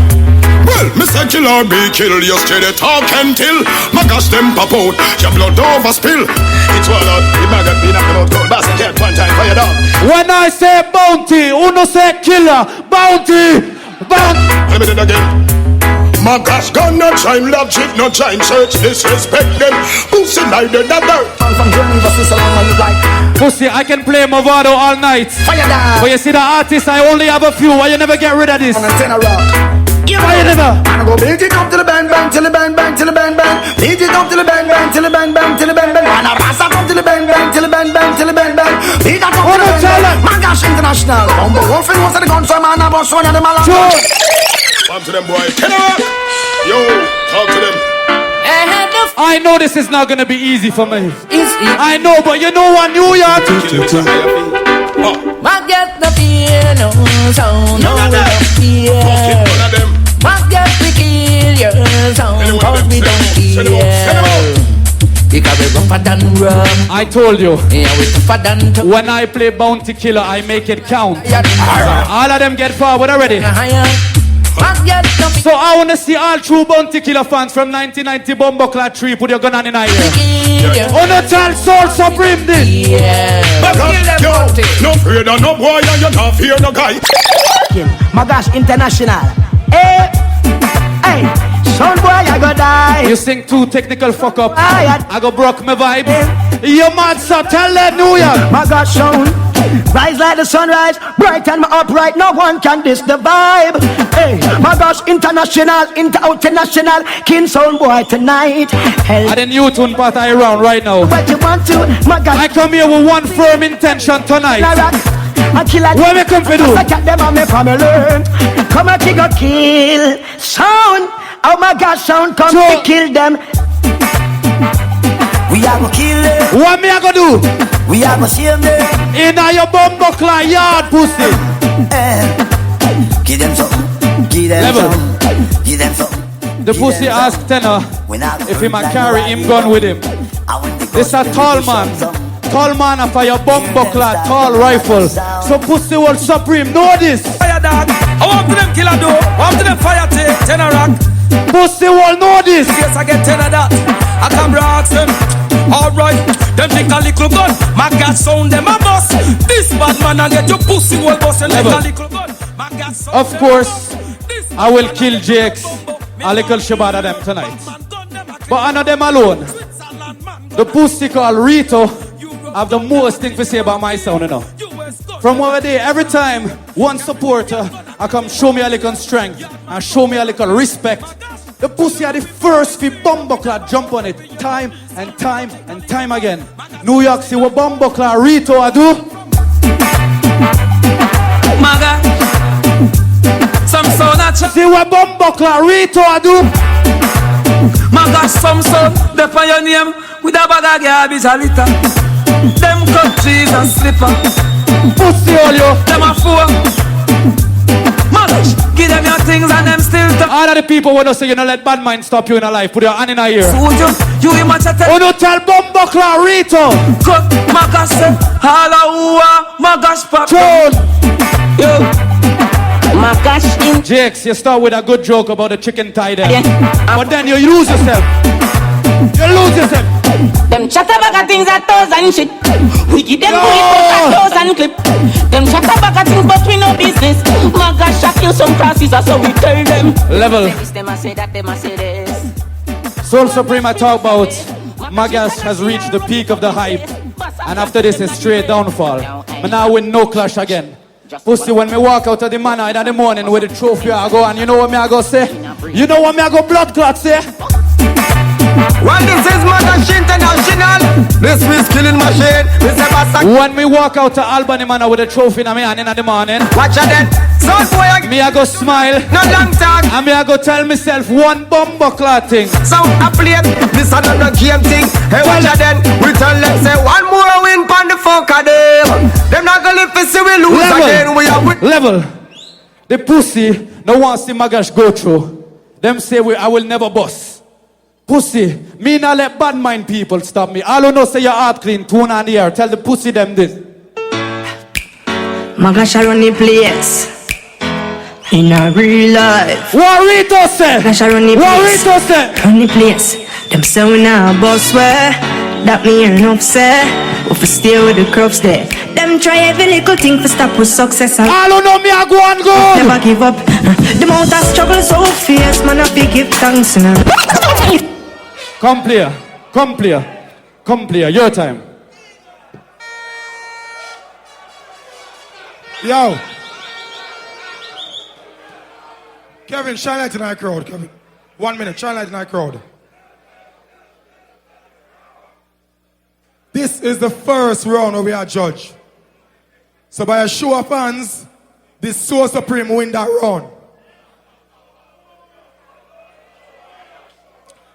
Well, Mr. Killer be killed. You steady talk and till Ma-Gash them pop out. Your blood over spill. It's all out. The maggot be knocking out cold. Bass a cat one time for your dog. When I say bounty, uno say killer. Bounty, bounty. Let me do it again. Ma-Gash gun no time logic, no time search, disrespect them. Pussy like the dirt. Pussy, I can play Movado all night. But you see the artist, I only have a few. Why you never get rid of this? Why you never? I go beat it up to the bang bang till the bang bang till the bang bang. Beat it up to the bang bang till the bang bang till the bang bang. Wanna pass up to the bang bang till the bang bang till the bang bang. Beat it up to the bang bang. Ma-Gash International. Humble wolf in most of the guns from man about one of them all. Come to them, boy. Yo, talk to them. I know this is not gonna be easy for me. I know, but you know what, New York. Ma-Gash the piano, sound no fear. Ma-Gash we kill your sound, cause we don't care. Because we rougher than rum. I told you. Yeah, we tougher than tough. When I play Bounty Killer, I make it count. All of them get forward already. So I want to see all true Bounty Killer fans from 1990 Bumbleclad 3 put your gun on in the air. On the child Soul Supreme this. No fear of no boy and you not fear no guy. Ma-Gash International. Hey, hey, son boy I go die. You sing too technical fuck up. I go broke my vibe. You mad so tell that New York. Ma-Gash sound. Rise like the sunrise, bright and upright, no one can diss the vibe. Hey, Ma-Gash International, international, King Sound Boy tonight. I the new tune part I round right now. What you want to, Ma-Gash? I come here with one firm intention tonight. What we come for do? I got them on me from learn. Come and kick a kill sound. Oh Ma-Gash sound, come to kill them. We are gonna kill them. What me I gonna do? We are gonna shame them. In your bumbo clan yard, pussy. Give them some. Give them some. Give them some. The pussy asked Tenor if he might carry him gun with him. This a tall man. Tall man for your bumbo clad, tall rifle. So pussy will supreme. Know this. Fire dog. I want to them kill a door. I want to them fire take. 10 a rock. Pussy will know this. Yes, I get 10 of that. I come ask them. Alright. Them think a little gun. Ma-Gash sound them a bust. This bad man and get your pussy will bust. And like a little gun. Ma-Gash sound. Of course, I will kill Jakes. A little Shabba them tonight. But I know them alone. The pussy called Rito have the most thing to say about my sound, you know. From over there, every time one supporter I come show me a little strength and show me a little respect, the pussy are the first fi bumbleclad jump on it time and time and time again. New York see what bumbleclad Rito I do. Ma-Gash. Some sound a see what bumbleclad Rito I do. Ma-Gash, some sound they for your name with a bag of garbage a liter. Them cut trees and slipper. Pussy all you. Them a fool. Ma-Gash, give them your things and them still talk. All of the people wanna say you know let bad mind stop you in a life. Put your hand in a ear. You imagine tell. Oh no tell bumbleclad Rito. Cut Ma-Gash say all a who are Ma-Gash pop. Yo. Ma-Gash in Jakes, you start with a good joke about the chicken tie there. But then you lose yourself. You lose yourself. Them chatter back at things at thousand shit. We give them bullet for 1,000 clip. Them chatter back at things but we no business. Ma-Gash I kill some crosses so we tell them. Level. Them I say that, them I say this. Soul Supreme I talk about. Ma-Gash has reached the peak of the hype. And after this is straight downfall. But now win no clash again. Pussy, when me walk out of the manor in the morning with the trophy I go, and you know what me I go say? You know what me I go blood clot say? When this is Ma-Gash International, this is killing machine. This is when me walk out to Albany Manor with a trophy in my hand in the morning, watch out then. So boy, me I go smile. No long talk. And me I go tell myself one bumbo clot thing. So I play this another game thing. Hey, watch out then. We tell them say one more win pon the fuck of them. Them not gonna live to see we lose again. We are with level. The pussy no one see Ma-Gash go through. Them say I will never bust. Pussy, me not let bad mind people stop me. All who know say your heart clean, tune on the air. Tell the pussy them this. Ma-Gash I run the place. In a real life. What Rito say? Ma-Gash I run the place. What Rito say? Run the place. Them say we not boss where. That me hear enough say. We fi stay with the crops there. Them try every little thing to stop with success. All who know me I go and go. Never give up. The amount of struggle so fierce, man I fi give thanks. Come player, come player, come player, your time. Yo. Kevin, shine light in our crowd, Kevin. 1 minute, shine light in our crowd. This is the first round where we are judged. So by a show of hands, this Soul Supreme win that round.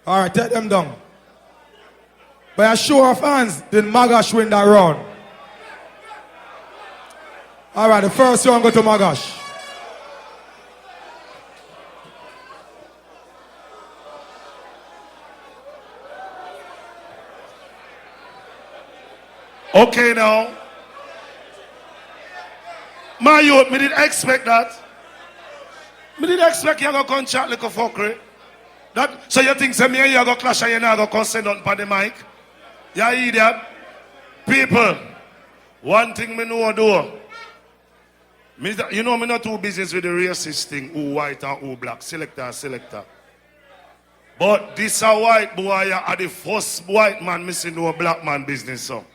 Alright, take them down. By a show of hands, then Ma-Gash win that round. Alright, the first round go to Ma-Gash. Okay now. My youth, me did expect that. Me did expect you go come chat like a fuckery. That, so you think say me and you go clash and you not go come send on the mic? You idiot. People, one thing me know do. You know me not too business with the racist thing, who white and who black, selector. But this a white boy are the first white man missing no black man business so.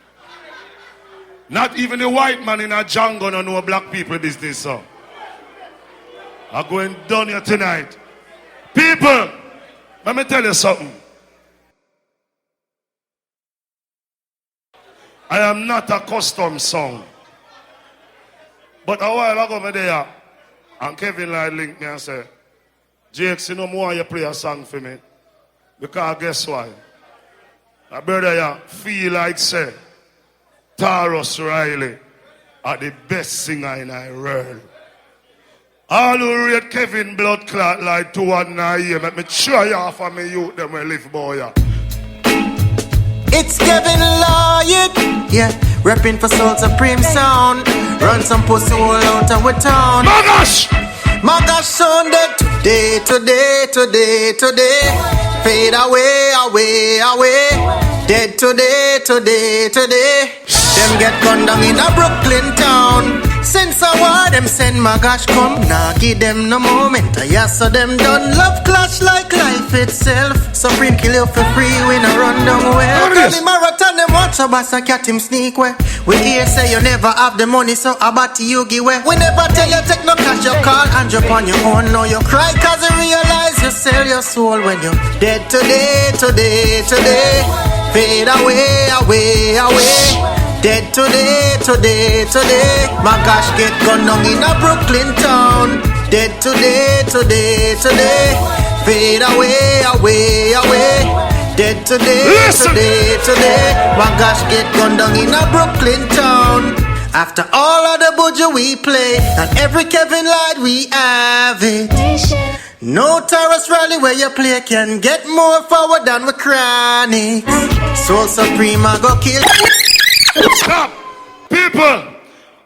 Not even the white man in a jungle no know black people business so. I'm going down here tonight. People, let me tell you something. I am not a custom song. But a while ago me there, and Kevin Lloyd linked me and said, Jakes, you know more you play a song for me. Because guess why? My brother, yeah, feel like say, Taurus Riley are the best singer in the world. All who rate Kevin blood clot like 219 year, let me try off of me youth them will live, boy. Yeah. It's Kevin Lloyd, yeah, repping for Soul Supreme Sound. Run some pussy all out of our town. Ma-Gash! Ma-Gash sound dead today. Fade away. Dead today. Them get gunned down in a Brooklyn town. Since a war, them send Ma-Gash come. Nah, give them no moment. So them done love clash like life itself. Supreme kill you for free, we no run down well. Cause the marathon, them watch a bass, a cat him sneak way. We hear say you never have the money, so about you give way. We never tell you take no cash, you call and jump on your own. Now you cry cause you realize you sell your soul when you're dead today. Fade away. Dead today. Ma-Gash get gunned down in a Brooklyn town. Dead today. Fade away. Dead today. Ma-Gash get gunned down in a Brooklyn town. After all of the budget we play, and every Kevin Lloyd we have it. No Taurus rally where you play can get more forward than with chronic. Soul Supreme I go kill. Stop! People!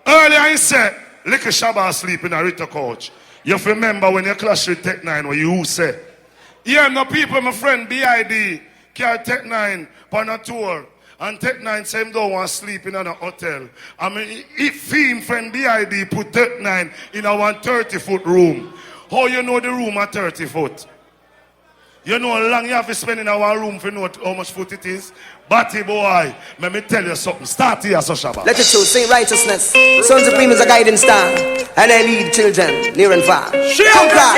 Earlier I said, little Shabba asleep in a Rita couch. You remember when you clash with Tech 9 what you say? Yeah, no people, my friend BID, carry Tech 9 on a tour. And Tech 9 say him don't want to sleep in a hotel. I mean, if him friend BID put Tech 9 in a 130-foot room. How you know the room at 30 foot? You know how long you have to spend in our room for know how much foot it is? Batty boy, let me tell you something. Start here, so Shabba. Let it show, sing righteousness. Son Supreme is a guiding star, and I lead children near and far. Come cry.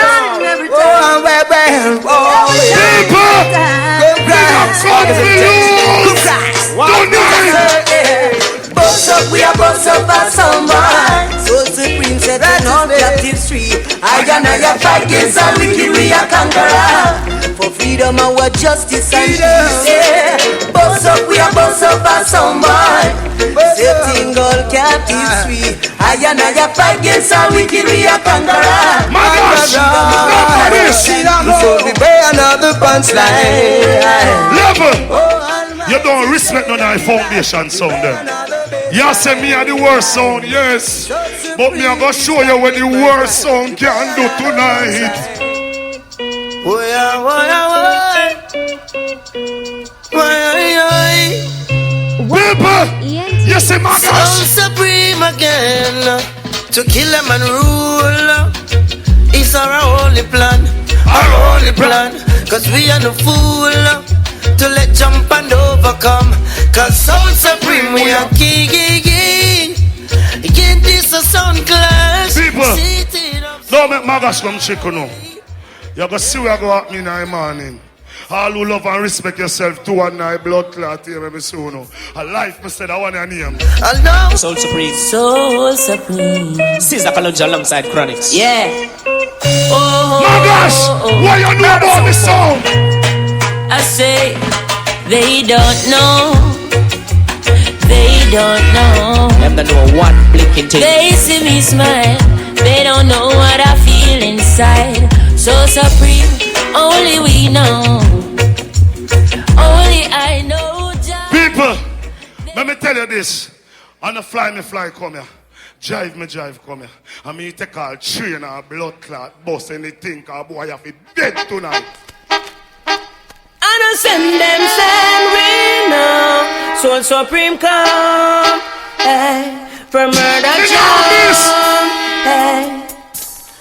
Boss up, we are boss up by someone. So Supreme said I know captives free. I fight against a wicked, we are conqueror. For freedom our justice and peace. Yeah. Boss up, we are boss up by someone. Setting all captives free. I fight against a wicked, we are conqueror. Ma-Gash! So we bear another punchline. Level! You don't respect none of the foundation sound then. You say me are the worst sound, yes. But me I'm gonna show you what the worst sound can do tonight. People, you say Ma-Gash. So Supreme again, to kill them and rule. It's our only plan, cause we are no fool. To let jump and overcome. Cause Soul Supreme we are king. Again this a sound clash. People, don't make Ma-Gash come check on. You're gonna see where I go at me in the morning. All who love and respect yourself, 219 blood clot here, maybe soon. A life, I said, I want your name. Soul Supreme. Caesar Kalonji alongside Chronics. Yeah. Ma-Gash, what you know about this song? I say, they don't know. Them don't know one blinking thing. They see me smile, they don't know what I feel inside. So Supreme, only we know. Only I know. People, let me tell you this. On the fly, me fly come here. Drive come here. I mean, you take all train or blood clot, bus anything, cause boy, you have to dead tonight. I don't send we know. Soul Supreme come, hey, from murder jump, hey.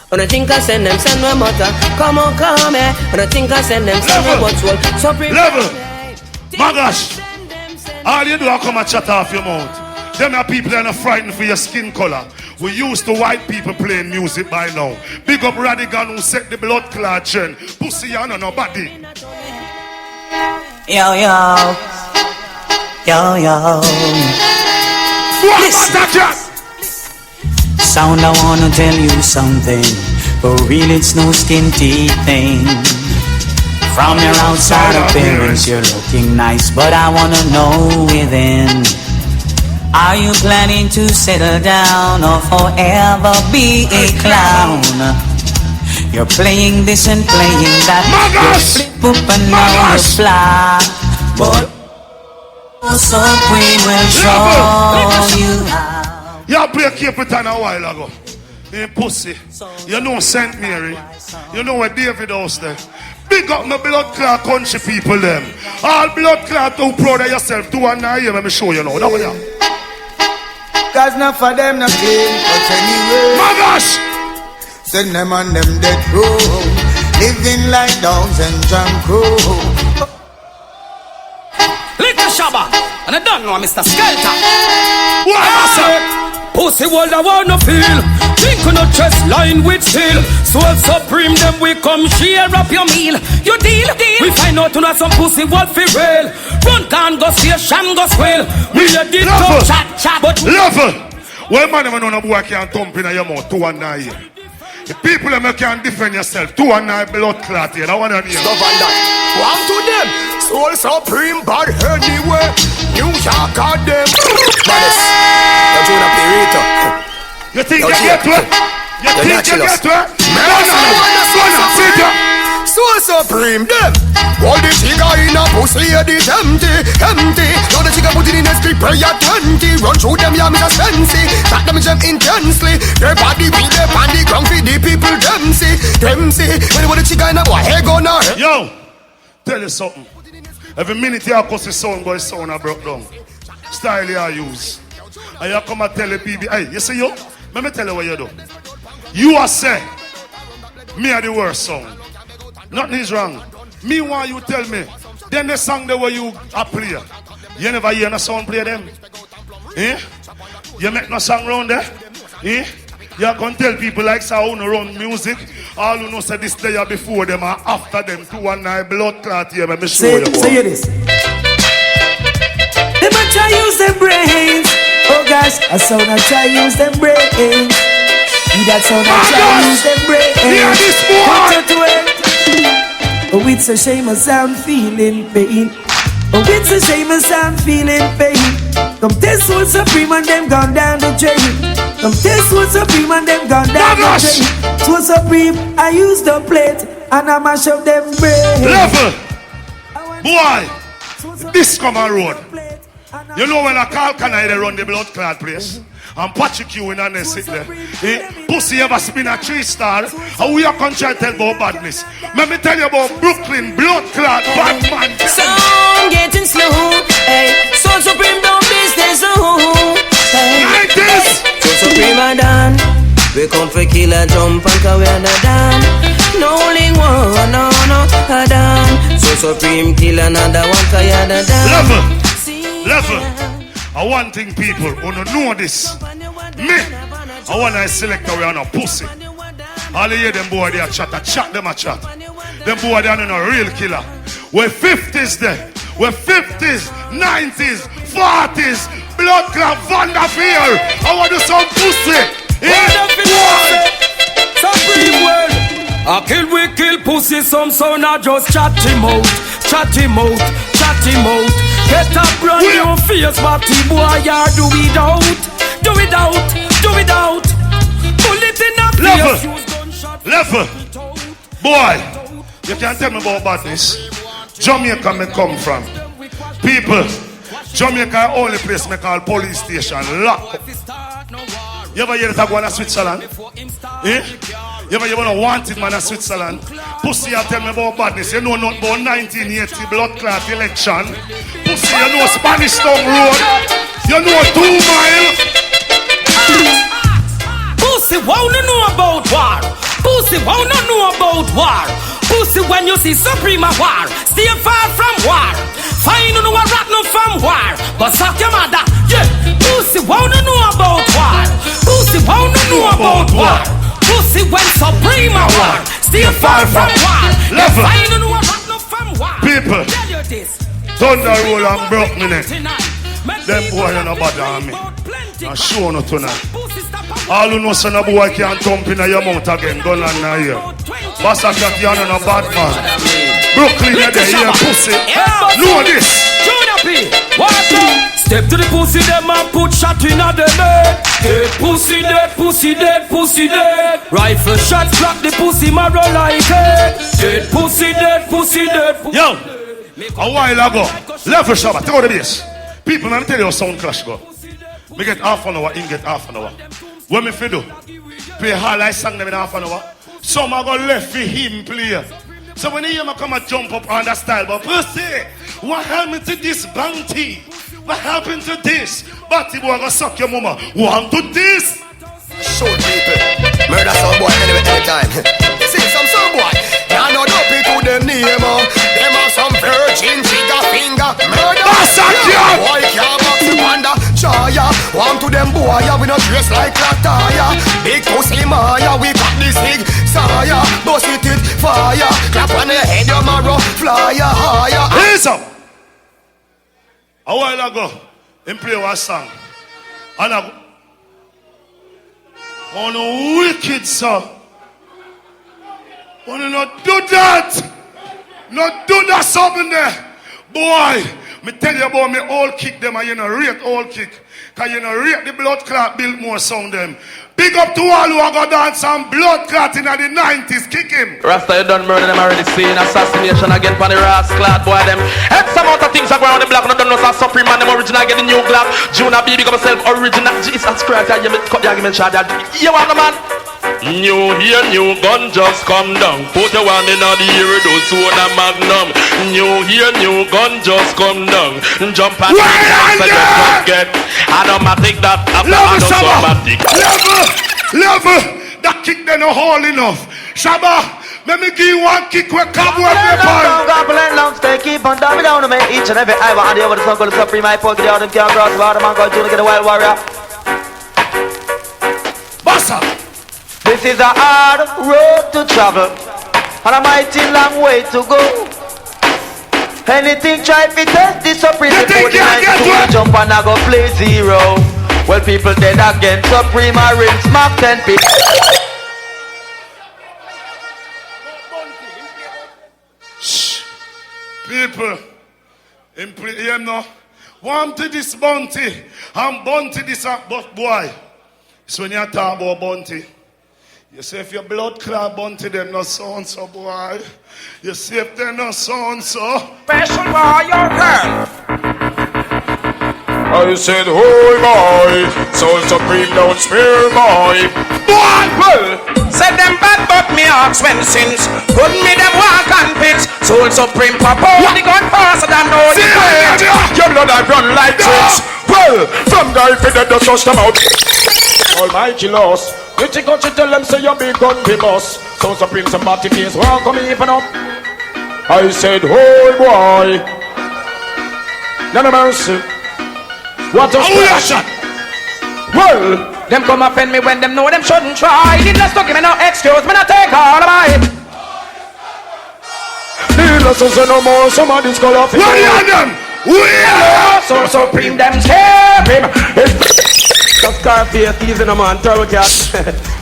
When I think I send them my mother, come on, eh. When I think I send them my what Soul Supreme. Level, Ma-Gash, all you do is come and chat off your mouth. Them are people that are frightened for your skin color. We used to white people playing music by now. Big up Radigan who set the blood clot trend. Pussy on nobody. Yo. Listen. Sound, I wanna tell you something. For real, it's no skin teeth thing. From your outside appearance, you're looking nice, but I wanna know within. Are you planning to settle down or forever be a clown? You're playing this and playing that. You flip up and now you fly. But Supreme will show you how. You play Capitan a while ago. In pussy. You know St. Mary. You know where David House there. Big up my blood clot country people them. All blood clot too proud of yourself. 2 and 9 years, let me show you now. That way. Cause not for them not clean, but anyway. Ma-Gash! Send them on them dead road, living like dogs and junk crow. Little Shabba, and I don't know Mr. Skelter. What? Pussy world I wanna feel. Think on a chest line with steel. Soul supreme them we come share up your meal. You deal. We find out to know some pussy world for real. Run can go station go swell. We let it talk chat but level. Well man never know no boy can't thump in your mouth 2 and 9 years. The people that can defend yourself 2 and 9 blood clot here. I want to hear. Stuff on that. One to them. Soul supreme bad anyway. New York got them. Madness. Don't you wanna play Rita? You think you get to it? You think you get to it? Soul supreme them. All the chica in a pussy head is empty. Now the chica put it in a script prayer 20. Run through them yeah Mr. Sensei. Shot them jump intensely. Their body with their on the ground for the people them see. When the chica in a boy head gonna hurt. Yo, tell you something. Every minute you cause the sound boy sound a broke down. Style you use. And you come and tell the people, hey, you see you? Let me tell you what you do. You are say, me are the worst song. Nothing is wrong. Me want you tell me. Then the song the way you are play. You never hear no sound play them. Eh? You make no song round there. Eh? You can tell people like so who no run music. All who know say this day before them and after them 2 and 9 blood clot here. Let me show you. Say this. They might try use them brains. Oh gosh, I saw them try use them brains. That's how they try use them brains. Hear this boy. Oh, it's a shame as I'm feeling pain. Oh, it's a shame as I'm feeling pain. Come test Soul Supreme and them gone down the drain. Come test Soul Supreme and them gone down the drain. Soul Supreme, I use Dubplate and I mash up them brains. Level! Boy! This come a road. You know when I call can I run the blood clot place? And Patrick you in and they sit there. Pussy ever spin a 3-star. How we are country tell about badness. Let me tell you about Brooklyn, blood clot, bad man. Sound getting slow. Hey, Soul Supreme don't business. Hey, like this. Soul Supreme are done. We come for kill and jump and cause we are not done. No link one, no, a done. Soul Supreme kill another one cause you are not done. Level. I want thing people who don't know this. Me, I want to select a way on a pussy. All you hear them boy they a chat them a chat. Them boy they are no real killer. We're 50s there. We're 50s, 90s, 40s. Blood clot Vanderfield. I want to some pussy. Supreme world. I kill pussy some sound I just chat him out. Chat him out, chat him out. Get a brand new face, but the boy ya do without. Do without, do without. Bullet in a face. Level. Boy, you can't tell me about badness. Jamaica me come from. People, Jamaica only place me call police station. Lock up. You ever hear that go to Switzerland? Eh? You ever hear a wanted man in Switzerland? Pussy, you tell me about badness. You know nothing about 1980 blood clot election. Pussy, you know Spanish Town Road. You know 2 Mile. Pussy, wanna know about war. Pussy, wanna know about war. Pussy, when you see Supreme war, stay far from war. Find no a rat no from war, but suck your mother. Yeah, pussy, wanna know about war. Pussy, wanna know about war. Pussy, when Supreme war, stay far from war. Level. Find no a rat no from war. People, thunder roll and broke me neck. Them boy you no bother me. And show no tonight. All who know son a boy can't thump in your mouth again. Gun on now here. Bassa Cat, you're not a bad man. Brooklyn, you're there, you're pussy. Know this. Step to the pussy, them and put shot in a them head. Dead pussy, dead pussy, dead pussy, dead. Rifle shot, slap the pussy, marrow like head. Dead pussy, dead pussy, dead pussy. Yo, a while ago, level Shabba, take out the bass. People, let me tell you how sound clash go. Me get half an hour, in get half an hour. What me fi do? Play all I sang them in half an hour. Some are gonna left for him play. So when you hear me come and jump up on the style, but pussy, what happened to this bounty? What happened to this? Batty boy gonna suck your mama. Want to this? Shoot people. Murder some boy anyway, anytime. See some boy. They know no people them name. Them have some virgin trigger finger. Murder. Boy can't box the panda. Chaya. Want to them boy, we not dress like Lataya. Big pussy Maya, we got this big Saya. Bust it fire. Clap on the head, your marrow. Flyer higher. Hands up. A while ago, him play one song. And I on a wicked song. Wanna not do that? Not do that something there. Boy, me tell you about me all kick them and you know rate all kick. Cause you know rate the blood clot build more sound them. Big up to all who are gonna dance some blood clot in the 90s. Kick him. Rasta, you done murder them already seen. Assassination again for the rascal boy them. X amount of things are going on the block. No don't know some supreme man them original get the new Glock. Juna B big up myself original. Jesus Christ, I cut the argument shot that. You want the man? New here, new gun just come down. Put your one in the ear, those who on a magnum. New here, new gun just come down. Jump at the dance and just get automatic that automatic. Level, that kick they no hall enough. Shabba, let me give you one kick with cobweb weapon. Goblin long stay keep on diving down to make each and every eye on the over the sun, go to supreme I poke the out and can't cross the bottom and go to get a wild warrior. Bassa. This is a hard road to travel and a mighty long way to go. Anything try to test this supreme before the night to jump and I go play zero. Well, people dead again. Supreme I ring smack 10 people. Shh. People, you know, want to this bounty and bounty this but boy. So when you talk about bounty, you say if your blood clot bounty them not so so boy. You see if they're not so Special boy, your girl. I said, oh boy, so supreme don't spare boy. Boy, well, said them bad but me ox when sins. Couldn't me them walk and pitch. Soul supreme papa, the gun faster than all the great. Your blood I run like tricks. Well, from guy for the dust rush them out. Almighty lost. Richie country tell them say you big gun be boss. So supreme somebody face won't come even up. I said, oh boy, none of mercy. What a shot! Well, them come offend me when them know them shouldn't try. Needless to give me no excuse, me not take all of mine. Needless to say no more, somebody's call off. What are them? We are so supreme, them scare him. Just Scarface, easy no man, throw cat.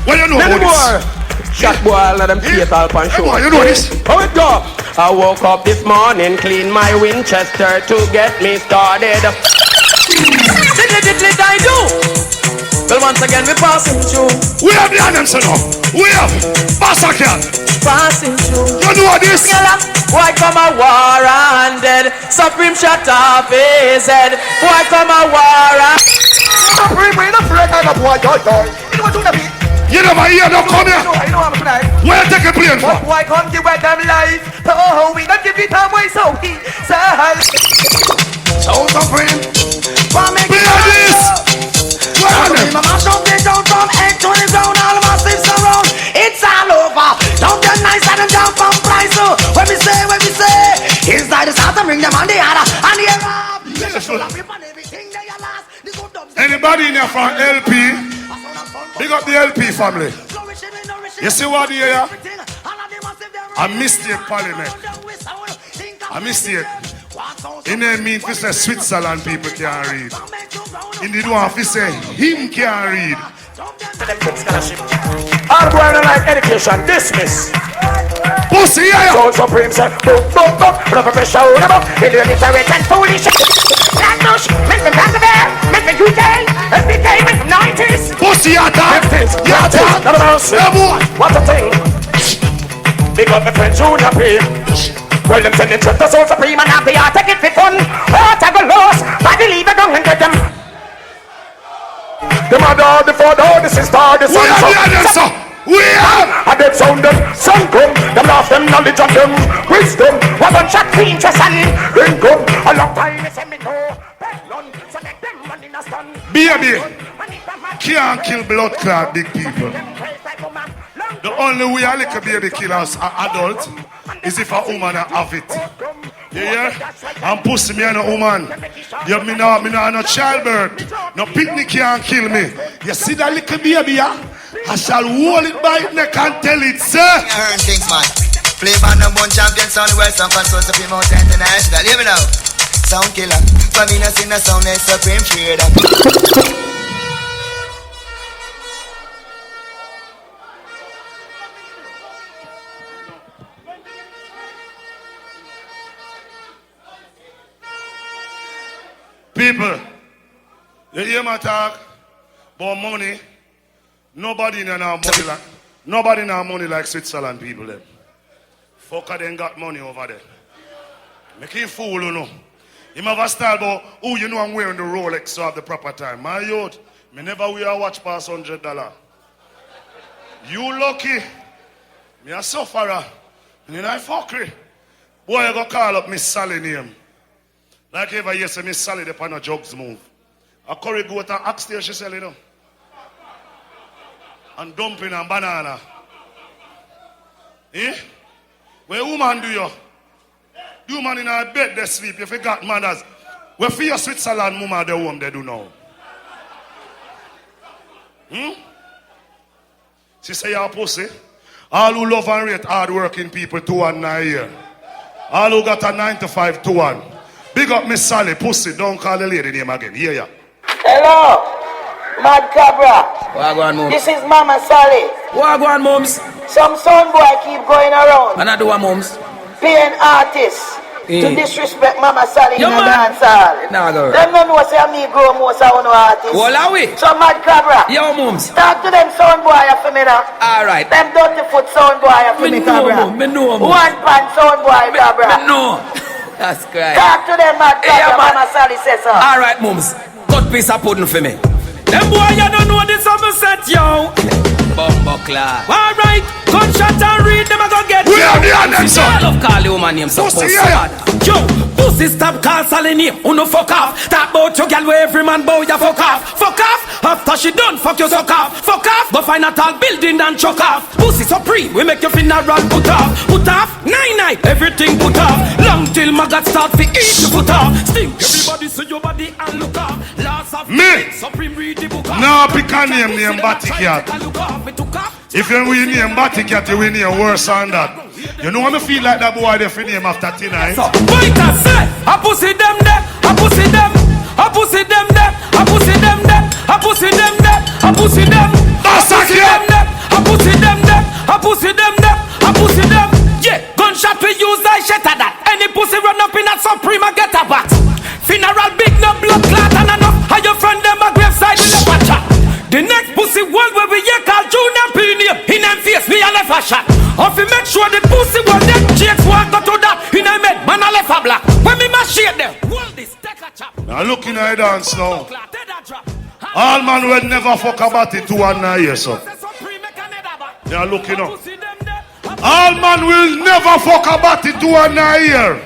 What you know about this? Shot boy, let them face all pan show. You know this? How it go? I woke up this morning, clean my Winchester to get me started. Did I do? Well, once again, we passing through. We have the answer now. We have Bassa Cat. Passing through. You know this? Why come a war and dead? Supreme shut off his head. Why come a war and Supreme, we don't break out of boy, you know what you mean? You never hear them come here. I know I'm tonight. Where you take a plane from? Why come give them life? Oh, we don't give it away, so he said. So supreme. Play this! Where are them? Mama shove it down from head to the ground, all massive surround. It's all over. Don't get nice and jump from price. When we say, it's like the south and bring them on the other and the Arab. Anybody in here from LP? Big up the LP family. You see what here? A mistake parliament. A mistake. In there mean to say Switzerland people can't read. In the one to say him can't read. All going like education, dismiss. Pussy, yeah. So supreme, say, boom, boom, boom. Rubber for show, rubber. Illiterate and foolish. Language, make me back there. Make me UK. Every day, make them 90s. Pussy, attack. Yeah, attack. Not a mouse. Yeah, boy. What a thing. Big up the friends who not pay. Well, them sending to the soul supreme and have the art to get fit fun. Heart I go lost. Body leave it down and get them. The mother, the father, the sister, the son. We are a dead sound them, sun come. Them laugh them knowledge of them wisdom. What a chat for interest and ring come. A long time they say me no. So make them money in a stand. Baby, can't kill blood clot big people. The only way a little baby killers are adult is if a woman have it. You hear? And pussy me and a woman. You me no childbirth. No picnic can't kill me. You see that little baby, yeah? I shall hold it by its neck and tell it, sir. Earn things, man. Play by no one champions on the world, some consoles to promote international. Hear me now. Sound killer. For me, no sing a sound, it's supreme freedom. People, you hear my talk about money? Nobody in our money like Switzerland people them. Fucker them got money over there. Make him fool, you know. Him have a style about, oh, you know I'm wearing the Rolex so at the proper time. My youth, me never wear a watch past $100. You lucky. Me a sufferer. And then I fuckery. Boy, you go call up Miss Sally name. Like ever you say Miss Sally the pan a jugs move. A curry goat and oxtail she sell, you know. And dumpling and banana. Eh? Where woman do you? The woman in her bed they sleep. If you got mothers. Where for your Switzerland woman the home they do now? She say you're a pussy. All who love and rate hard working people 2-1 a year. All who got a 9 to 5 2-1. Big up Miss Sally, pussy. Don't call the lady name again. Hear ya. Hello. Mad Cabra. Wagwan, mums. This is Mama Sally. Wagwan, mums. Some son boy keep going around. And I do a mums. Paying artists to disrespect Mama Sally in a dancehall. Nah, girl. Them don't know say me grow most of no artists. Well, are we? So Mad Cabra. Yo, mums. Talk to them son boy for me now. Alright. Them dirty foot son boy for me, Cabra. Me know, mums. One pan son boy, Cabra. Me know. That's great. Talk to them, Mad Cabra. Mama Sally says so. Alright, mums. Cut piece of pudding for me. Them boy, you don't know this summer set, yo. Bumbo clad. Alright, gunshot and read them, I go get We you. are the answer. I love call you my name, so Pussy, yeah. Yo, pussy stop call Sally name, no fuck off. Talk about your girl where every man bow, ya fuck off. Fuck off, after she done, fuck you suck off. Fuck off, go find a tall building and chuck off. Pussy supreme, we make your funeral put off. Put off, 9-9, everything put off. Long till maggot start to eat you put off. Stink, everybody see your body and look off. Last of me, supreme read the book off. now pick a name Baticat. If you win name Baticat, you win name worse than that. You know what I feel like that boy they name after tonight? So, wait a sec, I pussy them there, I pussy them, I pussy them there, I pussy them there, I pussy them there, I pussy them, I pussy them there, I pussy them there, I pussy them there, I pussy them. Yeah, gunshot we use I shatter that. Any pussy run up in that supreme and get a box. Funeral big no blood clot and enough. How your friend them a graveside with a patcha. The next pussy world where we hear call Junior Pinium. In them face we a left a shot. If we make sure the pussy was them chicks walk go to that. In them head man a left a black. When me mash shade them. Hold this take a chop. Now look in the dance now. All man will never fuck about it 2-1 a year, so. They are looking up. All man will never fuck about it 2-1 a year.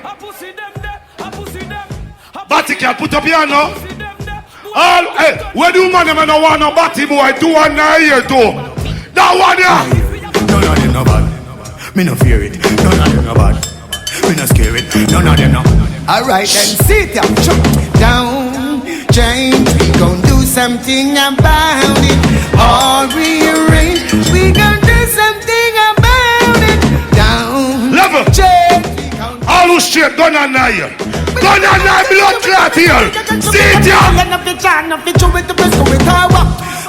Batty can put up here now. All, hey, where do man them no want no batty boy 2-1 a year too? That one here. None of them no bad. Me no fear it. None of them no bad. Me no scare it. None of them no. Alright then, sit down, change. We gon' do something about it. All rearrange. We gon' do something about it. Down, level, change. All who straight gun and here. Gun and blood clot here. Sit down.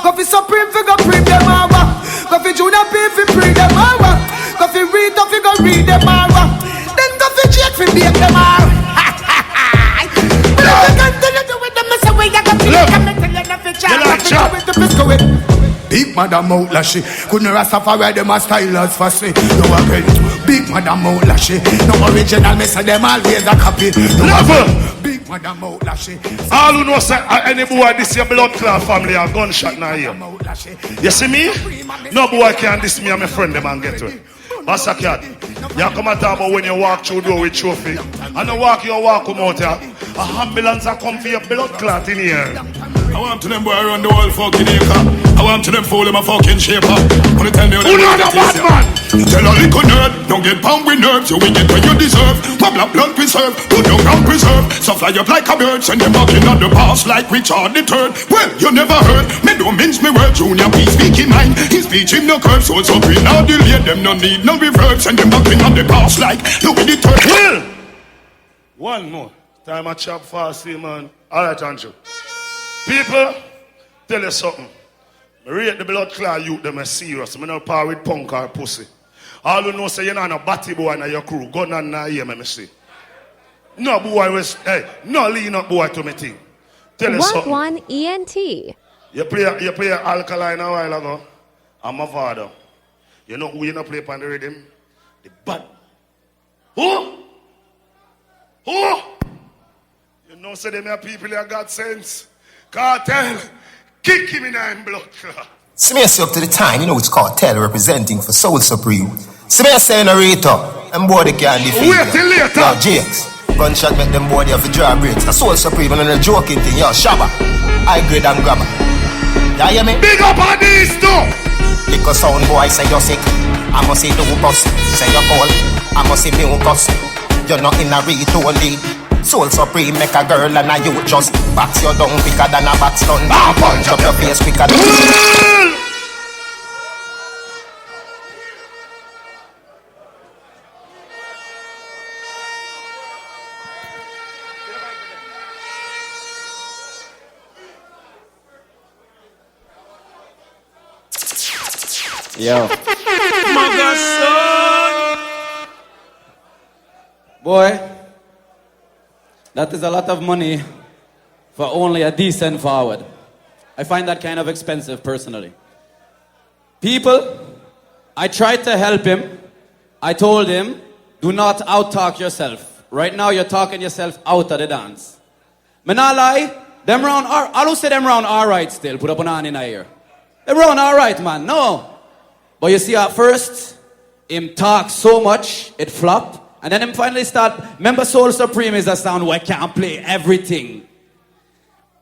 Go fi supreme fi go bring them over. Go fi Junior P fi bring them over. Go fi senorita fi go read them all. Then go fi Jake fi bake them all. But if you continue to with them, I say we got to feel like I'm tell you nothing. Chop with the fiscal with. Big madam out lashy, couldn't Rastafari them a stylers for say. No again, big madam out lashy, no original me say them always a copy. Level. Big madam out lashy. All who know say any boy this your blood clot family a gunshot now here. You see me? No boy can diss me and my friend them and get to it. Master Cat, you come and talk about when you walk through the door with trophy. And you walk come out here. A ambulance a come for your blood clot in here. I want to them boy around the whole fucking acre. I want to them fool them a fucking shaper. Wanna tell me who not a bad man? Tell a little nerd, don't get pound with nerves. You will get what you deserve. Pop black blood preserve, put down ground preserve. So fly up like a bird, send them walking on the pass like Richard the Third. Well, you never heard, me don't mince me word. Junior, please speak in mind. His speech him no curve, so green now delay. Them no need no reverb, send them walking on the pass like Louis the Third. Well, one more time I chop fast, man. All right, Andrew. People, tell you something. I rate the blood clot youth, them are serious. I'm not par with punk or pussy. All who know say you're not a batty boy in your crew. Gun on now here, me say. No boy was, hey, no lean up boy to me thing. Tell you something. Gwaan ENT. You play Alkaline a while ago. I'm my father. You know who you not play upon the rhythm? The bad. Who? Who? You know say them are people that got sense. Cartel, kick him in the blood clot. Smash up to the time, you know it's Cartel representing for Soul Supreme. Smash Senorita, and boy they can't defeat. Wait till later. Yo, Jakes, gunshot make them boy there for draw breaks. A Soul Supreme and a joking thing, yo, Shabba, high grade and grabber. You hear me? Big up on these two. Because sound boy say you're sick, I must say do bust. Say you're cold, I must say me cuss. You're not in a retool league. Soul Supreme make a girl and a you just box you down quicker than a bat stun. Punch up your face quicker than Yo. Ma-Gash, Boy, that is a lot of money for only a decent forward. I find that kind of expensive personally. People, I tried to help him. I told him, do not out-talk yourself. Right now you're talking yourself out of the dance. Me not lie, them round, I don't say them round alright still, put up an hand in the ear. Them round alright, man, no. But you see, at first, him talk so much, it flop. And then him finally start, remember Soul Supreme is a sound where I can't play everything.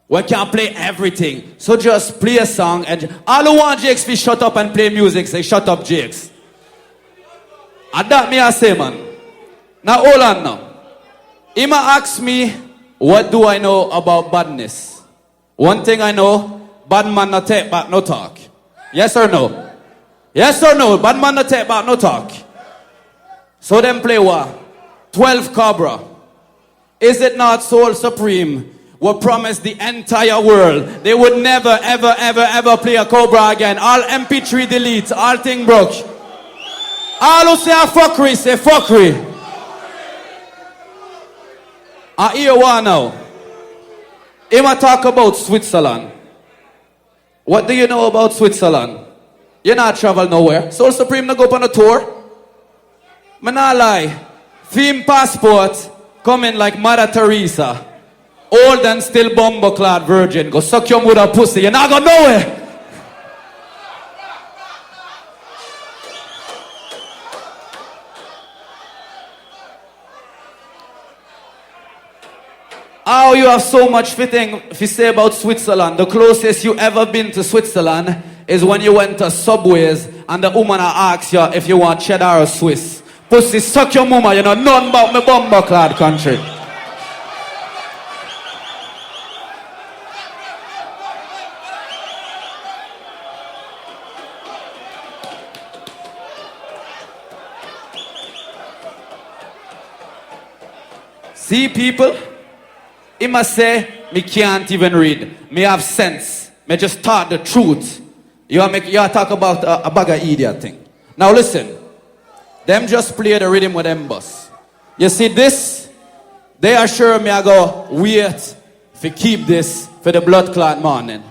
We can't play everything. So just play a song and all who want Jakes to shut up and play music, say shut up Jakes. And that me I say, man. Now hold on now. Ima asks me, what do I know about badness? One thing I know, bad man not take back no talk. Yes or no? Yes or no? Bad man not take back no talk. So them play what? 12 Cobra. Is it not Soul Supreme will promise the entire world they would never, ever, ever, ever play a Cobra again? All MP3 delete, all thing broke. All who say a fuckery, say fuckery. I hear one now. I'ma talk about Switzerland. What do you know about Switzerland? You not travel nowhere. Soul Supreme not go on a tour. Me not lie. Theme passport coming like Mother Teresa. Old and still bumbo-clad virgin. Go suck your mother pussy. You're not going nowhere. How you have so much fitting if you say about Switzerland. The closest you ever been to Switzerland is when you went to Subways and the woman asked you if you want cheddar or Swiss. Pussy, suck your mama, you know nothing about me bumbo-clad country. See people? He must say, me can't even read. Me have sense. Me just talk the truth. You talk about a bag of idiot thing. Now listen. Them just play the rhythm with them bus. You see this? They assure me I go wait to keep this for the blood clot morning.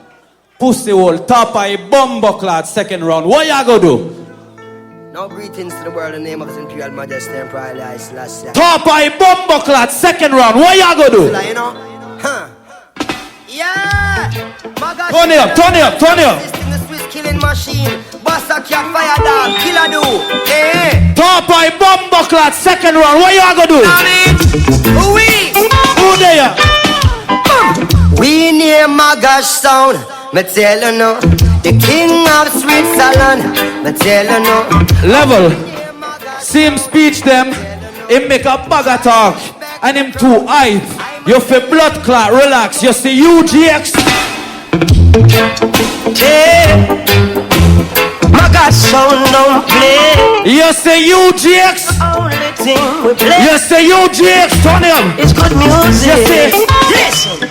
Pussy hole, top eye, bumbo clot, second round. What you go do? Now greetings to the world in the name of His Imperial Majesty Emperor Haile Selassie. Top eye, bumbo clot, second round. What you go do? You know? Huh. Yeah! Ma-Gash. Turn it up, turn it up, turn it up. This in the Swiss killing machine. Bassa cat, fire dog, killer do. Hey! Top eye, bumbo clot, second round. What you go do? Who there? We near Ma-Gash sound. Me tell you no. The king of Switzerland. Me tell you no. Level. See him speech them. Him make a bag of talk. And him too hype. You feel blood clot, relax. You see UGX. Yeah. Ma-Gash sound don't play. You say UGX. Only thing we play. You say UGX. Turn it up. It's good music. You say. Listen.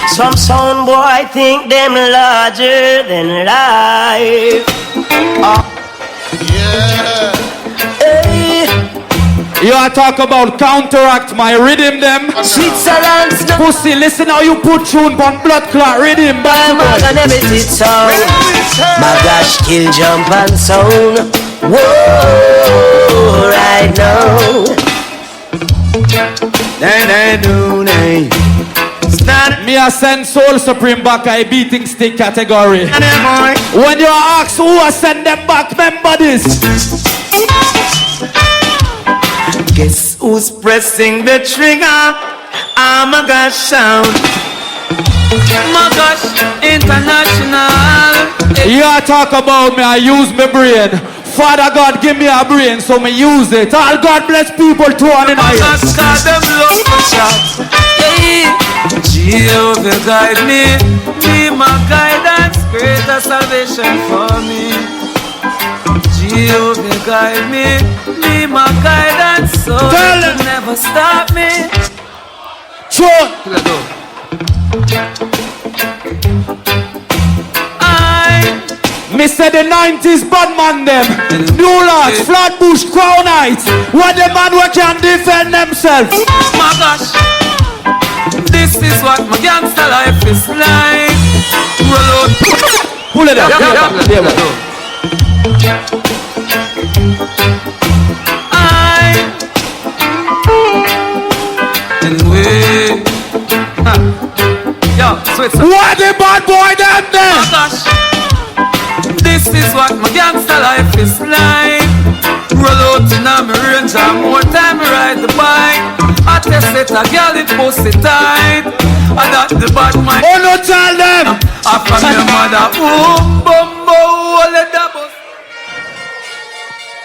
Some sound boy think them larger than life. Yeah. Hey. You are talk about counteract my rhythm them. Switzerland's no pussy, listen how you put tune on blood clot rhythm. Ma-Gash sound. Ma-Gash kill jump and sound. Whoa, right now. They do. Me a send Soul Supreme back a beating stick category. When you ask who I send them back, remember this. Guess who's pressing the trigger? I'm Ma-Gash sound. Ma-Gash international. You talk about me, I use my brain. Father God give me a brain, so me use it. All God bless people too on the night. Ma-Gash them love to chat. Jehovah guide me, be my guidance, greater salvation for me. Jehovah guide me, be my guidance, so you never stop me. Sure. Me say the 90s bad man them. New Lords, Flatbush, Crown Heights. What the man who can defend themselves. Ma-Gash. This is what my gangster life is like. Roll out. Pull it up. What the bad boy them there? Ma-Gash. This is what my gangster life is like. Roll out in my range and more time I ride the bike. I test it, a girl it pussy tight. I got the bad mind. Oh no, tell them. I from your mother, boom, boom, boom, all of that bus.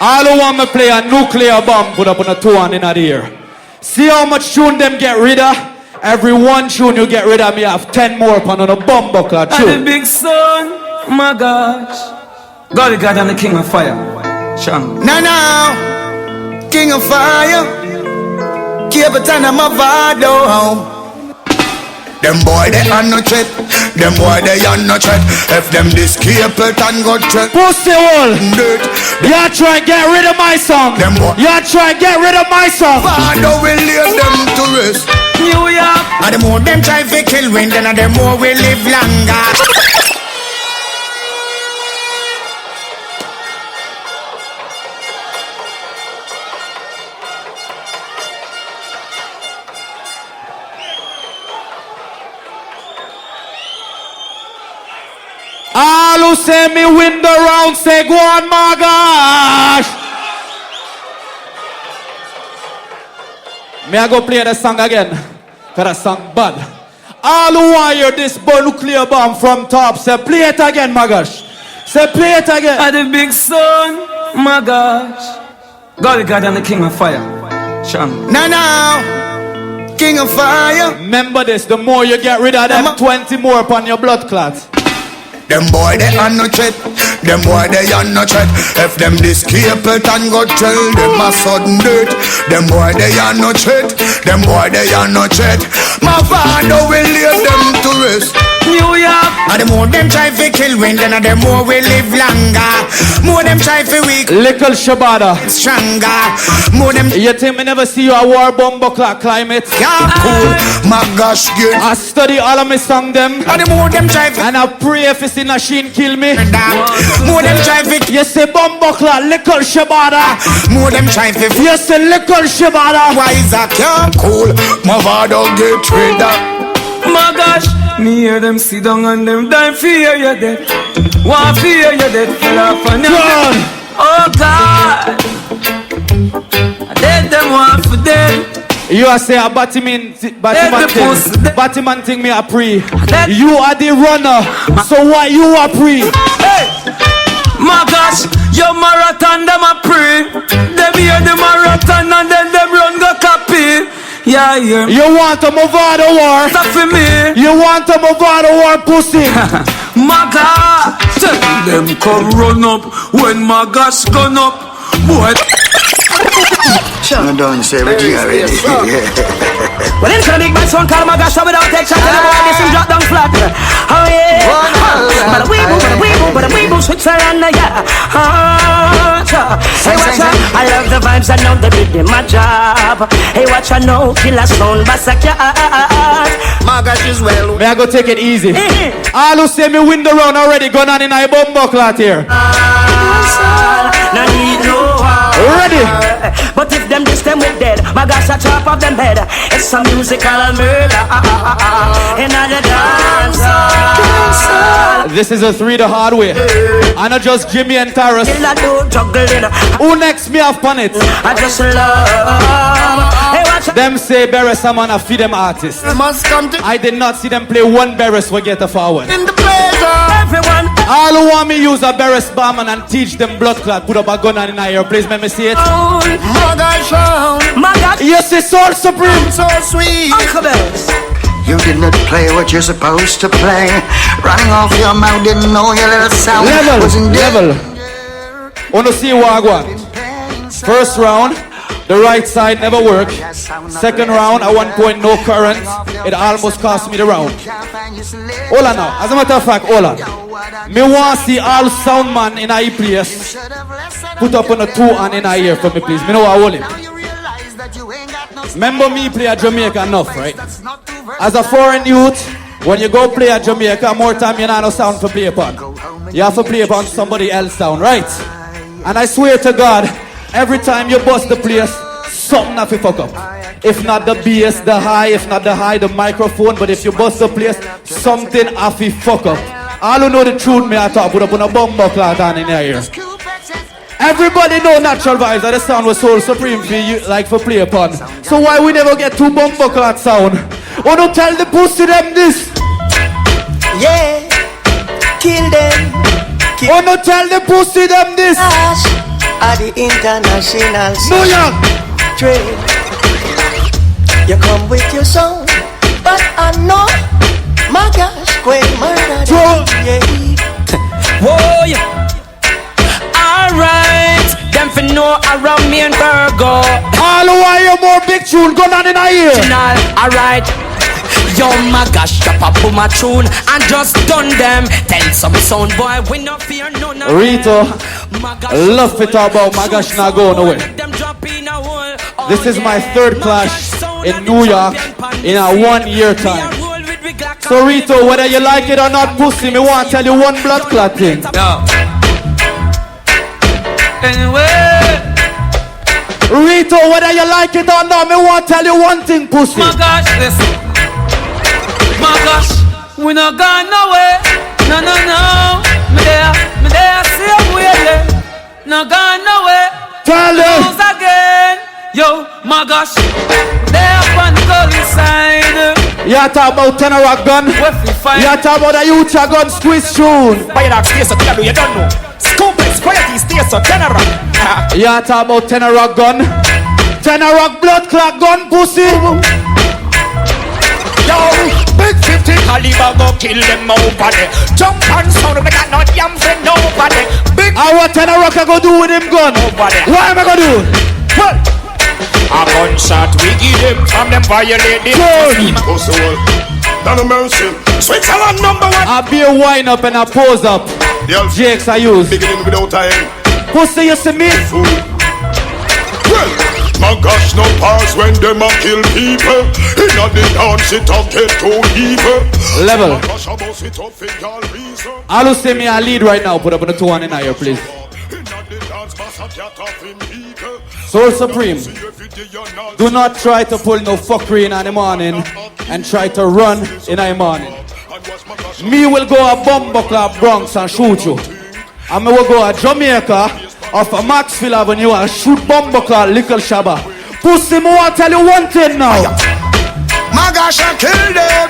All who want me play a nuclear bomb, put up on a 2 in the ear. See how much tune them get rid of? Every one tune you get rid of, me have 10 more upon on a bomb buckler tune. And the big son, Ma-Gash. God and the king of fire. Shang. Now, king of fire. Keep it on my vado. Them boy they are no threat. Them boy they are no threat. If them escape it and go threat. Pussy hole. You try and get rid of my song. Them boy. You try and get rid of my song. Father will leave them to rest. New York. And the more them try to kill when then the more we live longer. All who say me win the round say Gwaan, Ma-Gash. Me I go play the song again, cause that song bad. All who want hear this nuclear bomb from top say play it again, Ma-Gash. Say play it again. And the big son, Ma-Gash. God and the king of fire. Shang. Now, king of fire. Remember this, the more you get rid of them, 20 more upon your blood clot. Them boy they are no threat. Them boy they are no threat. If them escape it and go tell them a sudden death. Them boy they are no threat. Them boy they are no threat. My father will leave them to rest. New York. And the more them try to kill wind, then the more we live longer. More them try to weak. Little Shabba. Stronger. More them. You think me never see you a war bomb clock climate? Yeah, cool. Ma-Gash, good. I study all of my song them. And the more them try to. And I pray if it's in a machine kill me. More them try to. You say bomb clock, little Shabba. More them try to. You say little Shabba. Why is that can't cool? My father get rid of. Ma-Gash, me hear them sit down and them die fear you dead. Want fear you dead, fell off on your head. Oh God, dead them want for dead. You are say a Batman thing me a pre. You are the runner, so why you are pre? Hey, Ma-Gash, your marathon them a pre. Them hear the marathon and then them run go copy. Yeah, yeah. You want to move out of war? Stop for me. You want to move out of war, pussy? Ma-Gash, tell them come run up when Ma-Gash gun up. Boy. I'm done, say Reggie already. Well, it's a big bad son called Ma-Gash, so without take shot, everybody this drop down flat. Oh yeah. But we boo, Switzerland, yeah. Hey, watch out, I love the vibes, I know the rhythm, my job. Hey, watch out, no killer sound, Basaka. Ma-Gash is well. May I go take it easy? All who say me win the round already, gone on in a bomb clot here. No need no ready. But if them this them with dead, Ma-Gash a chop off them head. It's a musical murder in the dance. This is a 3 the hard way. I not just Jimmy and Taras. Who next me off on it? I just love. Hey, watch them say Beres a man a feed them artists. I did not see them play one Beres for get a forward. In the place everyone. All who want me use a Beres barman and teach them blood clot. Put up a gun on in here. Please let me see it. Ma-Gash. Yes, it's all supreme. So sweet. Uncle Bells. You did not play what you're supposed to play. Running off your mouth, didn't know your little sound. Level. Wanna see Wagwan? First round, the right side never worked. Second round, at one point no current. It almost cost me the round. Hold on now. As a matter of fact, hold on. Me want to see all sound man in a place. Put up on a 2 and in a ear for me, please. Me know I hold him. Remember me play at Jamaica enough, right? As a foreign youth, when you go play at Jamaica, more time you not no sound for play upon. You have to play upon somebody else's sound, right? And I swear to God, every time you bust the place, something have to fuck up. If not the bass, the high, if not the high, the microphone. But if you bust the place, something have to fuck up. All who know the truth, me I talk, put up on a bumbo cloth on in your ear. Everybody know natural vibes that the sound was so supreme for you, like for play upon. So why we never get 2 bumbo cloth sound? Oh, don't tell the pussy them this. Yeah, kill them. Oh, don't tell the pussy them this. At the international New York trade, you come with your song, but I know Ma-Gash quite murder. Yeah. Whoa, yeah. Alright, them for know around me and Virgo. All why you more big tune going on in a ear. Alright. Yo, Ma-Gash, drop a boom a tune and just done them. Tell some sound boy, we no fear none. Rito, love to talk about Ma-Gash not going away. This is my 3rd clash in New York in a 1 year time. So Rito, whether you like it or not, pussy, me want to tell you one blood clot thing. Anyway, Rito, whether you like it or not, me want to tell you one thing, pussy. Ma-Gash, listen. Ma-Gash, we not gone nowhere. No. Me there, same way, yeah. No gone nowhere. Tell them. Lose again. Yo, Ma-Gash, there up on the gully side. You talk about tenor rock gun. You talk about a youth gun squeeze tune. By that stay so tell you don't know. Scoopers, quality stay so tenor rock. You talk about tenor rock gun. Tenor rock blood clot gun, pussy. Yo, big 50 caliber go kill them over there. Jump and sound me got no damn friend nobody. Big. I what tenor rock I go do with him gun? Over there. What am I gonna do? What? A gunshot we give them from them violate the no mercy. Switzerland number one. I be a wind up and I pose up. Jakes I use. Beginning without time. Pussy you see me? Well, Ma-Gash no pause when them a kill people. Inna the dance it up get too evil. Level. All who see me I lead right now. Put up on the 2-1 in here, please. Soul Supreme, do not try to pull no fuckery in the morning and try to run in the morning. Me will go a Bumbleclap Bronx and shoot you. And me will go a Jamaica off a Maxfield Avenue and shoot Bumbleclap Little Shabba. Pussy, me want to tell you one thing now. Ma-Gash I kill them.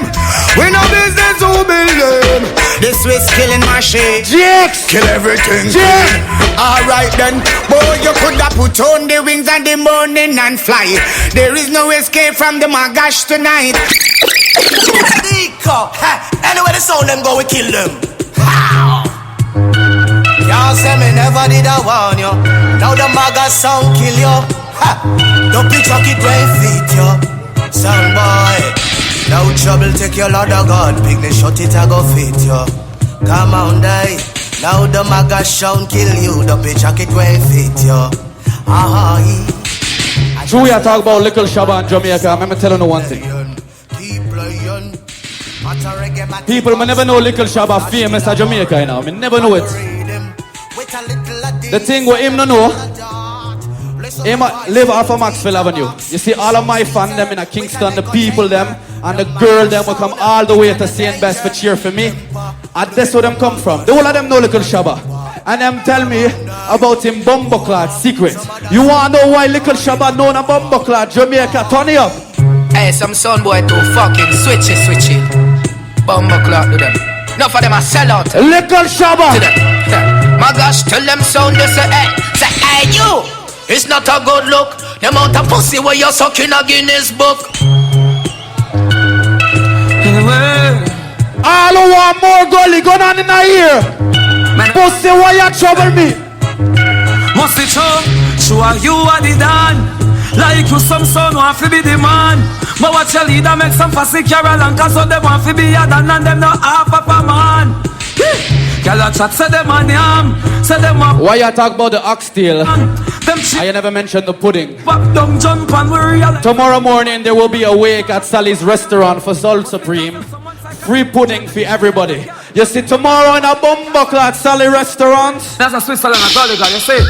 We no business who build them. The Swiss killing machine. Jakes kill everything. Jakes. Alright then, boy, you could have put on the wings of the morning and fly. There is no escape from the Ma-Gash tonight. Anyway, the sound them go, we kill them. Y'all say me never did I warn you. Now the Ma-Gash sound kill you. Don't be chucky brain feet you. Sound boy, no trouble, take your Lord of God. Picnic shot it, I go fit you. Come on, die. Now the Ma-Gash sound kill you. The bitch jacket way fit you. True, we are talking about Little Shabba in Jamaica. I'm gonna tell you one thing. People may never know Little Shabba famous in Jamaica, you know. I never know it. The thing with him no know, him live off of Maxfield Avenue. You see all of my fans them in Kingston, the people them, and the girl them will come all the way to St. Best for cheer for me. And that's where them come from. The whole of them know Little Shabba. And them tell me about him Bumbleclad secret. You wanna know why Little Shabba known a Bumbleclad Jamaica? Turn it up. Hey, some son boy too fucking switchy. Bumbleclad to them. Enough of them a sell out. Little Shabba. Ma-Gash tell them sound they say hey you. It's not a good look. The amount of pussy where you're sucking a Guinness book. All who want more gully going on in the ear. Pussy why you trouble me. Must it show you are the dan. Like you some son want to be the man. But watch your leader make some fussy carol and cause so they want to be a dan and them not half of a man. Girl a chat say them on yam. Say them up. Why you talk about the oxtail? I never mentioned the pudding. Tomorrow morning there will be a wake at Sally's restaurant for Soul Supreme. Free pudding for everybody. You see tomorrow in a Bumbleclad at Sally restaurant. That's a Switzerland and Gallagher, you see.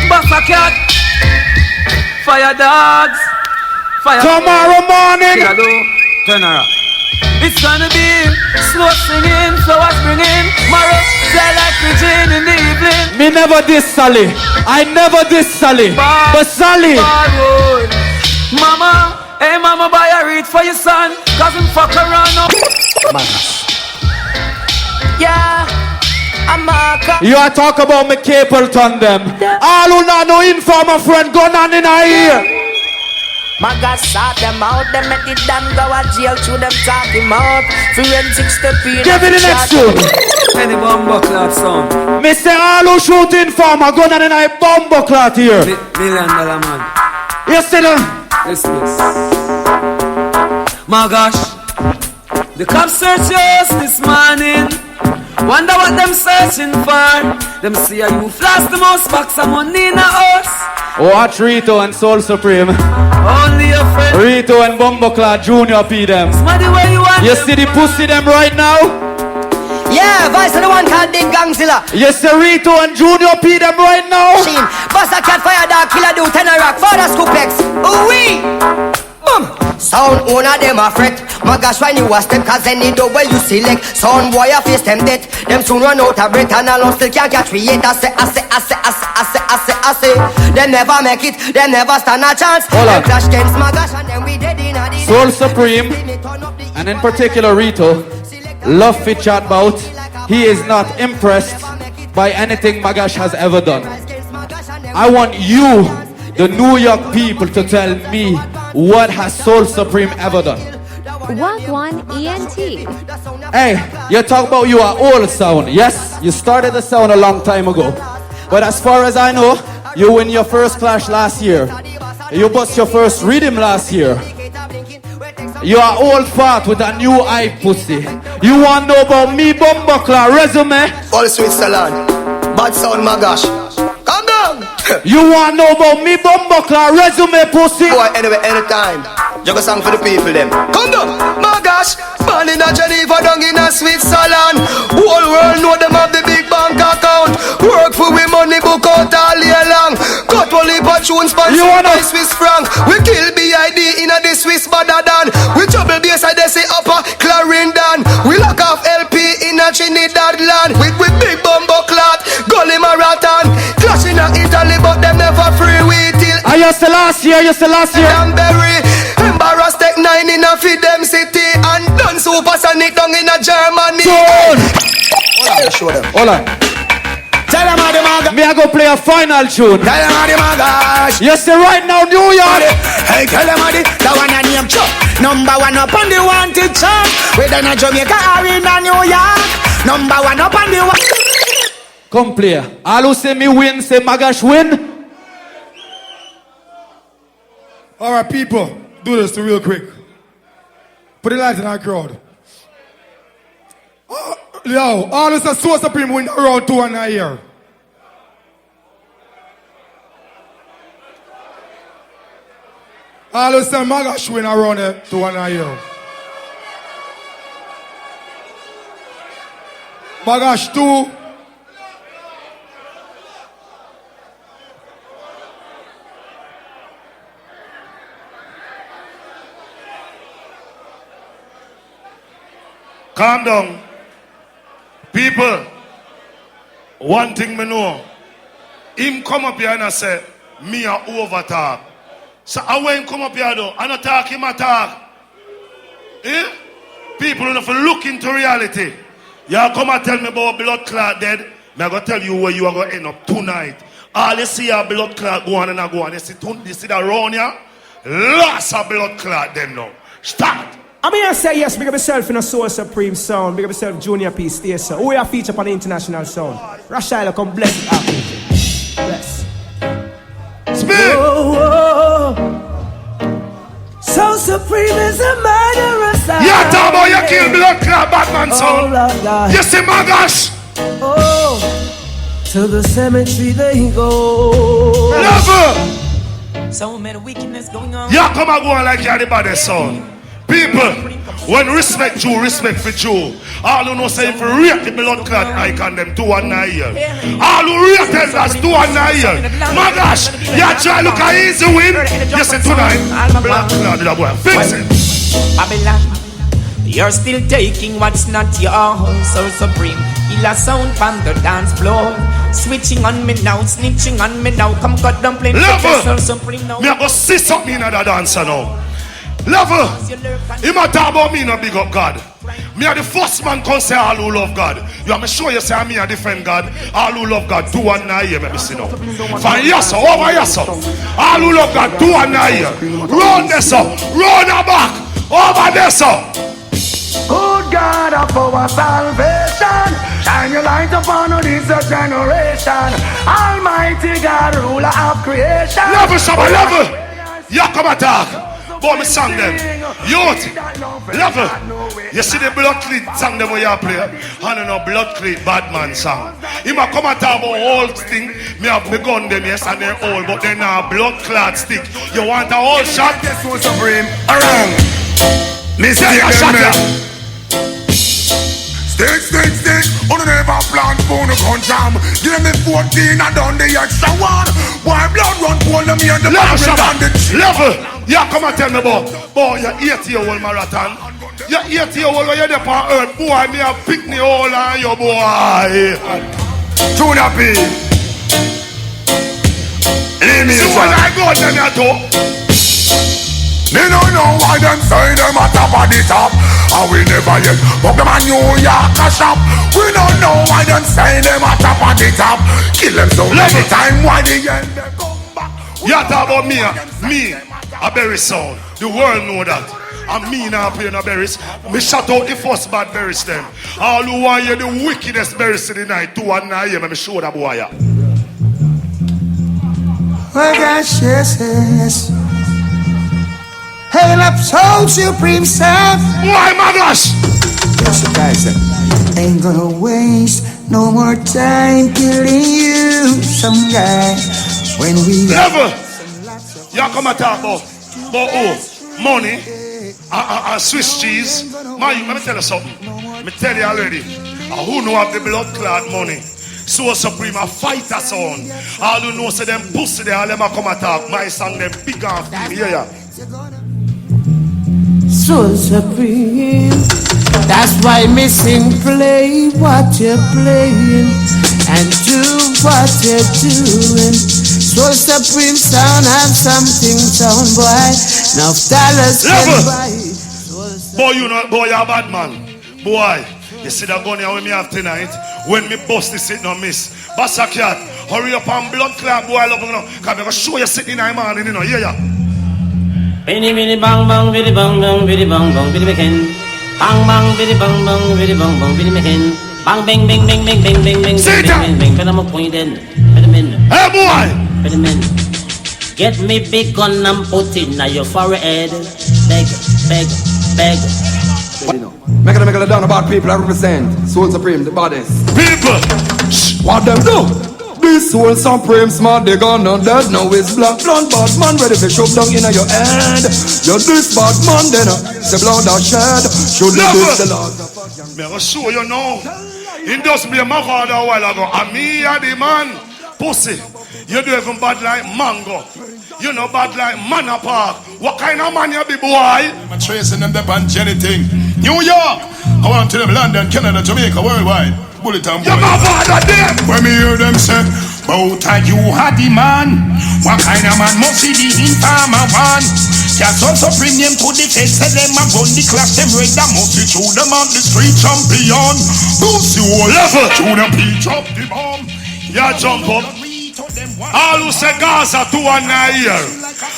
Buffer cat. Fire dogs. Fire. Tomorrow morning. Turn around. It's gonna be slow singing, flowers bringing, Morrow, fly like pigeon in the evening. Me never diss Sally. I never diss Sally. But Sally. Mama, hey mama, buy a read for your son, cause him fuck around up. Yeah, I'm Marka. You are talk about me Capleton them. All who not know informer friend gun on in our ear. Ma-Gash sort them out, them make it done go a jail through them talk him out. Forensic step in. Give me the next tune. Any Bumbleclad song. Me say all who shoot informer gun on in our Bumbleclad here. $1 million man. You see them? Listen this. Ma-Gash, the cops search us this morning. Wonder what them searching for. Them see you flash the most box of money in a house. Watch Rito and Soul Supreme. Only a friend. Rito and Bumbleclad Junior P them. You see the pussy them right now? Yeah, Vice of the one called Big Gangzilla. You see Rito and Junior P them right now? Buster Cat, Fire Dog, Killer Do, Tenor Rock, Father Scoopex. Ooh-wee! Boom! Sound owner them a fret. Ma-Gash when you a step, cause any door where you select. Sound boy a face them dead. Them soon run out of breath and alone still can't catch me yet. I say. Them never make it, them never stand a chance. Them clash against Ma-Gash and then we dead in a the Soul Supreme, and in particular Rito, love fit chat bout. He is not impressed by anything Ma-Gash has ever done. I want you, the New York people, to tell me what has Soul Supreme ever done. Gwaan ENT. Hey, you talk about you are old sound. Yes, you started the sound a long time ago. But as far as I know, you win your first clash last year. You bust your first rhythm last year. You are old fart with a new eye pussy. You want to know about me bumbuckler resume? All Switzerland. Bad sound Ma-Gash. Calm down. You want to know about me bumbuckler resume pussy? Boy, anyway, anytime. Jug a song for the people them. Come down. Ma-Gash. Man in a Geneva, down in a Switzerland. Whole world know them have the big bank account. Work for we money book out all year long. Cut only for tunes sponsored by Swiss franc. We kill BID in a the Swiss badder than. We trouble base I they say upper Clarendon. We lock off LP in a Trinidad land. With big bumbo clot, gully marathon. Clash in a Italy but them never free we till. I used to last year. Danbury. Embarrass Tech 9 in a feed them city. And done supersonic down in a Germany. Hold on. Tell them how the Maga. Me I go play a final tune. Tell them how the Maga. You see right now New York. Hey, tell them how the one I name Chuck. Number one up on the wanted chart. Whether in Jamaica or in New York. Number one up on the one. Come play. All who say me win, say Ma-Gash win. Alright, people, do this real quick. Put the light in our crowd. Yo, all this is so supreme win around 2 and a year. All this Ma-Gash win around 2 and a year. Ma-Gash 2. Calm down. People, one thing me know. Him come up here and I say, me a over talk. So I when him come up here though, I not talk, him a talk. Eh? People don't have to look into reality. Y'all come and tell me about blood clot dead. Me I go tell you where you are going to end up tonight. All you see a blood clot go on and I go on. You see that around here? Lots of blood clot them now. Start. I'm here to say yes, big up yourself in a Soul Supreme sound, big up yourself Junior P. Stacey. Who are featured on the international sound? Rashida, come bless it out. Bless. Speak! So Supreme is a murderous sound. You talk about you kill blood clot Batman sound. You see Ma-Gash? Oh, to the cemetery they go. Never! So many wickedness going on. You come and go on like you're the baddest sound. People, when respect you, respect for you. All who know say if you rate the blood clot icon them 2 and 9 years. All who rate them as 2 and 9 years. Ma-Gash, you try look at easy win. You say tonight, blood clot the boy. Fix it. Babylon, you're still taking what's not yours. So Supreme, killer sound from the dance floor. Switching on me now, snitching on me now. Come cut down playing Level. Supreme now. Me I go see something in that dancer now. Level, he might talk about me no big up God. Me are the first man can say all who love God. You have to show you say me a defend God. All who love God 2 and 9 years. Let me see now. From yes sir, over yes sir. All who love God 2 and 9 years. Round this sir, round the back, over this sir. Good God of our salvation, shine your light upon this generation. Almighty God, ruler of creation. Level Shabba, level. You come attack. Boy, me song them. Youth, level. You see the blood cleat song them where you play? I don't know, blood cleat bad man song. He might come and talk about whole thing. Me have the gun them, yes, and they're old, but they're now blood clot stick. You want a whole shot? This was Supreme. Around. Mr. Shot ya. Stick, on the never plant for no gun jam. Give me 14 and done the extra one. Why blood run pull them here the level. Yeah, come and tell me about. Boy, you're 80-year-old marathon. You're 80-year-old when you're there on earth. Boy, me a pick me all on you, boy. Junior P. Leave me. See when I go them here too. They don't know why them say them at top of the top. And we never yet fuck them a New York a shop. We don't know why them say them at top of the top. Kill them so many time, why the end them come back. You talk about me, a berry sound. The world know that. And me now playing a berries. Me shut out the first bad berries them. All who want you the wickedest berries in the night. 2 and 9 years, me show that boy. Oh, gosh, yes. Hail up Soul Supreme Sound. Why, Ma-Gash? Yes, the guy said, ain't gonna waste no more time killing you, some guy. When we Level. Y'all come and talk about money and Swiss cheese. Man, let me tell you something. Me tell you already. Who know have the blood clot money? So Supreme a fighter son. All who know say them pussy they all them a come and talk. My song them big off. Yeah. So Supreme, that's why me sing, play what you're playing and do what you're doing. So Supreme sound have something, sound boy. Now dollars can buy. Boy, you know, boy, you're a bad man. Boy, you see that gun here with me have tonight. When me bust this it no miss. Bassa cat, hurry up and blood clot, boy, I love you now. Cause I'm gonna show you sitting in my morning, you know, yeah. Biddy biddy bang bang biddy bang bang biddy bang bang biddy makin. Bang bang biddy bang bang biddy bang bang biddy makin. Bang bang bang bang bang bang bang bang bang bang bang. Better mo point in. Better min. Hey boy. Better min. Get me big gun and put it in your forehead. Beg, beg, beg. Make it down about people I represent. Soul Supreme, the baddest. People. What them do? This Soul Supreme smart, they gone on dead. Now it's black, blonde, bad man ready to shove down in your head. You're this bad man, then the blood I shed. Should be this the Lord. Me gonna show you now. It just be my father a while ago. And me a the man. Pussy. You do even bad like mango. You know bad like Manor Park. What kind of man you be, boy? I'm tracing them the bunch anything. New York. I want to them London, Canada, Jamaica, worldwide. Bullet and boy. You my father there. When me hear them say, bout a you had the man. What kind of man must be the informer one? Can't also bring them to the face. Say them a gun the class. Them red that must be through them on the street champion. Boost you all level. Through the pitch up the bomb. Yeah, jump up. All who say Gaza 2 and 9 year.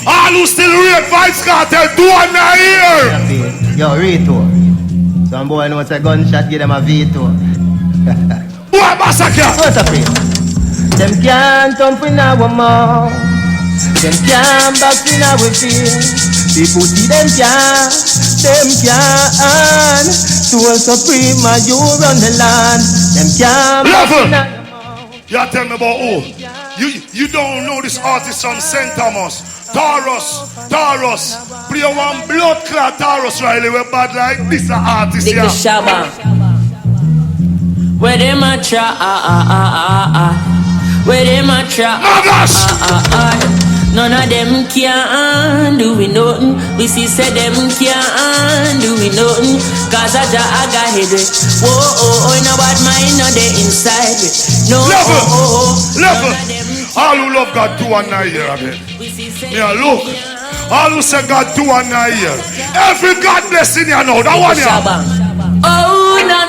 All who still rate Vice Cartel 2 and 9 year. Yo, Rito. Some boy knows a gunshot give them a veto. Boy, massacre. What's up here? Them can't thump in our mouth. Them can't box in our feet. People see them can't. Soul Supreme, you run the land. Them can't box in our. You tell me about who? You don't know this artist from St. Thomas. Taurus. Play one blood clot Taurus Riley. We're bad like this artist here. Shabba. Where them a try? Where them a try? Ma-Gash! None of them can do we nothing. We see say them can do we nothing. Cause I got headache. Whoa, no bad mind, no they inside me. No, level. All who love God 2 and 9 year again. Yeah, look. All who say God 2 and 9 year. Every God blessing you know. That one here. Oh, no.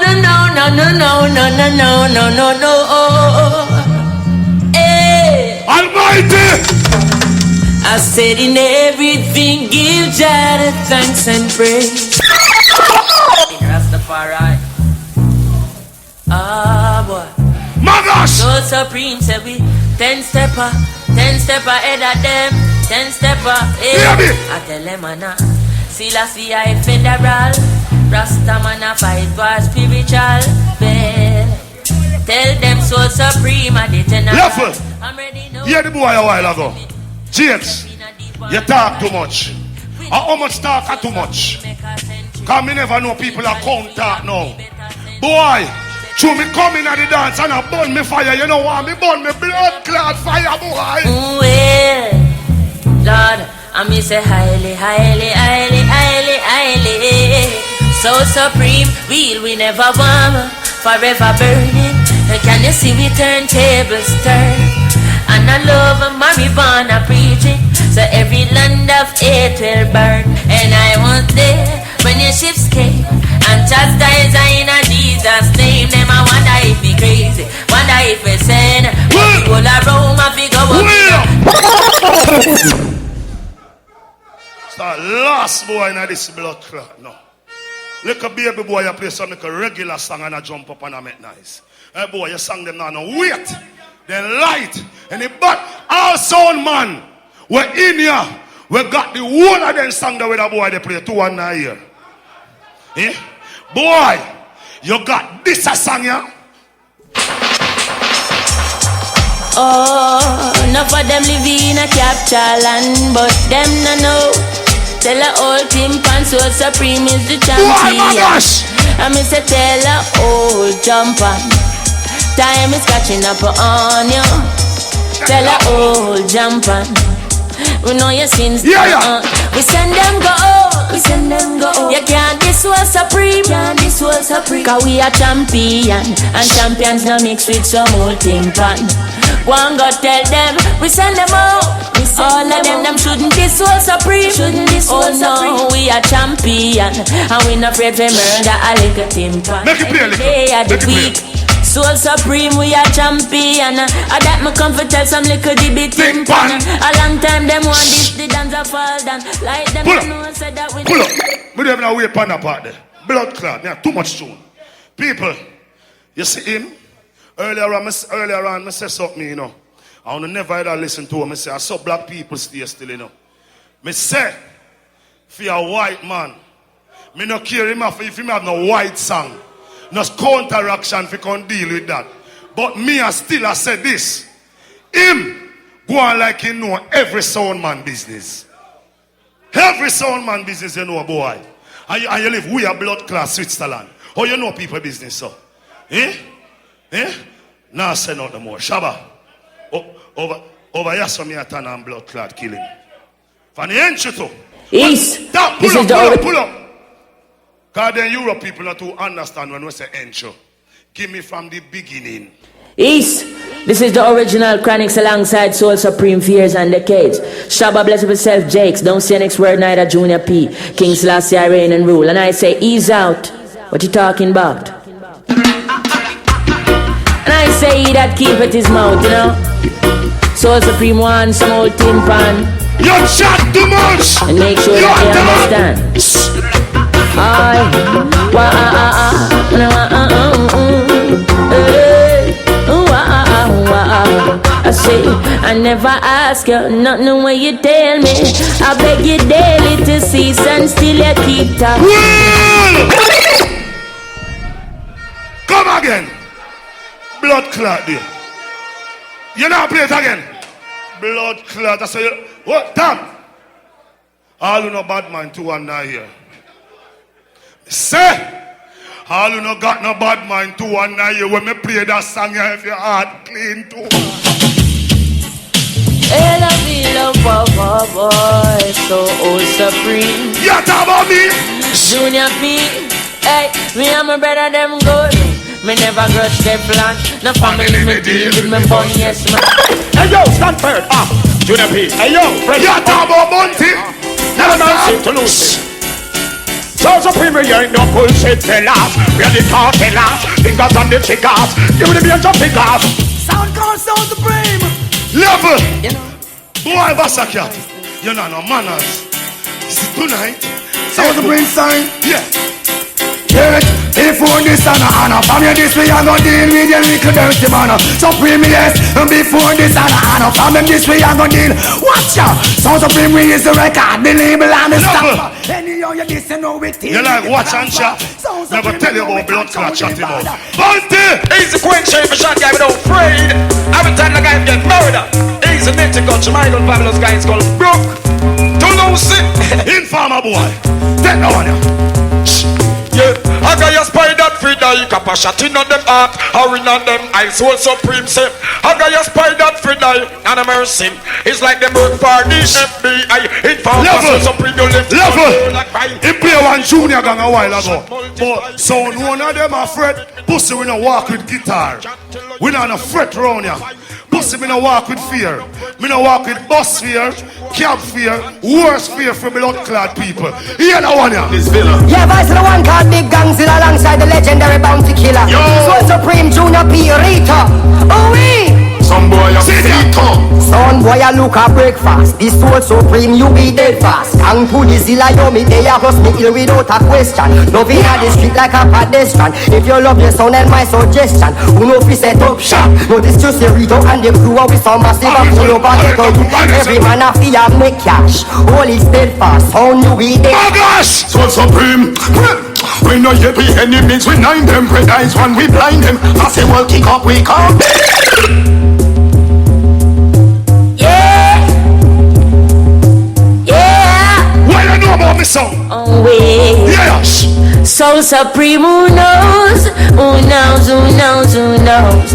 Hey. Almighty. I said in everything, give Jah the thanks and praise. Rastafari. Ah, boy. Ma-Gash! So Supreme said we 10 stepper ahead of them. 10 stepper, I tell them, man, Selassie I federal. Rasta man a fight for spiritual. Tell them so Supreme I the general. I'm ready now. Hear the boy a while ago. James, you talk too much. How much talk are too much? Cause me never know people are count talk now. Boy, through me coming at the dance and I burn me fire. You know what? Me burn me blood clot fire, boy. Well, Lord, I me say highly. So Supreme, we never warm, forever burning. Can you see we turn tables turn? And I love marijuana preaching. So every land of hate will burn. And I was there when your ships came and chastise in a Jesus name. Them I wonder if we crazy, wonder if we sin. People are Rome, I figure Start last boy in this blood clot. No. Look a baby boy you play some like a regular song and I jump up and I make nice. Hey boy, you sang them now. No, wait. Then light and the but our sound man we're in here We got the whole of them song that with a boy they play 2 1 9 here. Eh? Boy, you got this a song here. Oh, enough of them living in a capture land, but them no know. Tell a old team pan so supreme is the champion. Why, Ma-Gash? I miss a tell a old jumper. Time is catching up on you. Tell a old jumper. We know your sins. Yeah. We send them go. We send them go. You can't this was supreme. Cause we are champion. And champions now mix with some old team pan. Gwaan go tell them, we send them out. All of them shouldn't this soul supreme. Oh no, we are champion. And we not afraid to murder a little timpan. Make it play a little. They are the weak. Soul supreme, we are champion. I that me come for tell some little dibby timpan. A long time them want this, the dance a fall down. Like them know said that we pull up. We don't have no way pan apart there. Blood clot, yeah, too much tune. People, you see him? Earlier on, I said something, you know. I want to never ever listen to him. I say, I saw black people stay still, you know. I say, for a white man, I don't care if he have no white song. No counteraction if he can deal with that. But me, I said this. Him, go on like he know every sound man business. Every sound man business, you know, boy. And you live, we are blood class Switzerland. How you know people business, so? Eh? Now say no more. Shabba. Over here, some me a turn on blood clot killing. From the entry to. East. Pull up. Because then Europe people not to understand when we say entry. Give me from the beginning. East. This is the original Chronics alongside Soul Supreme for years and decades. Shabba bless himself, Jakes. Don't say next word neither Junior P. King Selassie reign and rule. And I say ease out. What you talking about? And I say he that keep it his mouth, you know. Soul Supreme one, small timpan. You chat too much. And make sure that they understand. I say, I never ask you nothing when you tell me. I beg you daily to cease and still you keep talking. Come again. Blood clot there. You now play it again. Blood clot. I say, what? Damn. All who no bad mind 2 1 9 here. Say, all who no got no bad mind 2 1 9 here. When me play that song, you have your heart clean too. Hey, love, boy, so old supreme. You talk about me? Junior P. Hey, me and my brother them good. Me never grudge their plan. No family me deal with me bun, yes man. Hey yo, Stanford, Junior P. Hey yo, Fred. You talk about Bunty? Never mind to lose it. So Supreme, you ain't no bullshit fellas. We are the cartellers, fingers on the triggers. Give me the beer jump fingers. Sound called Sound Supreme. Level. Boy, Vasakia. You know no manners. Is it tonight? Sound Supreme sign. Yeah. Before this and honor, from you this way I'm gonna deal with your little dirty man. Supreme yes, and before this and honor, from you this way I'm gonna deal. Watch out, Sound Supreme is the record, the label and the stamp. Anyhow you listen, know it. You like watch and chat. Never tell you about blood clot chatting out. Bunty! He's the queen shape for shot guy without afraid. Every time the guy get murdered, he's a native country. My old fabulous guy is called Brooke. Don't lose it. Informer boy. Take that one here. Yeah, I got your spy that free die. Kappa shot in on them heart, or in on them eyes. Soul Supreme say, I got your spy that free die. And a mercy, it's like them work for the FBI. Informer Soul Supreme, you live level. He play one junior gang a while ago. But so one of them afraid. Pussy we no walk with guitar. We not fret round here. Pussy me no walk with fear. Me no walk with bus fear, cab fear, worse fear for blood clad people. Hear that one here. This villa. Yeah, voice of the one called Big Gangzilla alongside the legendary bounty killer. Soul Supreme, Junior P, Rita. Oh we. some boy a feet up. Son boy a look a breakfast. This soul supreme you be dead fast. Gang to the zilla you me they a cross me ill without a question. Loving at the street like a pedestrian. If you love your son and my suggestion, who know fi set up shop. No this just a Rito and the crew with some massive and full up and get out. Every man a fi a make cash. Holy steadfast, sound you be dead. Ma-Gash, soul supreme. We no yet be enemies, we nine them, red eyes when we blind them. I say well kick up, we come. Yeah. What you know about me song? Oh wait. Yes. So supreme, who knows? Who knows? Who knows? Who knows?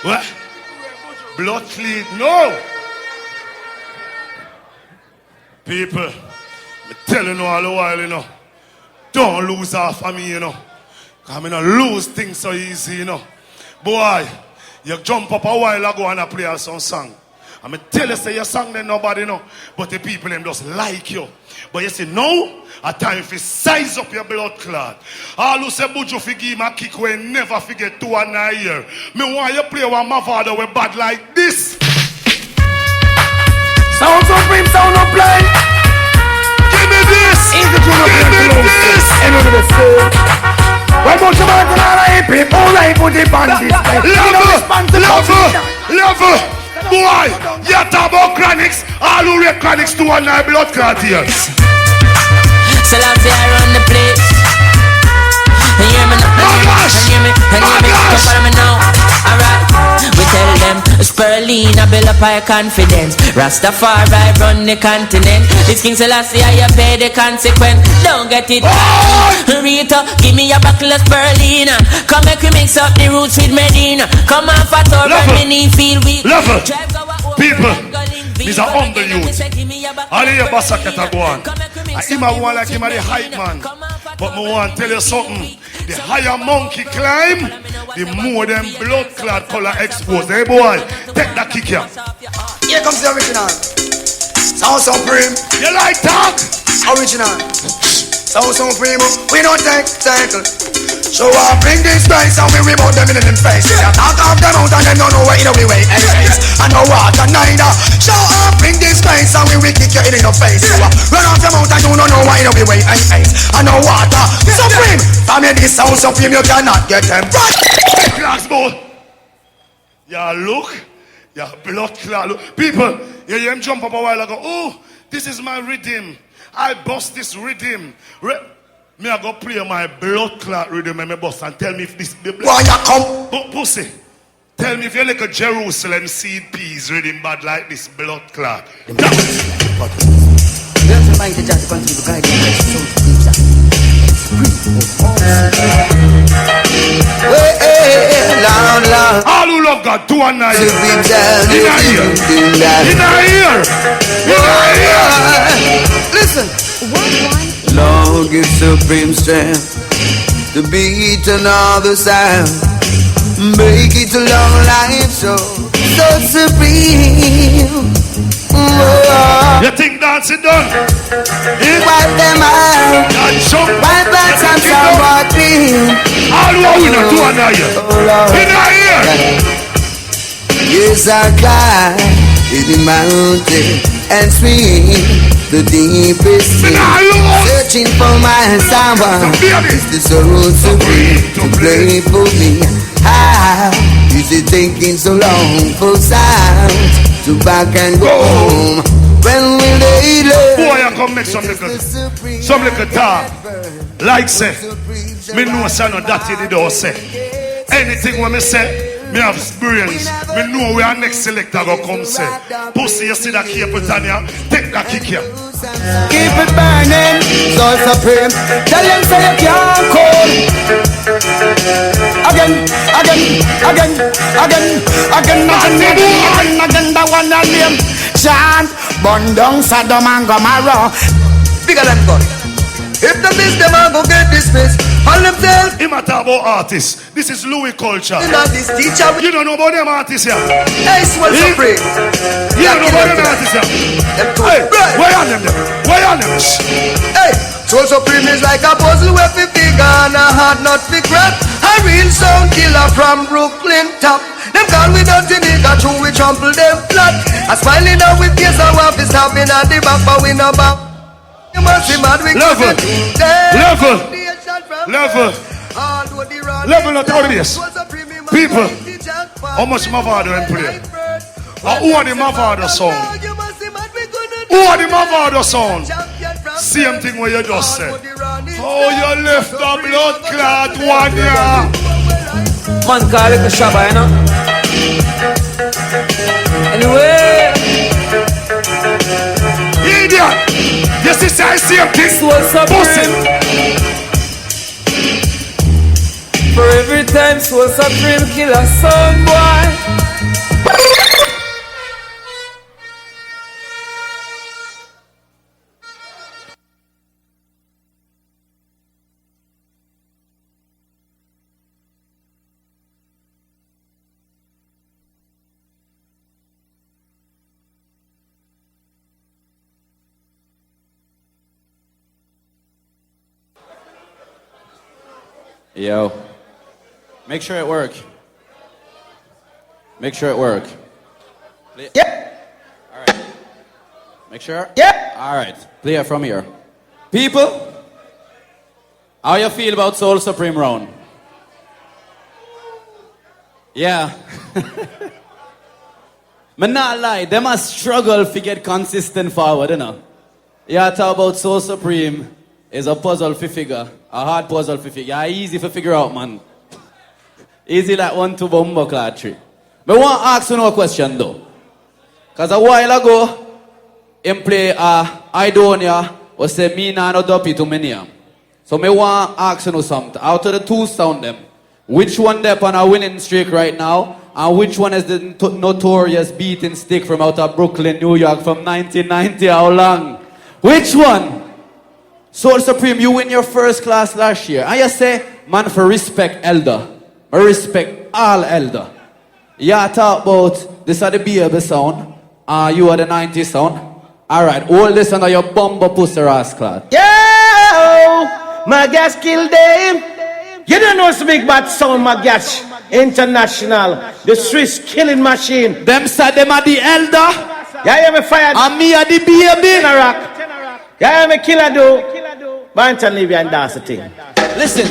What? Blood clean? No. People, I'm telling you all the while, you know. Don't lose half of me, you know. Cause I don't lose things so easy, you know. Boy, you jump up a while ago and I play some song. I'm tell you say your song then nobody know. But the people them just like you. But you see now, a time for size up your blood clot. All who say Buju fi give my kick we never forget 2 and a year. Me want you play one my father we bad like this. Sound supreme, sound no play. Give me this. Give me this. Another the same. Why don't you make another people like put the band display? Level. Boy, you talk about chronics. All who read chronics 2 and a blood clot here. So let's say I run the place. And hear me now. And hear me. Come follow me now. Alright. We tell them Sperlina build up our confidence. Rastafari run the continent. This King Selassie I pay the consequence. Don't get it Rita, give me a buckle of Sperlina. Come make we mix up the roots with Medina. Come on for tour and many feel weak. People, these are under youth. All the bassa get a Gwaan. I want like him a the hype man. But I want to tell you something. The higher monkey climb, the more them blood clot color exposed. Hey boy, take that kick here. Here comes the original. Sound supreme. You like talk? Original. Sound supreme. We don't take title. So I bring this guys and we remote them in them face. I talk off them out and them don't know where in the way anyways. I know what and neither. So I bring this guys and we kick you in your face. Run off them out and you don't know where in the way anyways. I know what supreme. For me this sound supreme you cannot get them right. Class ball. Yeah look. Yeah blood clot. People, you hear him jump up a while ago. Oh, this is my rhythm. I bust this rhythm. Me I go play my blood clot rhythm and me boss and tell me if this the blood. Why you come? Pussy. Tell me if you like a Jerusalem seed peas rhythm bad like this blood clot. All who love God, 2 and 9. In a year. Listen. Lord, give supreme strength to beat another sound. Make it a long life so supreme. You think dancing done? Wipe them out. Wipe out some somewhat clean. All who are winner, 2 and 9. In a year. Yes, I climb in the mountain and swing the deepest sea, searching for my someone. Is the soul supreme to play for me? How is it taking so long for sound to back and go home? When will they learn? Boy, I come make some little talk. Like say, me know say no that you don't say. Anything when me say, me have experience. Me know where our next selector go come say. Pussy, you see that cable Tanya? Take that kick here. Keep it burning, so supreme. Tell them say you can't call. Again, that one that name. Chant, burn down Sodom and Gomorrah. Bigger than God. If the miss them I go get dismissed. All them tell. Him a talk about artists. This is Louis culture. This teacher. You don't know about them artists here. Hey, Swell Supreme. You don't know about them artists here. Hey, where are them? Where are them? Hey, Soul Supreme is like a puzzle where we figure and a hard nut we crack. A real sound killer from Brooklyn top. Them call we dirty nigga, true we trample them flat. A smiling out with tears and waff is stopping at the back, but we no back. You must be mad, we couldn't. Level Notorious. People, how much Mavado them play? Who are the Mavado song? Who are the Mavado song? Same thing what you just said. Oh, you left the blood clot one year. Man call it a Shabba, you know. Anyway. Idiot! You see, I see a thing. Pussy. For every time Soul Supreme kill a son, boy. Yo, make sure it work. Make sure it work. Yep. All right. Make sure. Yep. All right. Play it from here. People, how you feel about Soul Supreme round? Yeah. Me not lie, them a struggle to get consistent forward, you know. Yeah, talk about Soul Supreme is a puzzle for figure. A hard puzzle for figure. Yeah, easy for figure out, man. Easy like 1-2 bumbo clad tree. But I want to ask you no question though. Because a while ago, him play Idonia was say me nah no duppy to many. So I want to ask you something. Out of the two sound them, which one there on a winning streak right now? And which one is the notorious beating stick from out of Brooklyn, New York from 1990? How long? Which one? Soul Supreme, you win your first class last year. And you say, man, for respect elder. I respect all elder. Yeah, talk about this are the baby sound. You are the 90s sound. Alright, hold this under your bumper pussy rascal. Yo! Ma-Gash kill them. You don't know it's a big bad sound, Ma-Gash. International. The Swiss killing machine. Them said them are the elder. Yeah, me fired. And me are the baby. Yeah, me killer do. Valentine leave you and dance the thing. Listen.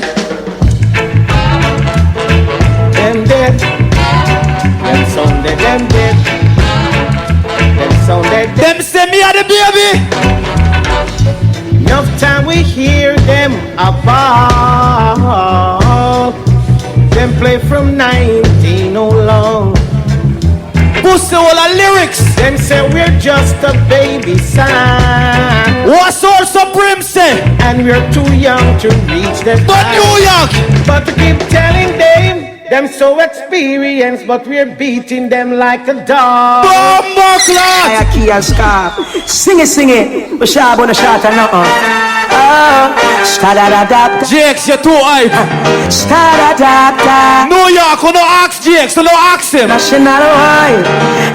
Them dead. Them sound dead. Them dead. Them sound dead. Them say me are the baby. Enough time we hear them apart. Them play from 19 oh long. Pussy all the lyrics. Them say we're just a baby sign. What Soul Supreme say? And we're too young to reach the But New York. But to keep telling them so experienced, but we're beating them like a dog. Bomba clock. I key and scarf. Sing it. But sharp on the shot and nothing. Jakes, you're too high. New York, you no ask Jakes, you no ask him. National wide.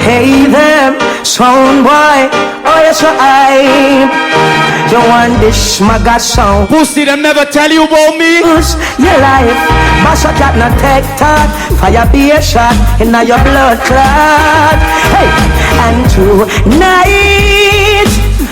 Hey them, sound boy. Oh yes, you want this Ma-Gash sound. Pussy, them never tell you about me. Your life, mash a cat not take talk. Fire be a shot in your blood clot. Hey, and tonight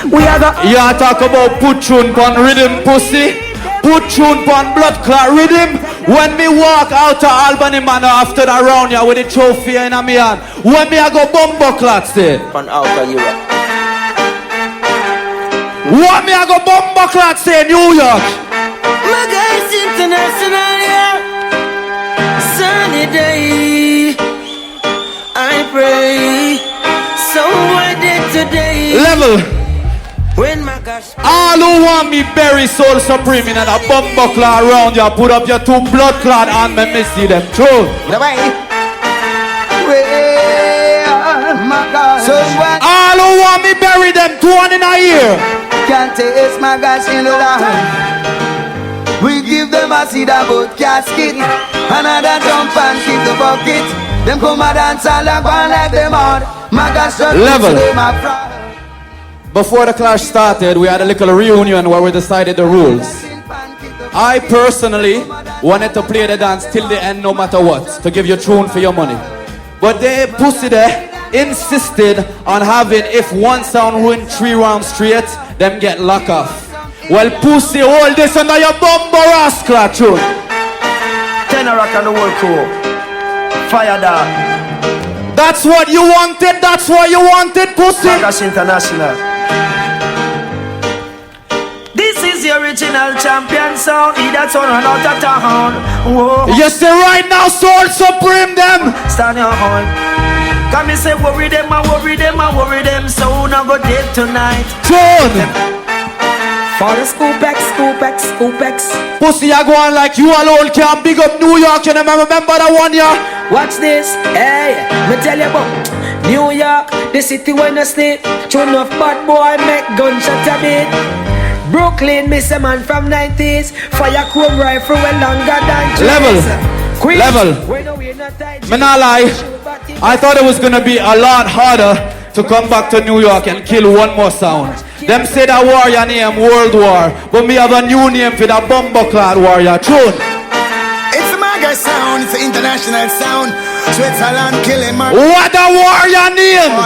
we are the. You talk about put tune pon rhythm, pussy. Put tune pon blood clot rhythm. When me walk out to Albany Manor after the round here with the trophy in my hand. When me I go bumbo clot say. Pon out of Europe. What me I go bumbo clot say New York. Ma-Gash international, yeah. Sunny day, I pray. Somewhere dead today. Level. When Ma-Gash. All who want me bury Soul Supreme in a bumbo clot round you, put up your two blood clot and me see them through. All who want me bury them 2 in a year. Can't taste Ma-Gash in the land. We give them a seed about casket. Another jump and keep the bucket. Them come a dance all and go on like them hard. Ma-Gash just Level. them a fraud. Before the clash started, we had a little reunion where we decided the rules. I personally wanted to play the dance till the end no matter what, to give you tune for your money. But they pussy there insisted on having, if one sound win 3 rounds straight, them get lock off. Well, pussy, hold this under your bumbo rascal tune. Tenor rock and the world crew. Fire dog. That's what you wanted, that's what you wanted, pussy. Ma-Gash International. This is the original champion sound. He that's on and out of town. Whoa. You say right now, Soul Supreme them. Stand your horn. Come and say worry them, I worry them, I worry them. So now go dead tonight. Tune. For the scoop X, scoop X, scoop X. Pussy, I go on like you alone can big up New York. You never remember that one, yeah? Watch this, hey, me tell you about New York, the city when I sleep. Tune of bad boy make gunshot a bit. Brooklyn, miss a man from 90s. Fire chrome rifle well longer than Level. Queen. Level. Me not lie, I thought it was gonna be a lot harder to come back to New York and kill one more sound. Them say that warrior name World War, but me have a new name for that bumbo-clad warrior. Tune. It's a Ma-Gash sound, it's an international sound. Switzerland killing my. What a warrior name!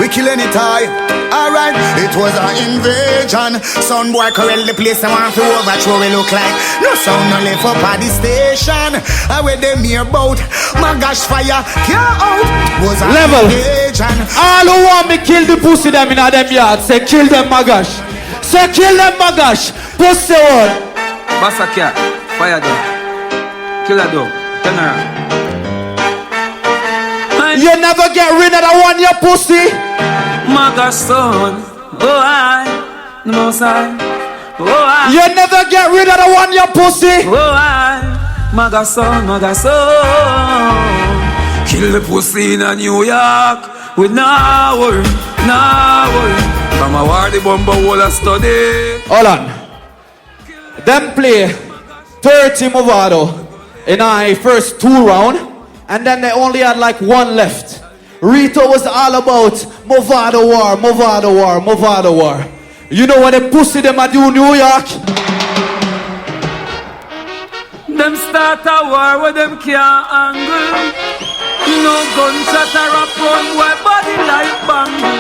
We kill any tie. Alright, it was an invasion. Son boy correct the place I want to overthrow we look like. No sound no left up at the station. I where them hear about Ma-Gash fire can't out. Was an Level. invasion. All who want me kill the pussy them in them yard, say kill them Ma-Gash. Say kill them Ma-Gash. Pussy all. Bassa cat, fire dog. Kill a dog. Turn around. You never get rid of that one, you pussy. Ma-Gash son, oh I, no side, oh I. You never get rid of the one, you pussy. Oh I, Ma-Gash son, Ma-Gash son. Kill the pussy in a New York. We now worry, now worry. From a war the bumbo wall a study. Hold on. Them play 30 Movado in our first 2 rounds, and then they only had like 1 left. Rito was all about Movado war, Movado war, Movado war. You know what the pussy them a do New York? Them start a war where them can't angle. No gunshot or a phone, why body like bangle.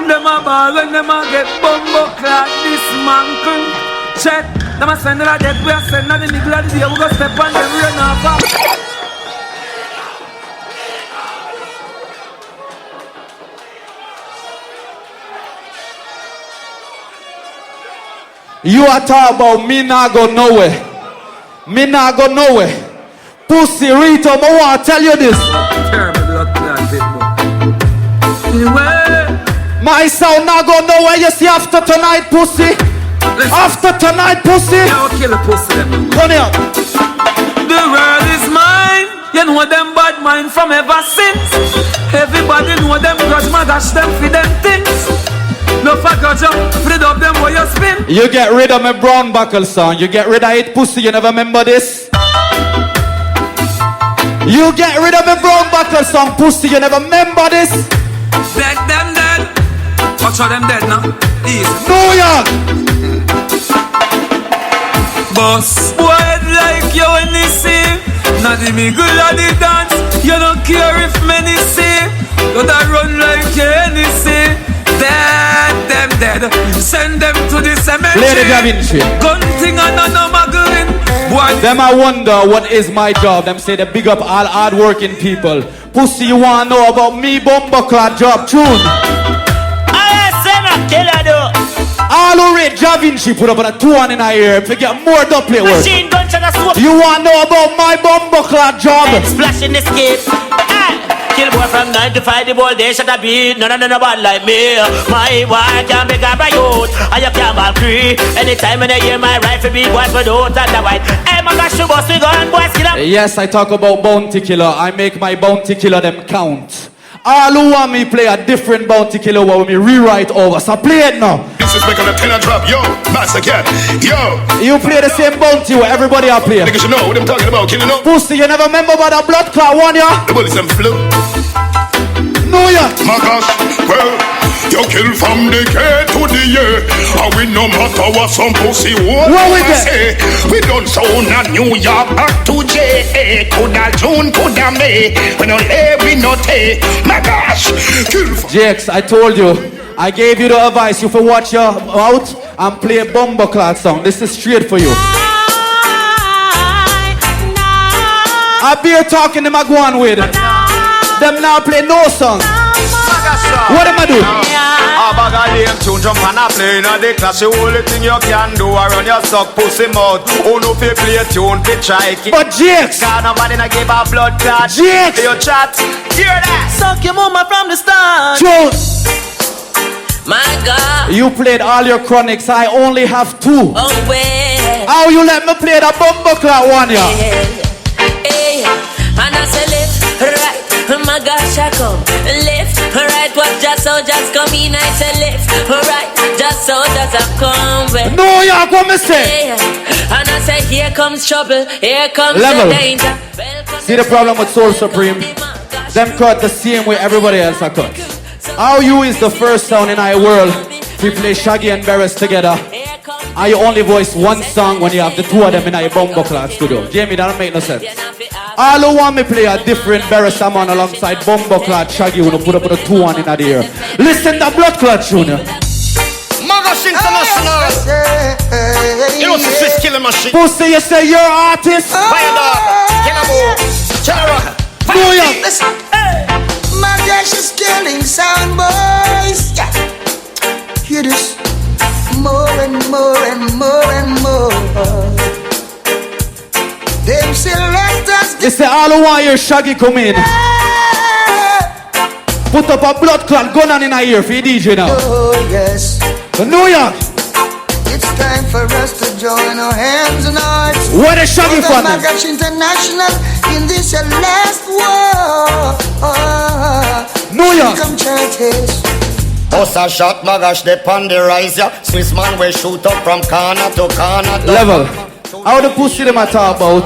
Them a ball and them a get bumbo clad dismantle. Check, them a send a death, we a send a the middle of the day. We go step on them rain off. You are talking about me not go nowhere. Me not go nowhere. Pussy Rito, I want to tell you this. My sound not go nowhere. You see after tonight, pussy. After tonight, pussy. I'll kill a pussy. Come here. The world is mine. You know them bad mind from ever since. Everybody know them grudge, Ma-Gash them for them things. No fuck out you, rid of them while you spin. You get rid of my brown buckle song. You get rid of it, pussy. You never remember this? You get rid of my brown buckle song, pussy. You never remember this? Dead them dead. Watch how them dead now. Easy. New York. Boss boy like you when they see. Not the middle of the dance. You don't care if many see. You don't run like you anything. Dead, them dead. Send them to the cemetery. Lady Da Vinci. Gun thing and no muggling. Them I wonder what is my job. Them say they big up all hard-working people. Pussy, you wanna know about me bumbo-clad job tune? I say no killer though. All who rate Da Vinci put up on a 2-1 in a year to get more dubplate work. Machine gun to the swoop. You wanna know about my bumbo-clad job? Splash in the skate. Kill boy from 9 to 5, the boy they shut a beat. None bad like me. My wife can make up a youth. And you can't ball free. Anytime when I hear my rifle beat, boys for don't and the white. Hey, Ma-Gash, you bust the gun, boys, kill up. Yes, I talk about bounty killer. I make my bounty killer them count. All who want me play a different bounty killer will me rewrite over. So play it now. This disrespect on the tenor drop. Yo, Master Cat. Yo. You play the same bounty where everybody are playing. Niggas, you know what I'm talking about, killing up. Pussy, you never remember about that blood clot one, yeah? The bullets them flu. No, yeah. Ma-Gash, well, you kill from the K to the A. And we no matter what some pussy what we say. We don't sound a New York back to J.A. Coulda June, coulda May. We no lay, we no take. Ma-Gash, kill from... Jakes, I told you. I gave you the advice. You for watch your mouth and play a bumbleclad song. This is straight for you. I be here talking to my Gwaan with. Them now play no song. What am I doing? A bag of lame tune jump and a play in a the class. The only thing you can do is run your suck pussy mouth. Who no fi play tune fi try it. But Jakes, God nobody na give a blood clot. Jakes, your chat. Hear that? Suck your mama from the start. Joe, My God. you played all your chronics. I only have 2. Oh, well. How you let me play the bumbleclad one, yeah? Hey, and I say left, right. My gosh, I come left, right. What just so just come in. I say left, right. Just so just I come back. No, yeah, what me say? And I say here comes trouble, here comes Level. the danger. See the problem with Soul Supreme? Them cut the same way everybody else are cut. How you is the first sound in our world to play Shaggy and Barris together, and you only voice one song when you have the 2 of them in your bumbleclad studio. Jamie, that don't make no sense. All who want me play a different Barris man alongside bumbleclad Shaggy when you put up the 2 one in the ear. Listen to bloodclad tune. Ma-Gash International. You know the Swiss killing machine. Pussy, you say you're an artist? Fire dog. Kenabo. General. New York. Listen. Ma-Gash is killing sound boys. Yeah. Hear this. More and more and more and more. Them selectors. They say all who want your Shaggy come in. Put up a bloodclad gun on in a ear for your DJ now. Oh yes. New York. It's time for us to join our hands and hearts. Where the Shaggy from? Ma-Gash International in this last war. New York. Come churches. Bust a shot, Ma-Gash, they on the rise, yeah. Swiss man will shoot up from corner to corner. Level. How the pussy them I talk about?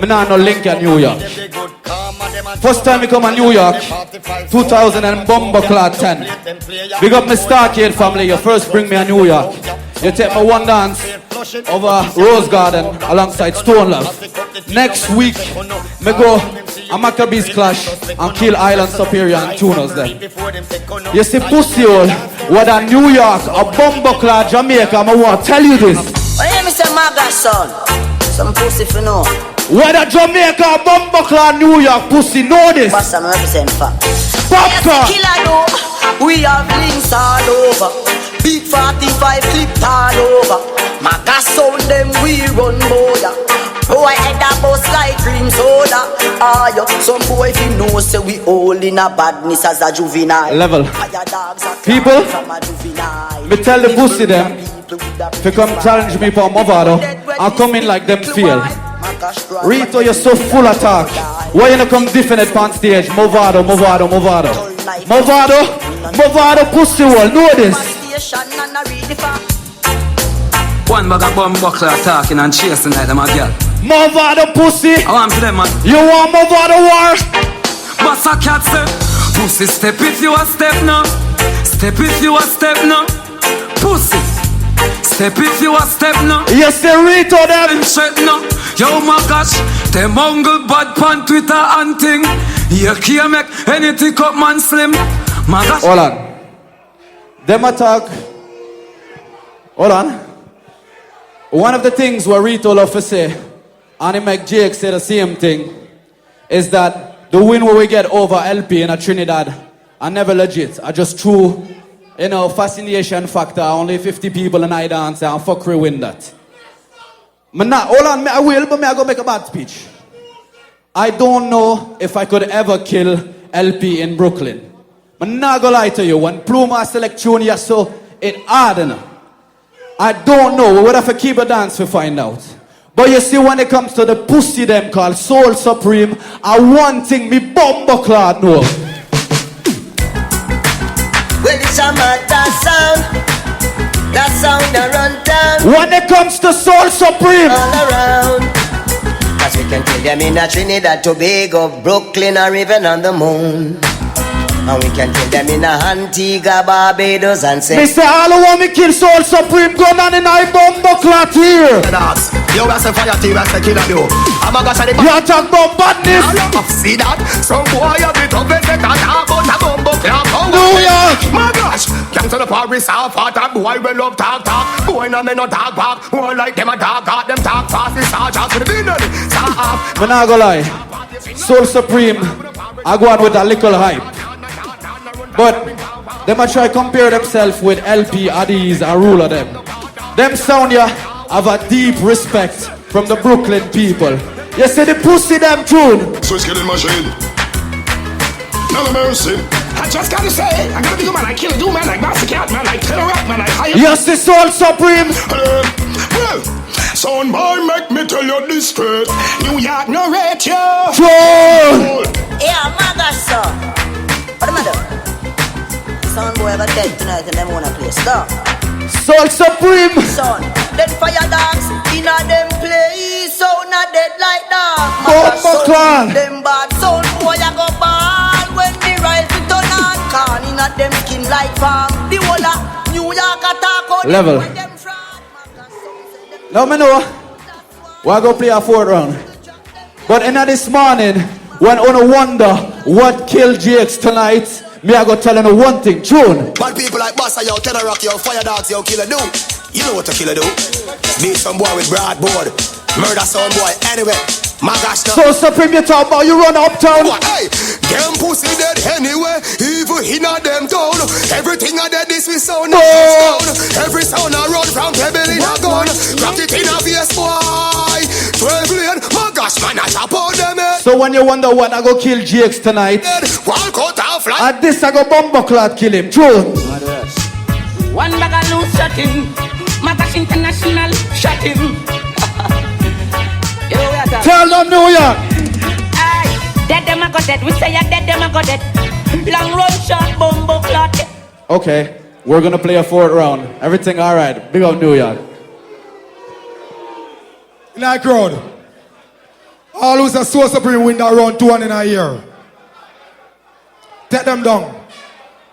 Me nah no link at New York. First time we come to New York, 2000 and bumbleclad 10. Big up my Starcade family. You first bring me to New York. You take me one dance over Rose Garden alongside Stone Love. Next week, me go a Maccabees Clash and Kill Island Superior and Tuners there. You see pussy hole, what a New York, a bumbleclad Jamaica, I want to tell you this. Oh yeah, Mr. Ma-Gash son. Some pussy for no. What a Jamaica, bumbleclad New York pussy, know this. But some represent fact. Popcorn. Killer no. We have links all over. Big 45 clipped all over. Ma-Gash sound them we run boya. Boy head a bus like cream soda. Ah yo, some boy if you know say we all in a badness as a juvenile. Level. People, me tell the pussy them to come challenge me for Movado and come in like them feel. Rito, you're so full of talk. Why you not come different on stage? Movado, Movado, Movado. Movado, Movado pussy wall, know this. One bag of bumbleclad talking and chasing like them a girl. Movado pussy. I want to them man. You want Movado war? But a cat say, pussy step if you a step now. Step if you a step now. Pussy. Step if you a step now. You say Rito them. Shit now. Yo Ma-Gash, them mungle bad pan Twitter and thing. You can't make anything cut man slim. Ma-Gash. Hold on. Them attack. Hold on. One of the things where Rito love to say, and he make Jake say the same thing, is that the win where we get over LP in a Trinidad are never legit. I just true, fascination factor. Only 50 people in I dance and fuckery win that. Hold on, I will, but I go make a bad speech. I don't know if I could ever kill LP in Brooklyn. I'm not gonna lie to you, when Pluma select tune, yeah, so it hard enough. I don't know, we would have to keep a dance to find out. But you see, when it comes to the pussy them called Soul Supreme, I one thing me bumbleclad know. Well, it's a matter sound. That sound that run down. When it comes to Soul Supreme, all around. Cause we can kill them in a Trinidad, Tobago, Brooklyn, or even on the moon. And we can kill them in a Antigua, Barbados, and say, me say all who want me kill Soul Supreme, gun on in a bombo clot here. You are some fire team, I say kill a do. I'm a gosh at the you talk about badness. See that? Some boy a bit of it, they can't talk about a bombo clot. New York. My gosh, come to the Paris, South part of boy we love talk. Boy no me no talk back. Boy like them a talk, them talk fast. It's all just for the business. I'm not gonna lie. Soul Supreme, I go on with a little hype. But them a try compare themselves with LP, Addies, and rule of them. Them sound ya have a deep respect from the Brooklyn people. You see the pussy them tune. So it's getting machine. No mercy. I just gotta say, I gotta be a man, I kill a do man, like Master Cat, man, like Killer Rock, man, like higher. Yes, the Soul Supreme. Well, son boy, make me tell you this straight. New York, no rate you. yeah, Ma-Gash, son. What am I doing? Son boy ever dead tonight and them wanna play stop. Soul Supreme. Son, then fire dogs in a them place, so not dead like that. Clan. Them bad sound boy a go ball when the rifle turn on. Can in a them skin like farm. The whole of New York attack on level. Now me know we're gonna play a 4th round. But in this morning, when I wonder what killed Jakes tonight, me I go tell you one thing, tune. Bad people like Bossa, yo, Tenor Rock, yo, Fire Dogs, yo, Killer do. You know what a killer do. Beat some boy with broadboard. Murder some boy. Anyway, Ma-Gash now. So Supreme you talk about, you run uptown. Hey, them pussy dead anyway. Even in a them town. Everything a dead, this we sound. Every sound I run from Pebble in a gun. Rock it in a VS boy. 12 lane, Ma-Gash man, I chop out them head. So when you wonder what I go kill Jakes tonight, walk out and fly. At this I go bumbleclad kill him, true. One bag of loose shot him. Ma-Gash International shot him. Tell them New York. Aye, dead them a go dead. We say ya dead them a go dead. Long run shot, bumbo clot. Okay, we're gonna play a 4th round. Everything alright. Big up New York. In that crowd, all who's a Soul Supreme win that round 2 in a year. Take them down.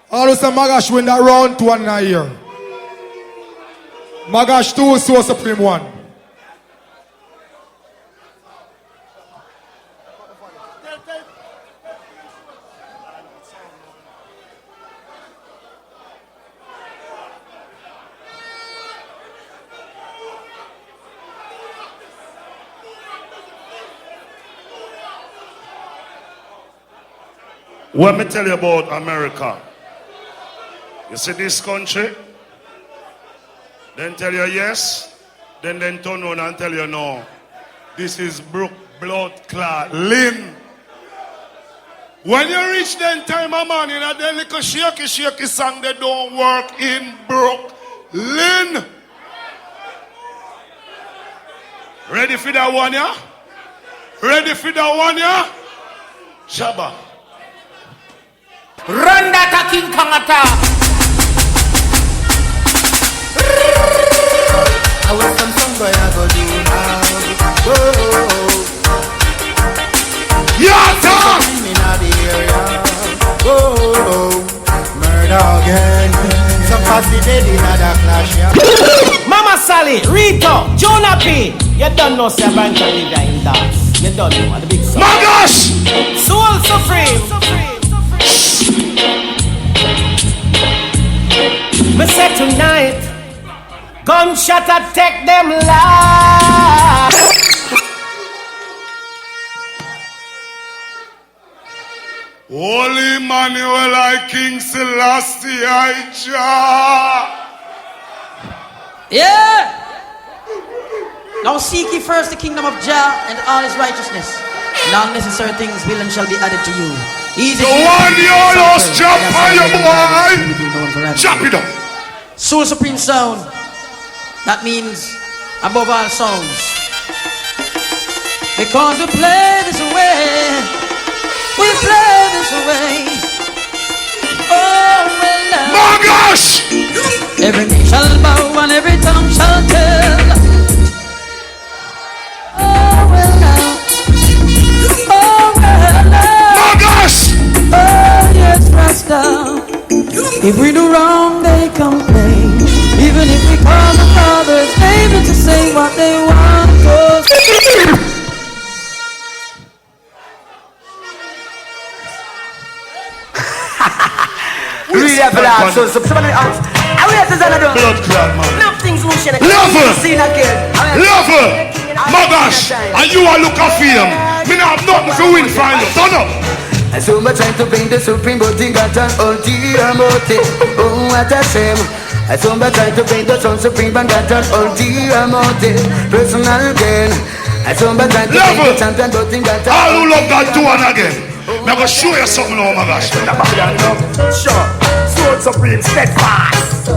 All who's a Ma-Gash win that round 2 in a year. Ma-Gash 2, Soul Supreme 1. Let me tell you about America. You see this country? Then tell you yes, then turn around and tell you no. This is blood clot. Lynn. When you reach then time of man, you know, then little shaky song, they don't work in Brooklyn. Ready for that one, yeah? Ready for that one, yeah? Shabba. Run that a King Kong attack. I want some song boy I go do now. Whoa. Yeah, talk. Whoa. Murder again. Some party dead in a clash, yeah. Mama Sally, Rito, Jonah P. You don't know say Bank of Libya in dance. You don't know the big song. Ma-Gash! Soul Supreme. Me say tonight, gunshot attack them live. Holy Emmanuel, I King Selassie, I Jah. Yeah. Now seek ye first the kingdom of Jah and all his righteousness, and all necessary things will and shall be added to you. Easy. The one you lost, jump on your boy. Chop it up. Soul Supreme sound. That means above all sounds. Because we play this way. We play this way. Oh, well, Ma-Gash! every knee shall bow If we do wrong, they complain. Even if we call the fathers, able to say what they want to say. Really have a lot, so somebody else. I will have to do blood clot, man. enough things motion. Lover! Lover! Ma-Gash! And you are looking for him. Me not have nothing to win for you. Turn up! I so much trying to bring the supreme, but he got an ulterior motive. Oh, what a shame. I so much trying to bring the sun supreme, but got an ulterior motive. Personal gain. I so much trying to bring the champion, but he got an all who love God do one again. I'm gonna show you something now, Ma-Gash. Sure. Soul supreme, steadfast.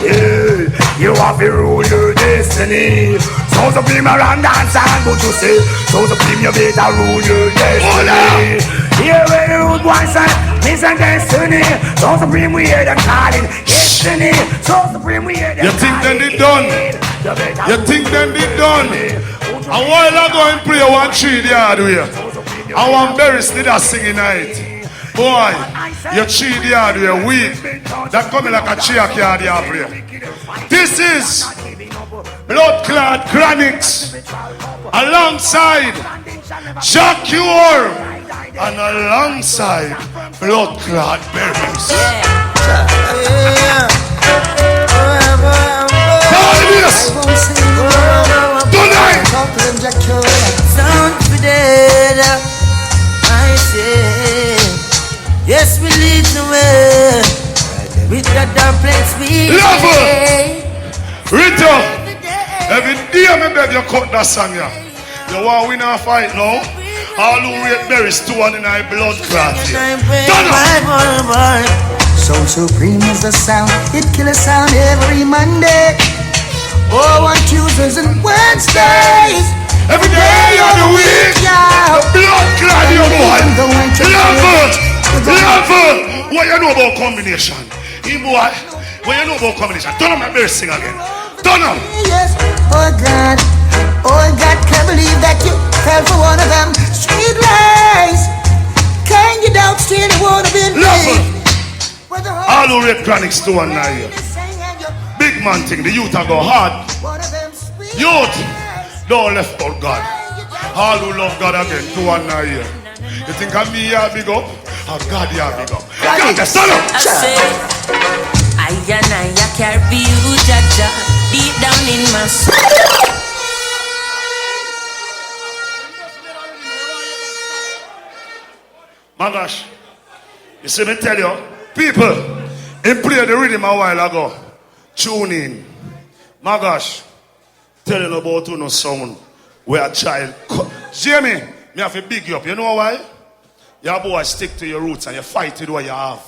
Yeah, you have to rule your destiny. So supreme around dance and what you say. So supreme you better rule your destiny. Here where the root one side, miss and destiny. So supreme we hear them calling destiny. So supreme we hear them. You think them did done? You think them did done? A while ago in play one tree the hard way. I want Berries did a singing night. Boy, you cheat the hard way weak. That coming like a cheer card you play. This is Blood Clot Chronics alongside Jacure and alongside Blood Clot Berries. Tonight! Sound for dead, I say. Yes, we lead the way. With the dubplates we Lover! Rita! Every day I beg you cut that song, yeah. You want to win a fight now? All who rate Berries 2 in my blood clot. Soul supreme is the sound. It kill a sound every Monday. Oh, on Tuesdays and Wednesdays. Every day of the week. The blood clot, you boy. Lover! What you know about combination? Boy, what you know about combination? Turn on my Berries sing again. Turn on. Yes, oh God, can't believe that you fell for one of them street lies. Can you doubt still you wanna be me? All who rate Chronics 2 and 9. Big man thing, the youth are go hard. Youth, don't left out God. All who love God again, 2 and 9. You think I'm me here big up? Or God here big up? God, stand up! I say, I carry you, Jaja, deep down in my soul. Ma-Gash, you see me tell you, people, he played the rhythm a while ago. Tune in. Ma-Gash, telling about who no sound where a child. Jamie, me have to big you up. You know why? Your boy stick to your roots and you fight with what you have.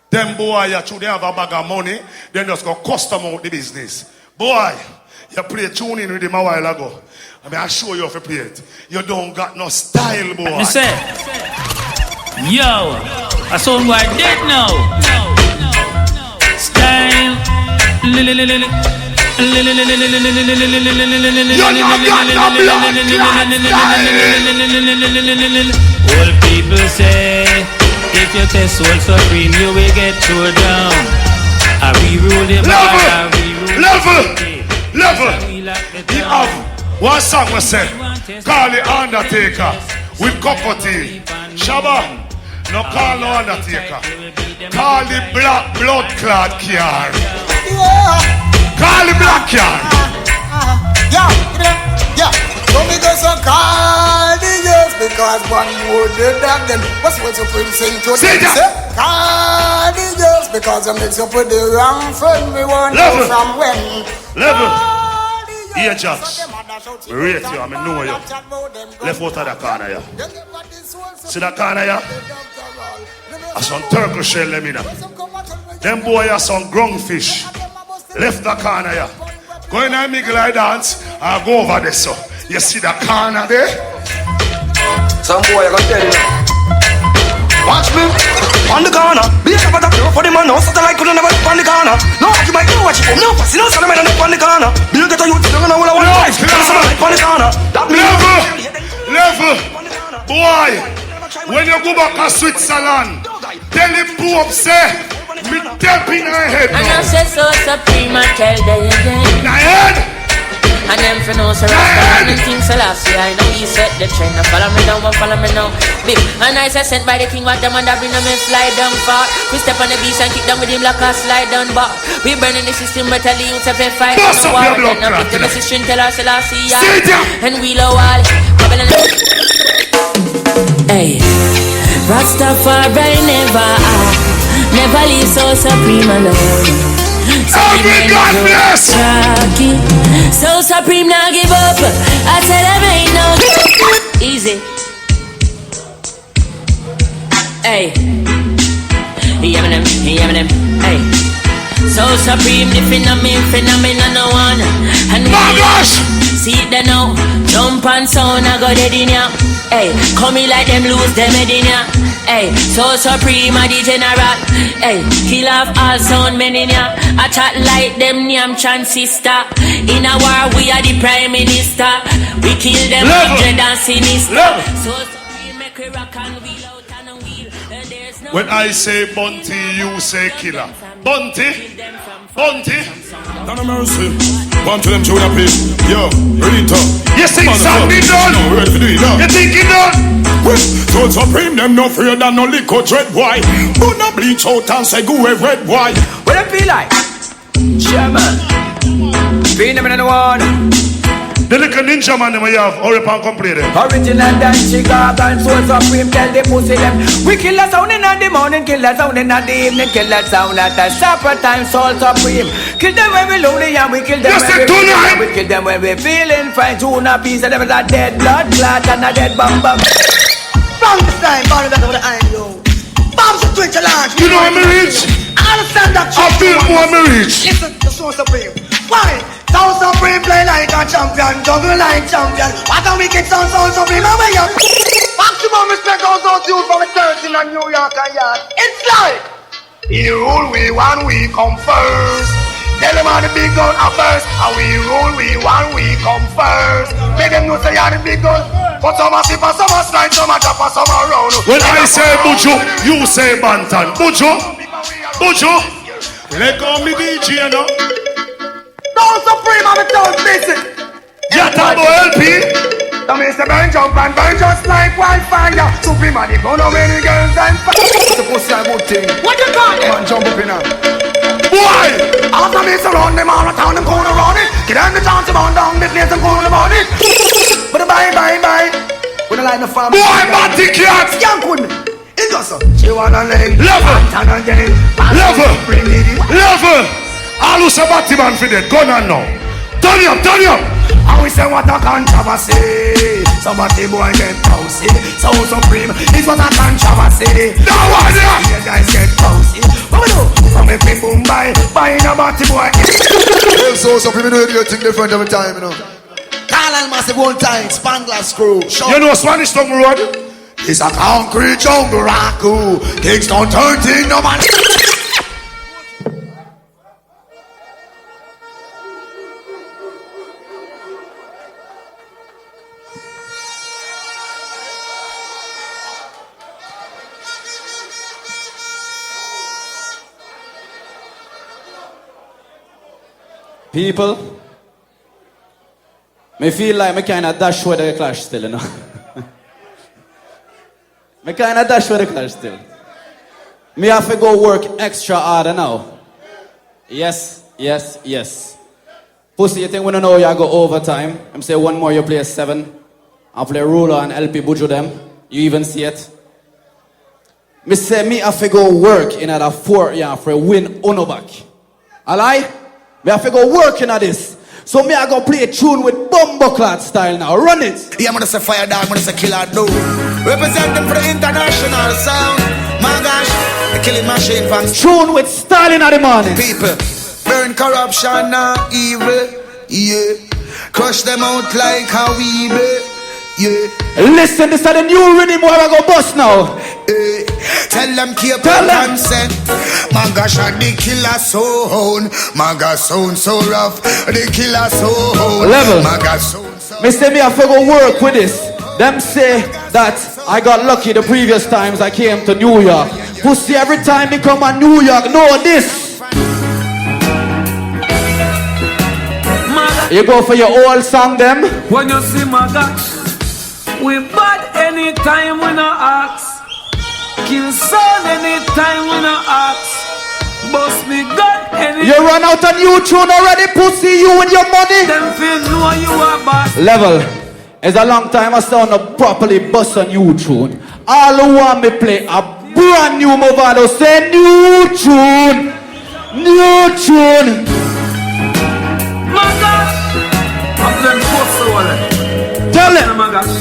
Them boy, you should have a bag of money, then just go custom out the business. Boy, you play tune in with him a while ago. I mean, I show you how to play it. You don't got no style, boy. Me say, yo, a sound boy dead now. Style, Old people say, if you test Soul Supreme, you will get thrown down. I re-rule the Level! He have one song we say, call the Undertaker with Copperty. Shabba, no call no Undertaker. Call the black blood clot car. Call the black car. Yeah. So me go so call the years because one more did that then what's what Supreme saying to them? Call the years because I mix up with the wrong friend. We want to know from when. Level. Here, Jax. We rate you, I mean, know you. Left out of the corner, yeah. See that corner, yeah? I some turtle shell, let me know. Them boy are some ground fish. Left the corner, yeah. Go in and make like dance, I'll go over there, so. You see the corner there? Some boy, I can tell you. Watch me on the corner. Be a couple of people for the man. No satellite could never on the corner. No, you might know what you from. No, see no satellite on the corner. Be a get a youth, you're gonna want one life. Satellite on the corner. That means level. Boy, when you go back to Switzerland, tell him Pope say, Jump in my head. And I say so supreme, I tell them again. My head. And them for no so rasta and things so last year I know he set the trend. Now follow me now, big. And I say sent by the king what them and I bring them and fly down far. We step on the beach and kick down with him like a slide down bar. We burning the system but I leave to fight on the war. And I put the message in tell us last year. And we low all hey, Rastafari never leave so supreme alone. God bless. So supreme now give up. I tell them ain't no easy. Hey, Eminem. Hey, so supreme the phenomenon no one. And Ma-Gash. See it there now. Jump and sound I go dead in ya. Hey, come in like them lose them head in ya. Hey, so supreme a the general. Hey, kill off all sound men in ya. I chat like them name transistor. In a war we are the prime minister. We kill them 100 and sinister. So supreme make we rock and wheel out and wheel. There's no when I say Bunty, you say killer. Bunty. Don't mercy. One to them tune up here. Yo, ready to. You think something done? No, ready to do it now. You think it done? So supreme them no fear than no liquor dread boy. Who no bleach out and say go away red boy. What it feel like? Shabba. Feel them in the one. The little ninja man them you have, hurry up and complete them. Original dance, Chicago and Soul Supreme, tell the pussy them. We kill the sound in the morning, kill the sound in the evening, kill the sound at the supper time, Soul Supreme. Kill them when we lonely and we kill them when we feeling. We kill them when we feeling fine. Tuna piece of them is a dead blood clot and a dead bum. From this time, born that over the iron, yo. Bombs are twitch a large. You know I'm rich? I understand that. I feel more I'm rich. Listen, the Soul Supreme. Why? Soul Supreme play like a champion, juggle like champion. What a wicked sound, Soul Supreme, away up. Maximum respect goes out to you from the 13 and New York and yard. It's like, we rule, we won, we come first. Tell them how the big gun are first. And we rule, we won, we come first. Make them know say you're the big gun. But some are sip and some are slide, some are drop and some are round. When I say Buju, you say Bantan. Buju, let go me DJ, you know. Soul Supreme, I'm a town visit. Yatabo LP. Come here, say burn jump and burn just like wildfire. Supreme, and the gun of many girls and fire. Supposed to be a good thing. What you call it? Man, jump up in her. Why? After me surround them all the town, them going around it. Get them the chance to burn down the place and going about it. But bye. When I like the farm. Boy, Matty Cat. Skank with me. It's just so. She wanna lay. Level. Level. All who say Batman for that, gun on now. Turn you up. And we say what a controversy. Somebody boy get bouncy. So supreme, it's what a controversy. No one there. You guys get bouncy. What we do? From a big boom by a batty boy. So supreme, do your thing different every time, you know. Carl and Massive one time, Spangler Screw. You know Spanish tongue road? It's a concrete jungle raku. Kingston 13, no man. People, me feel like me kinda dash with the clash still, you know. Me kinda dash with the clash still. Me have to go work extra harder now. Yes. Pussy, you think we don't know you go overtime? I'm say one more you play 7. I play Ruler and LP Buju them. You even see it? Me say me have to go work in at a 4 yard for a win on back. Alright? Me have to go working at this. So me I go play a tune with Bumbleclad style now. Run it. Yeah, I'm gonna say fire dog, I'm gonna say killer do. Representing for the international sound. Ma-Gash, the killing machine from tune with Stalin at the morning. People, burn corruption and evil. Yeah. Crush them out like how we be. Yeah. Listen, this is the new rhythm where I go bust now. Tell them keep consent. Ma-Gash and the killer sound. Ma-Gash sound so rough. The killer sound. Level. Ma-Gash sound so me say me have to go work with this. Them say that I got lucky the previous times I came to New York. Pussy, every time me come to New York, know this. You go for your old song, them. When you see Ma-Gash, we bad anytime we no ask. Kill son anytime we no ask. Boss me gun anytime. You run out a new tune already, pussy, you and your money. Them feel know you are boss. Level. It's a long time I sound up properly bust a new tune. All who want me play a brand new Movado, say new tune. New tune. Ma-Gash, I'm them post over. Tell them. Ma-Gash.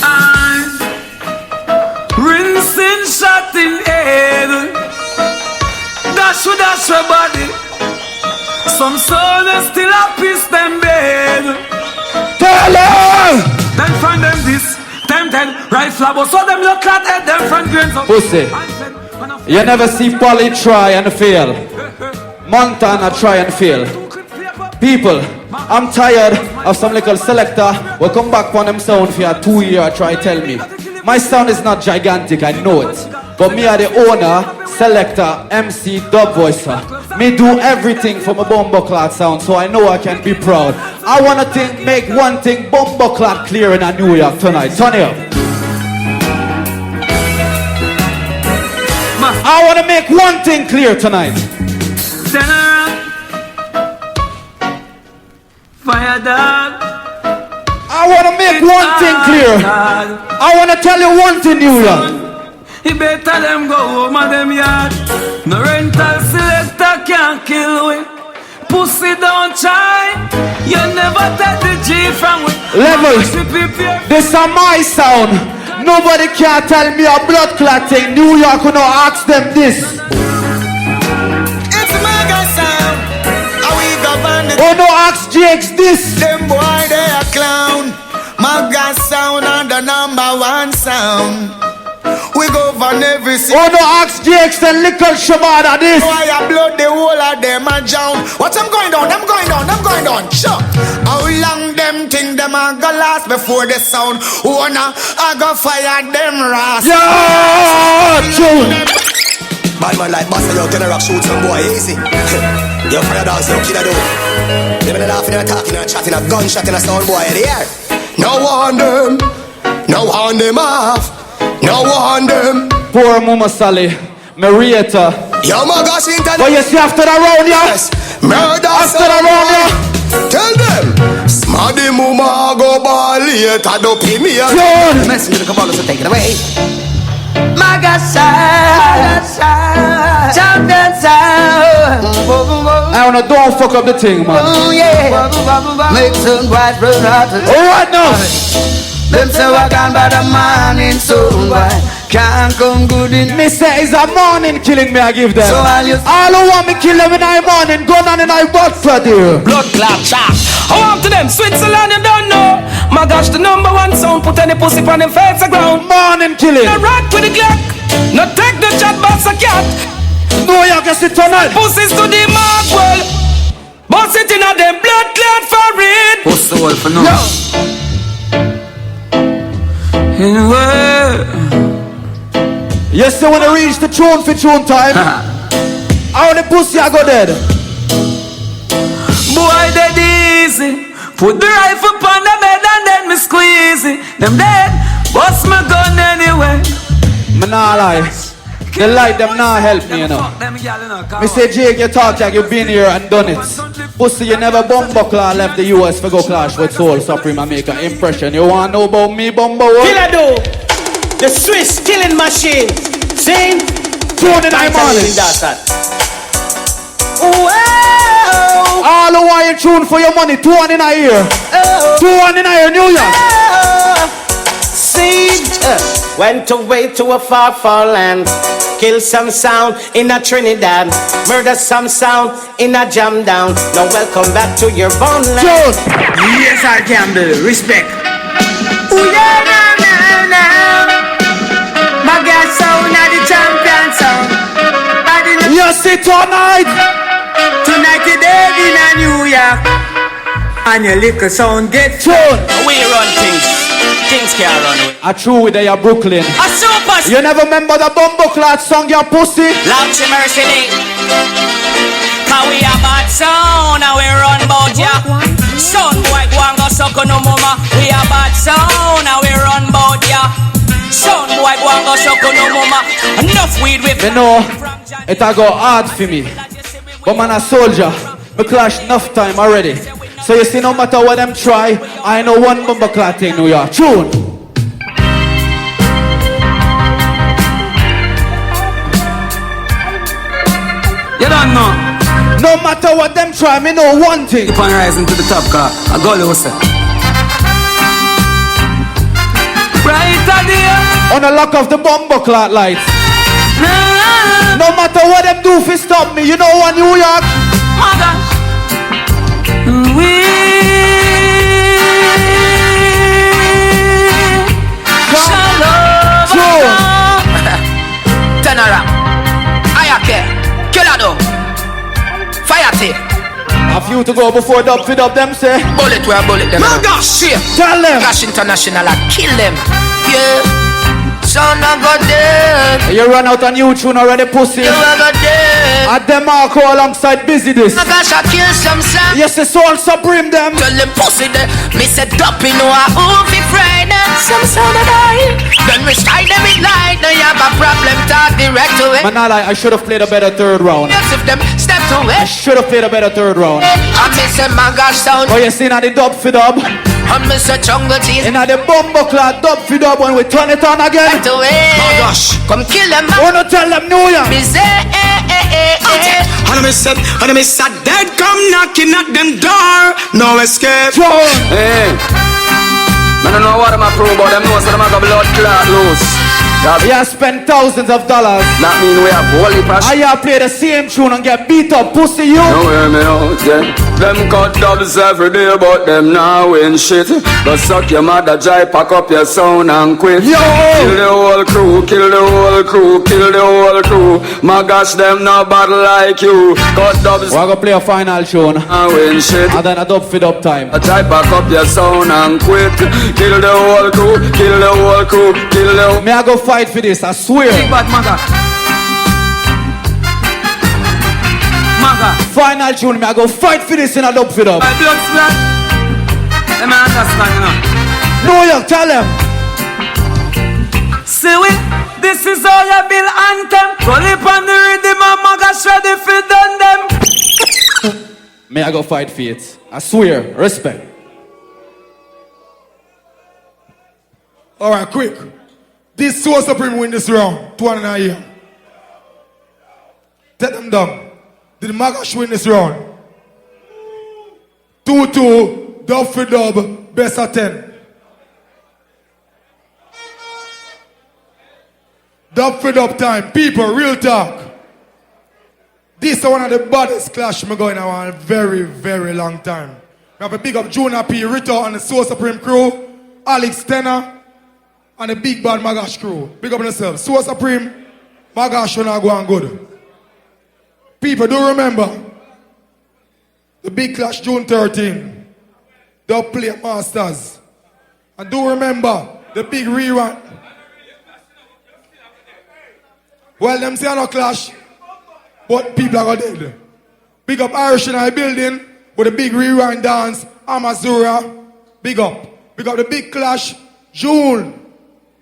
I'm rinsing shot in head. Dash with dash your body. Some soldiers still a piss them bed. Tell them. Then find them this, them ten, rifle but so them look at head, them front grains of pussy. You never see Polly try and fail. Montana try and fail. People, I'm tired of some little selector will come back on them sound for a 2 year try tell me. My sound is not gigantic, I know it. But me are the owner, selector, MC, dub voicer. Me do everything for my bumbleclad sound, so I know I can be proud. I wanna make one thing bumbleclad clear in a New York tonight. Turn it up. I wanna make one thing clear tonight. Fire dog. I wanna make one thing clear. I wanna tell you one thing, New York. You better them go home and them yard. No rental selector can't kill we. Pussy don't try. You never take the G from we. Level. This is my sound. Nobody can tell me a blood clotting. New York will not ask them this. It's Ma-Gash sound. How we govern it. Oh no, ask Jakes this. Them boy they a clown. Ma-Gash sound and the #1 sound. We govern every city. Oh no, ask Jakes and little Shabba this. Why I blood the whole of them a drown. What them going down, them going down, them going down. Sure. How long them think them a go last before the sound? Wanna I go fire them ras. Yeah, true. Bad man like Buster, yo, can I rock shoot some boy easy? Yo, fire dance, yo, kid I do. They been laughing and talking and chatting, a gunshot in a sound boy in the air. No one them off. No one them. Poor Mama Sally, Marietta. Yo, Ma-Gash internet. But you see after the round, yeah? Yes. Murder after the round, yeah? Tell them. Smaddy mama go ball later, don't pay me. John. Messenger come on, so take it away. Ma-Gash champion sound. I wanna don't fuck up the thing, man. Oh yeah. Make some white run out. Alright now. Them say I gone by the morning soon, boy. Can't come good in. Me say it's a morning killing me I give them. So all who want me kill them in the morning, gun on in the butt for you. Blood clot shot. I want to them Switzerland, you don't know. Ma-Gash the #1 sound, put any pussy on them face the ground. Morning killing. No rock with the Glock, no take the chat box a cat. No you can sit tonight. Pussies to the mark well. Boss it in a them blood clot for it. Pussy the wolf for no. Anyway. Yes, so when I reach the tune for tune time, how the pussy I go dead? Boy dead easy. Put the rifle upon the bed and then me squeeze it. Them dead, bust my gun anyway. Me nah lie. The light them nah help me, you know. Me say Jake, you talk like you been here and done it. Pussy, you never bumbuckler left the US for go clash with Soul Supreme and make an impression. You wanna know about me, Bumbo? Killer do. The Swiss killing machine. Sing. Tune in the morning. Whoa. All who want you tune for your money, 2 in a year. 2 in a year, New York. Siege. Went away to a far, far land. Kill some sound in a Trinidad. Murder some sound in a jam down. Now welcome back to your bone land. Yes, I can do. Respect. Ooh, yeah, nah. Ma-Gash sound are the champion sound. You see tonight. Tonight you dead in a New York. And your little sound get tune. We run things. things can't run away. I true with your Brooklyn. A super. You never remember the bumbo clot song, your pussy? Lord mercy me. Cause we a bad sound and we run bout ya. Son boy Gwaan go suck on no mama. We a bad sound and we run bout ya. Son boy Gwaan go suck on no mama. Enough weed with me know it a go hard for me. But man a soldier. Me clash enough time already. So you see no matter what them try, I know one bumbo clot in New York. Tune. You don't know. No matter what them try, me know one thing. Keep on rising to the top car. I go listen. Right at the end. On the lock of the bumbo clot lights. No matter what them do fi stop me, you know what, New York? Ma-Gash. Turn around. Ayake. Kill Fire tape. A few to go before dub fit up them say. Bullet where bullet them. Ma-Gash. Tell them. Gash International, I kill them. Yeah. Son of a dead. You run out a new tune already, pussy. You ever dead. At them Marco alongside Busy this. Ma-Gash, I kill some son. Yes, it's all supreme them. Tell them pussy there. Me said up in our movie Friday. Some son of die. Then we strike them with light. Now you have a problem, talk direct to it. Man, I should have played a better third round. Yes, if them step to I it. should have played a better third round. I miss a Ma-Gash sound. Oh, you see now the dub fit up. I miss a jungle tease. And now the bumbo clot dub fit up when we turn it on again. Back to it. Ma-Gash. Come kill them. Wanna tell them New York. Me say, And I miss a dead come knocking at them door. No escape. Hey. I don't know what I'm a pro about them know so them have a blood clot loose. You have spent thousands of dollars. That mean we have holy passion. I play the same tune and get beat up, pussy you. No hear me out, yeah. Them cut dubs every day, but them now win shit. Go suck your mother, dry, pack up your sound and quit. Yo! Kill the whole crew, kill the whole crew, kill the whole crew. Ma-Gash, them no bad like you. Cut dubs. We're gonna play a final tune. And win shit. And then a dub fit up time. Dry, pack up your sound and quit. Kill the whole crew, kill the whole crew, kill the whole. Me I go fight for this, I swear. Big bad Ma-Gash. Final tune, me I go fight for this in a dub fit up. My blood splash. Let me understand, you know. New York, tell them. See we, this is all your bill anthem. Pull it on the rhythm and Ma-Gash ready for done them. Me I go fight for it. I swear, respect. Alright, quick. This Soul Supreme win this round. 2.5 years. Take them down. Did Ma-Gash win this round? 2-2, dub for dub, best of 10. Dub for dub time. People, real talk. This is one of the baddest clash I'm going on a very, very long time. We have a big up Junior P, Rito and the Soul Supreme crew, Alex Tenor, and the big bad Ma-Gash crew. Big up yourself. Soul Supreme, Ma-Gash will not go on good. People, do remember the big clash June 13, Dubplate Masters. And do remember the big rerun. Well, them say no clash, but people are dead. Big up Irish in our building with a big rerun dance, Amazura. Big up. Big up the big clash, July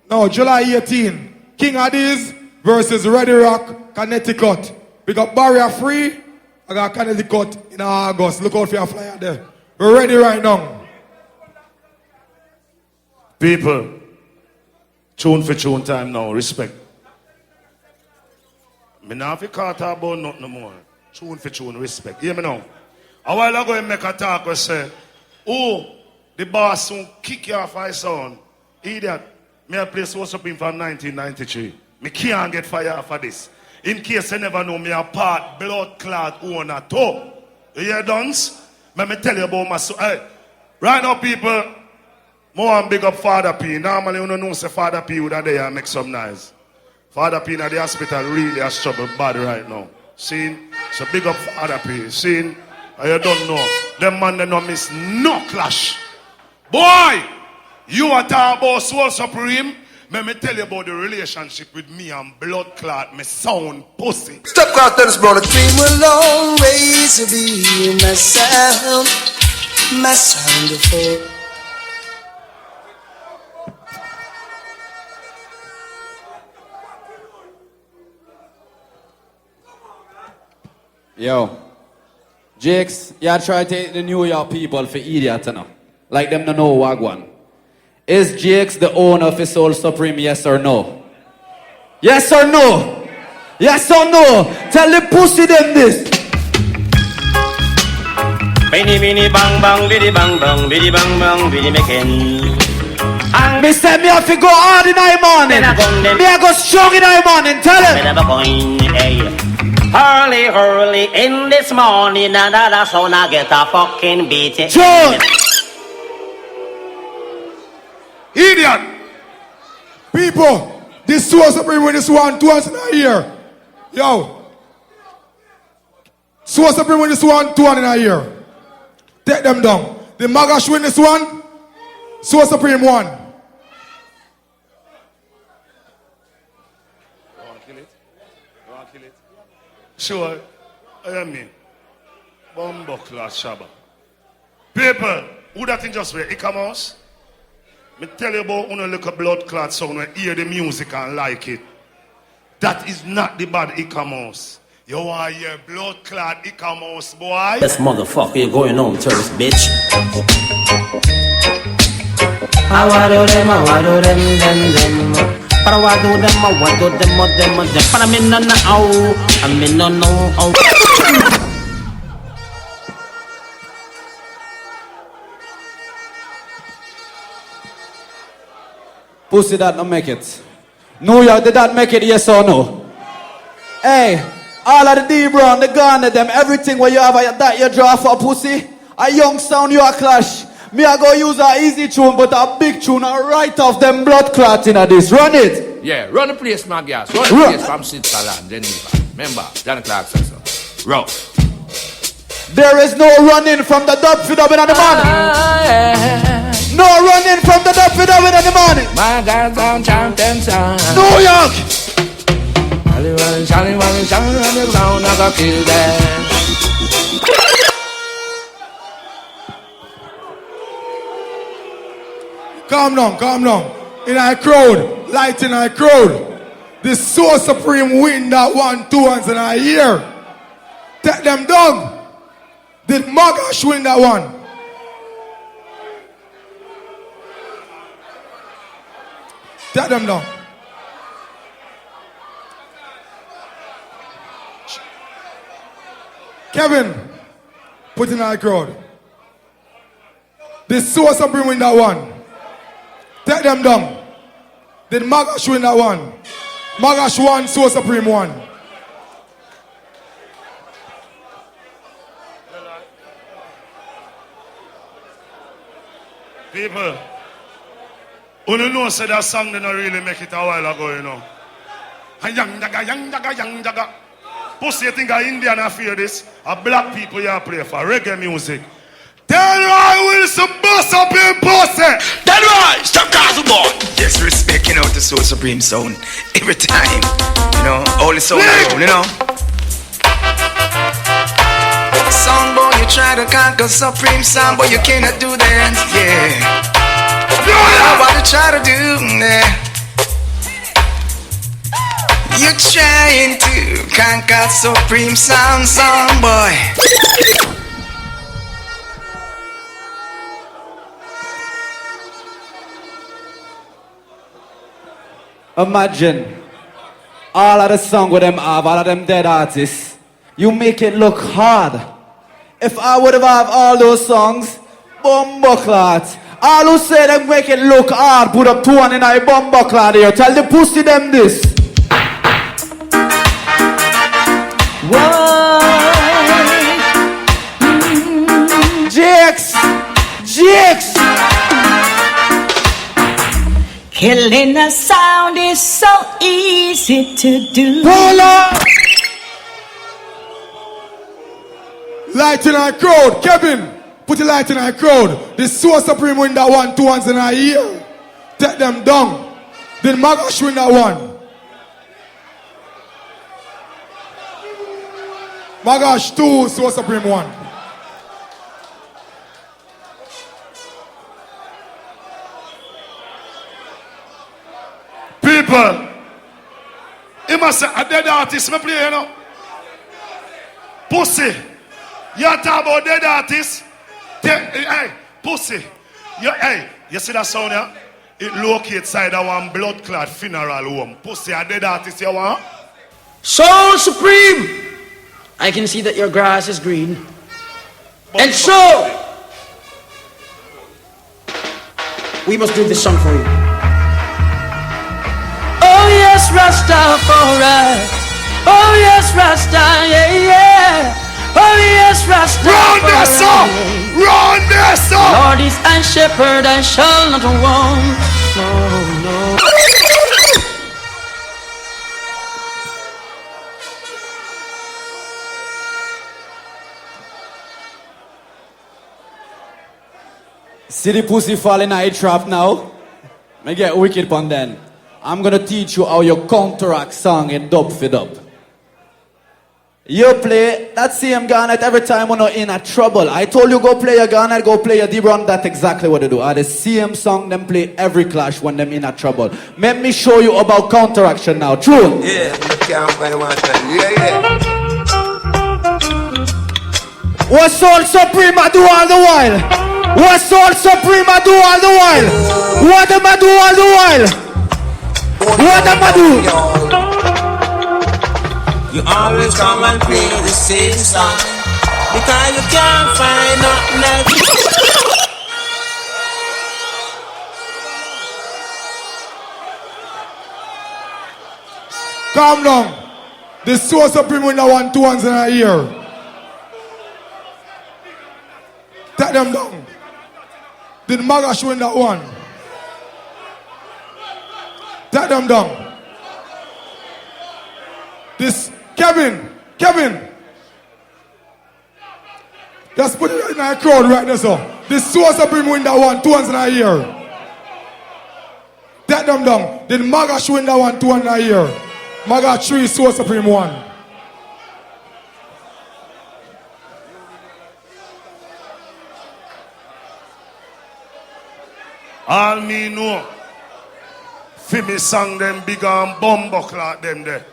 18. King Addies versus Ready Rock, Connecticut. We got Barrier Free. I got Connecticut in August. Look out for your flyer there. We're ready right now. People, tune for tune time now. Respect. Me not fi call talk about nothing no more. Tune for tune, respect. Hear me now. A while ago, I make a talk and say, oh, the boss soon kick you off my sound. Idiot. Me I play Soul Supreme from 1993. Me can't get fire for this. In case you never know, me a part blood clot owner too. You hear dance? Let me tell you about my soul. Hey, right now, people, more and big up Father P. Normally, you don't know say Father P would have there and make some noise. Father P in the hospital really has trouble bad right now. See? So big up Father P. See? You don't know. Them man they don't miss no clash. Boy! You are talking about Soul Supreme. Let me tell you about the relationship with me and blood clot, me sound pussy. Step clot tennis, brother. Dream will always be my sound of hope. Yo, Jakes, you try to take the New York people for idiot, you know? Like them no know Gwaan. Is Jakes the owner of his Soul Supreme, yes or no? Yes or no? Yes or no? Tell the pussy them this. Bini bini bang bang, bidi bang bang, bidi bang bang, bidi making. Me say me have to go hard in the morning. Me I go strong in the morning, tell him. Early in this morning, and that's when I get a fucking beat. Idiot! People, this Soul Supreme with this one, 2 once in a year. Yo. Soul Supreme with this one, 2 in a year. Take them down. The Ma-Gash win this one, Soul Supreme 1. Sure, I mean, Bumbuckler Shabba. People, who that thing just wear Icamos? Me tell you about when you look at blood clot sound and hear the music and like it. That is not the bad Icamos. You want to hear blood clot Icamos, boy? This motherfucker, you going on, tourist bitch. I want them. But I want them. But I'm in no. Pussy that not make it. New York did that make it, yes or no? Hey, all of the D-Brown, the Gwaan, them, everything where you have that you draw for pussy. A young sound you a clash. Me I go use a easy tune, but a big tune, a right off them blood clot in this. Run it. Yeah, run the place, Ma-Gash. Run the place from Switzerland, Geneva. Remember, Johnny Clark said so. Row. There is no running from the dub for dubbing in the morning. No running from the dub for dubbing in the morning. My God, down, champion, New York. Charlie, I'm gonna kill them. Calm down. In a crowd, light in a crowd. The Soul Supreme win that 1, 2 once in a year. Take them down. Did Ma-Gash win that one? Take them down. Kevin, put in a crowd. The Soul Supreme win that one. Take them down. Did Ma-Gash win that one? Ma-Gash 1, Soul Supreme 1. People, you know say that song didn't really make it a while ago, you know. Young jaga. Pussy, you think a Indian I fear this? A black people you play for reggae music. Tell Roy Wilson bust up in pussy. Tell Roy, stop castle boy. Yes, respect, you know, the Soul Supreme sound. Every time, you know, all the sound around, you know. Sound boy, you try to conquer Supreme sound, but you cannot do that, yeah. What you try to do, nah. You're trying to conquer Supreme sound boy. Imagine all of the song with them have, all of them dead artists. You make it look hard. If I would have all those songs, Bumbuckler. All who say them make it look hard, put up 2 in a Bumbuckler here. Tell the pussy them this. Jakes. Killing a sound is so easy to do. Light in our crowd. Kevin, put the light in our crowd. The Soul Supreme win that 1, 2 once in a year. Take them down. Then Ma-Gash win that one. Ma-Gash 2, Soul Supreme 1. People, he must say, a dead artist, me play, you know. Pussy, you talk about dead artist. Hey, pussy, you see that sound here? It locates side of one blood clot funeral home. Pussy, a dead artist, you want? Soul Supreme, I can see that your grass is green. And so, we must do this song for you. Oh yes, Rastafari. Oh yes, Rasta, yeah, yeah. Oh yes, Rasta. Run this up! Run this up! Lord is thy shepherd, I shall not want. No, no. See the pussy falling in a trap now? Me get wicked pon then. I'm gonna teach you how you counteract song in dub for dub. You play that same garnet every time when you're in a trouble. I told you go play your garnet, go play your D-Brown. That's exactly what they do. The same song them play every clash when them in a trouble. Let me show you about counteraction now. True? Yeah, you can't find one time. Yeah. What Soul Supreme I do all the while? What Soul Supreme I do all the while? What am I do all the while? What am I do? You always come and play the same song because you can't find nothing else. Calm down. The Soul Supreme win that one 2 hands in a year. Take them down. Did Ma-Gash win that one? Take them down. This Kevin. Just put it in a crowd right there, so. The Soul Supreme win that one 2 hands in a year. Take them down. Did Ma-Gash win that one 2 hands in a year? Ma-Gash 3, Soul Supreme 1. All me know, fi me song them big and bumbo clock them there.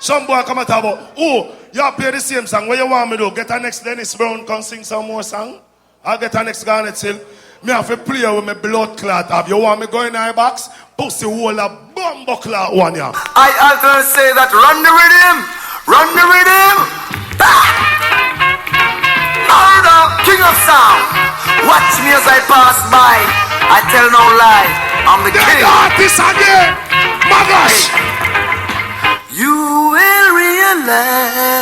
Some boy come and talk about, oh, you play the same song, what you want me to do? Get a next Dennis Brown, come sing some more song? I'll get a next Garnet Hill. Me have to play with my blood clot. Have you want me go in my box? Pussy hole a bumbo clot one ya. I often say that run the rhythm, Murder, king of sound. Watch me as I pass by. I tell no lie. I'm the king. Artist again. Ma-Gash. You will realize.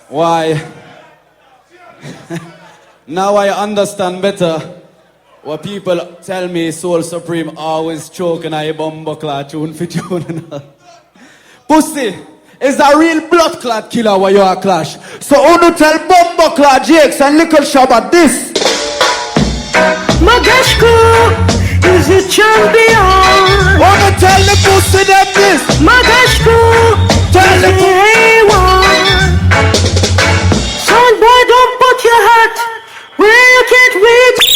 Why? Now I understand better what people tell me Soul Supreme always choke and I bumbo clot tune for tune and all. Pussy is a real blood clot killer where you are clash. So who tell bumbo clot Jakes and little Shabba this? Ma-Gash is a champion. Wanna tell the pussy them this? Ma-Gash tell the A1. Son boy, don't put your hat where you can't reach.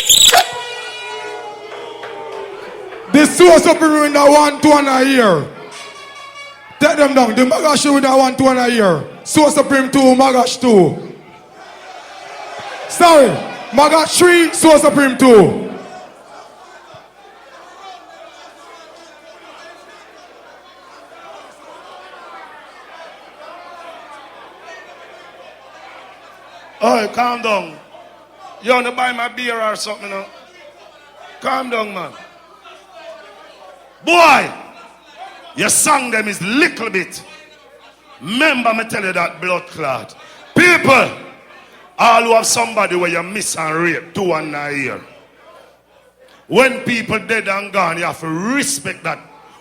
The Soul Supreme win that 1 2 and a year. Take them down. The Ma-Gash win that 1 2 and a year. Soul Supreme 2, Ma-Gash 2. Sorry, Ma-Gash 3, Soul Supreme 2. Oh, calm down. You want to buy my beer or something, no? Calm down, man. Boy, your song them is little bit. Remember me tell you that blood clot. People, all who have somebody where you miss and rape 2 and a year. When people dead and gone, you have to respect that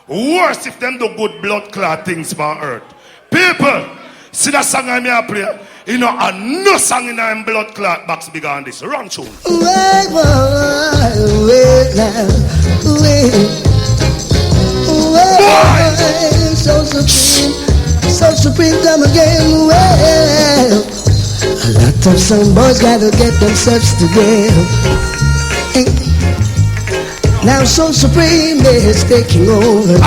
Worse if them do good blood clot things on earth. People, see that song I may play? You know, and no song in a blood clot box bigger than this. Run tune. Wait, so supreme, come again. Well, a lot of some boys gotta get themselves together. Now so supreme is taking over.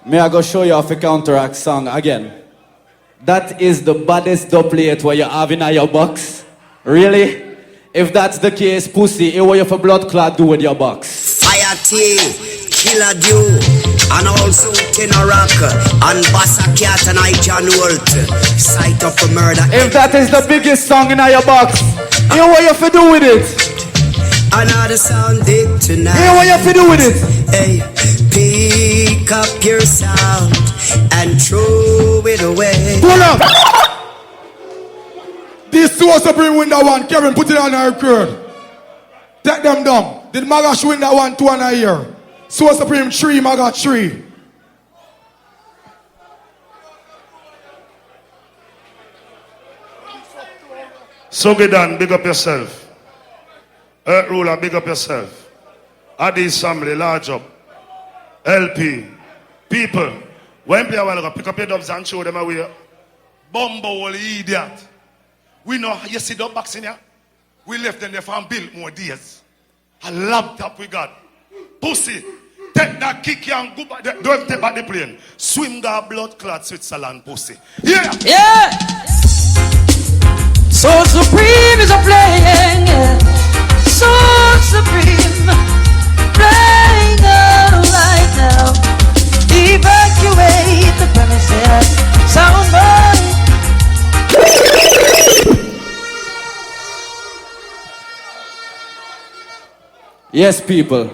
May I go show you off a counteract song again? That is the baddest dubplate where you have in your box. Really? If that's the case, pussy, what you for blood clot do with your box? Fire T, Killer Dew, and also Tenor Rock, and Bassa Cat and I John Walt. Sight of a murder. If that is the biggest song in your box, what you for do with it? Another sound it tonight. What you for do with it? Hey, pick up your sound and throw it away. Pull up! This was Supreme win that one. Kevin, put it on our record. Take them down. Did Ma-Gash win that one 2 and a year? So Supreme 3, Ma-Gash 3. So get done, big up yourself. Earth Ruler, big up yourself. Addis family, large up. LP. People, when play a while ago, pick up your dubs and show them away. Bumbo, idiot. We know, you see dub box in here? We left them there for and build more days. A laptop we got. Pussy, take that kick and go back. Don't take back the plane. Swim go blood clot Switzerland, pussy. Yeah! Yeah! So supreme is a playing, yeah. So supreme, playing out right now. Evacuate the premises, sound boy. Yes, people,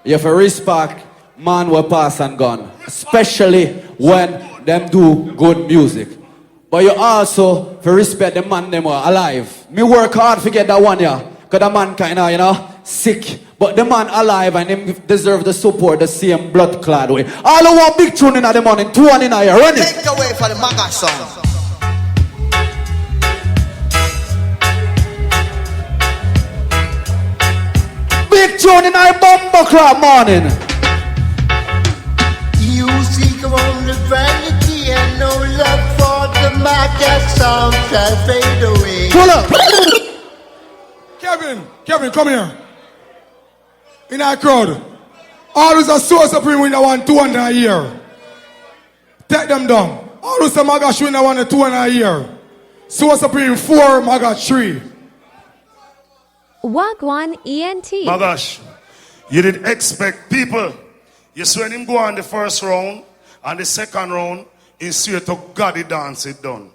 you have to respect man will pass and gone, especially when them do good music. But you also have to respect the man them were alive. Me work hard to get that one, yeah, because the man kind of, sick. But the man alive and him deserve the support the same blood clad way. All I want big tune in the morning, 2 and in here, run it. Take away for the Ma-Gash song. Big tune in our bumper club morning. You seek only vanity and no love for the Ma-Gash sound shall fade away. Pull up! Kevin, come here. In our crowd. Always a so supreme winner one 2 and a year. Take them down. Always a Ma-Gash winner one 2 and a year. So supreme 4, Ma-Gash 3. Gwaan ENT. Ma-Gash, you did expect people. You saw him go on the first round and the second round, he swear to God he dance it done.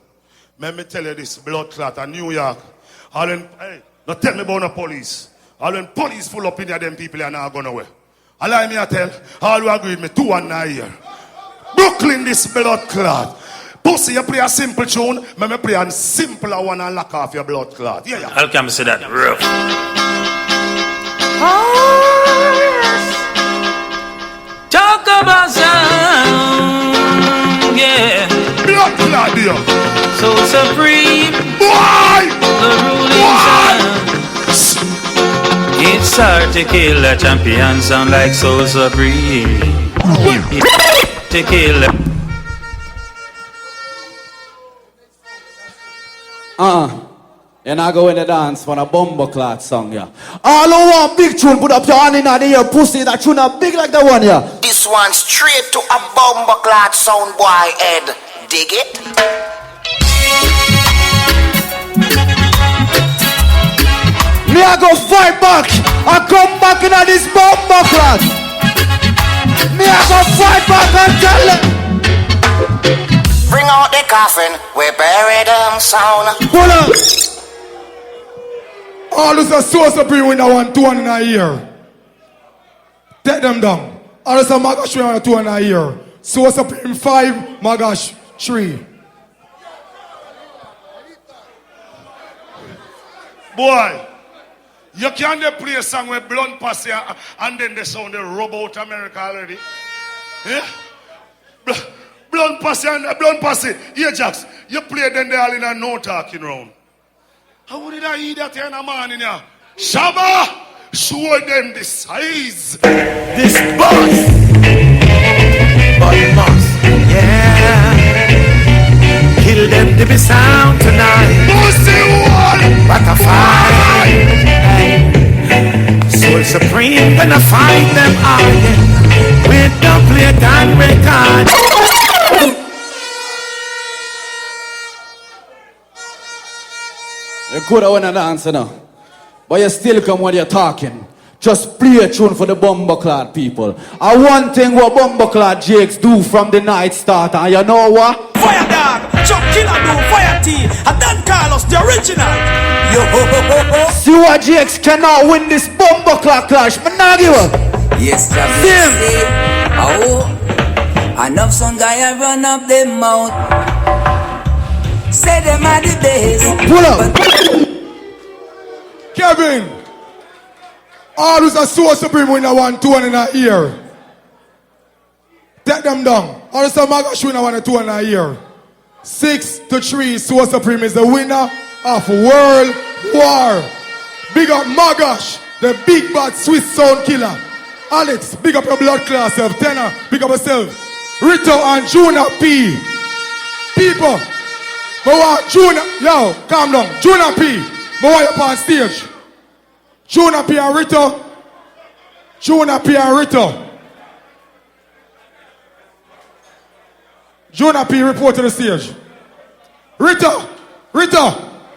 Let me tell you this, blood clot in New York. Hey, don't tell me about the police. All when police full up in there, them people are not going away. Allow me to tell, all who agree with me, 2 and a year. Brooklyn, this blood clot. Pussy, you play a simple tune, let me play a simpler one and lock off your blood clot. Yeah. How can I say that? Rough. Oh, yes. Talk about sound, yeah. Blood clot, dear. So supreme. Why? The ruling sound. It's hard to kill a champion sound like so supreme. To kill a You're not going to dance for a bumper clot song, yeah. All who want big tune, put up your hand in the ear, pussy, that tune up big like the one, yeah. This one straight to a bomber clad sound boy head. Dig it? Me I go fight back and come back in this bumper clot. Me I go fight back and tell them. Bring out the coffin, we bury them sound. Pull up! All this a so supreme winner one 2 and a year. Take them down. All this a Ma-Gash winner 2 and a year. So supreme 5, Ma-Gash 3. Boy, You can't play a song with blunt pass here and then they sound the rub out America already. Yeah? Blunt pass and blunt pass it. Yeah, Jax. You play then they all in a no talking round. How did I eat that here in a man in here? Shabba! Show them the size. This boss. But boss, yeah. Kill them to be sound tonight. Pussy one! What a fight! Soul Supreme gonna fight them all again. With Dubplate and record. You could have won an answer now, but you still come when you're talking. Just play a tune for the Bumbleclad people. And one thing what Bumbleclad Jakes do from the night start, and you know what? Fire dog, Chuck Killer do, Fire T, and Dan Carlos, the original. Yo ho ho ho ho. See what Jakes cannot win this Bumbleclad clash, but not give up. Yes, oh, enough some guy run up them mouth. Say them are the best. Pull up. Kevin. All who's a Soul Supreme winner 1, 2 and a year. Take them down. All who's a Ma-Gash winner 1 and 2 and a year. 6-3, Soul Supreme is the winner of World War. Big up Ma-Gash, the big bad Swiss sound killer. Alex, big up your blood class self. Tenor, big up yourself. Rito and Juna P. People, Juna, yo, calm down. Juna P, I want you up on stage. Juna P and Rito. Juna P and Rito. Juna P report to the stage. Rito,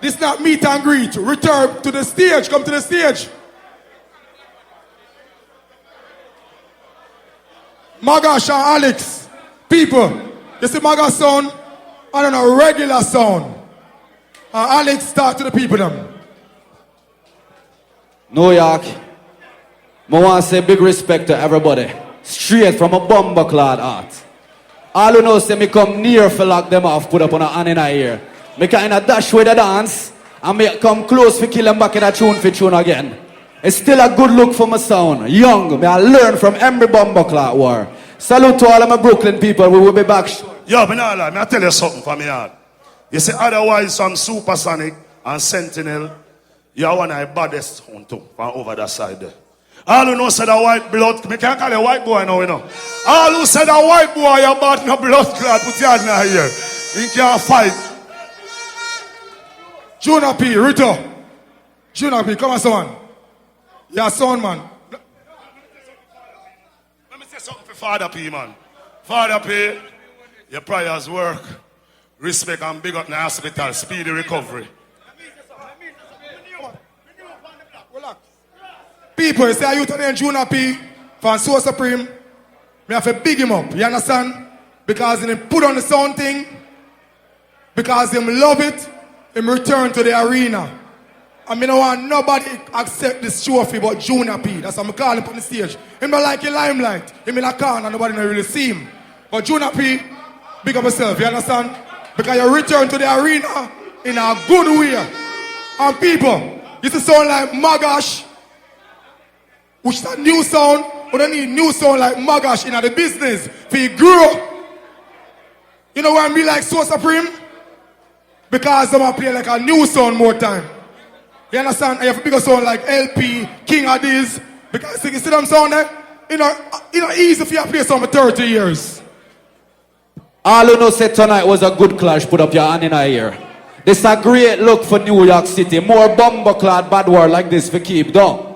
this not meet and greet. Return to the stage, come to the stage. Ma-Gash and Alex, people, you see Ma-Gash sound and a regular sound. And Alex talk to the people them. New York, I want to say big respect to everybody. Straight from a Bumbleclad heart. All who know say me come near for lock them off, put up on a hand in a ear. Me kind of dash with the dance, and me come close for kill them back in a tune for tune again. It's still a good look for my sound. Young, me I learn from every Bumbleclad war. Salute to all of my Brooklyn people, we will be back. Yo, me not lie, me I tell you something from me heart. You see, otherwise some Supersonic and Sentinel, you're one of the baddest sound too, from over that side there. All who know say that white blood, me can't call you white boy now, you know. All who say that white boy, you're about no blood clot, put your hand in here. You can't fight. Juna P, Rito. Juna P, come on, son. You're son, man. Let me say something for Father P, man. Father P, your prayers work. Respect and big up in the hospital, speedy recovery. People, you say I youth named Juna P from Soul Supreme. We have to big him up, you understand? Because he put on the sound thing, because him love it, him return to the arena. And I don't want nobody accept this trophy but Juna P. That's what I'm calling him on the stage. Him not like a limelight. Him in a car and nobody don't really see him. But Juna P, big up yourself, you understand? Because you return to the arena in a good way. And people, you see sound like Ma-Gash, which is a new sound, but they need new sound like Ma-Gash in the business for you grow. You know why I be like Soul Supreme? Because I'm play like a new sound more time. You understand? And you have a bigger sound like LP, King of this. Because you see them sound there? You know, easy for you to play some for 30 years. All who know say tonight was a good clash, put up your hand in a ear. This is a great look for New York City. More Bumbleclad bad war like this for keep down.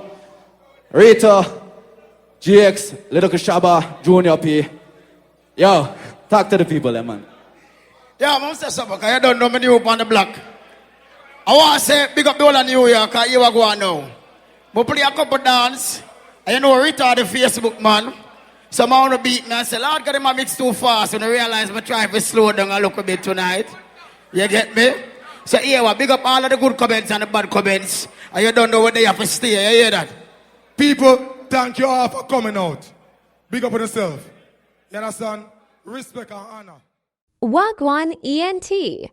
Rita, GX, Little Shabba, Junior P. Yo, talk to the people, man. Yeah, I'm say something, because you don't know me new up on the block. I want to say, big up the whole of New York, because you are going now. But play a couple dance, and you know Rita the Facebook man. So I want to beat me and say, Lord, God, I mix too fast, and I realize I try to slow down a little bit tonight. You get me? So here, big up all of the good comments and the bad comments, and you don't know where they have to stay, you hear that? People, thank you all for coming out. Big up on yourself. You understand? Respect and honor. Gwaan ENT.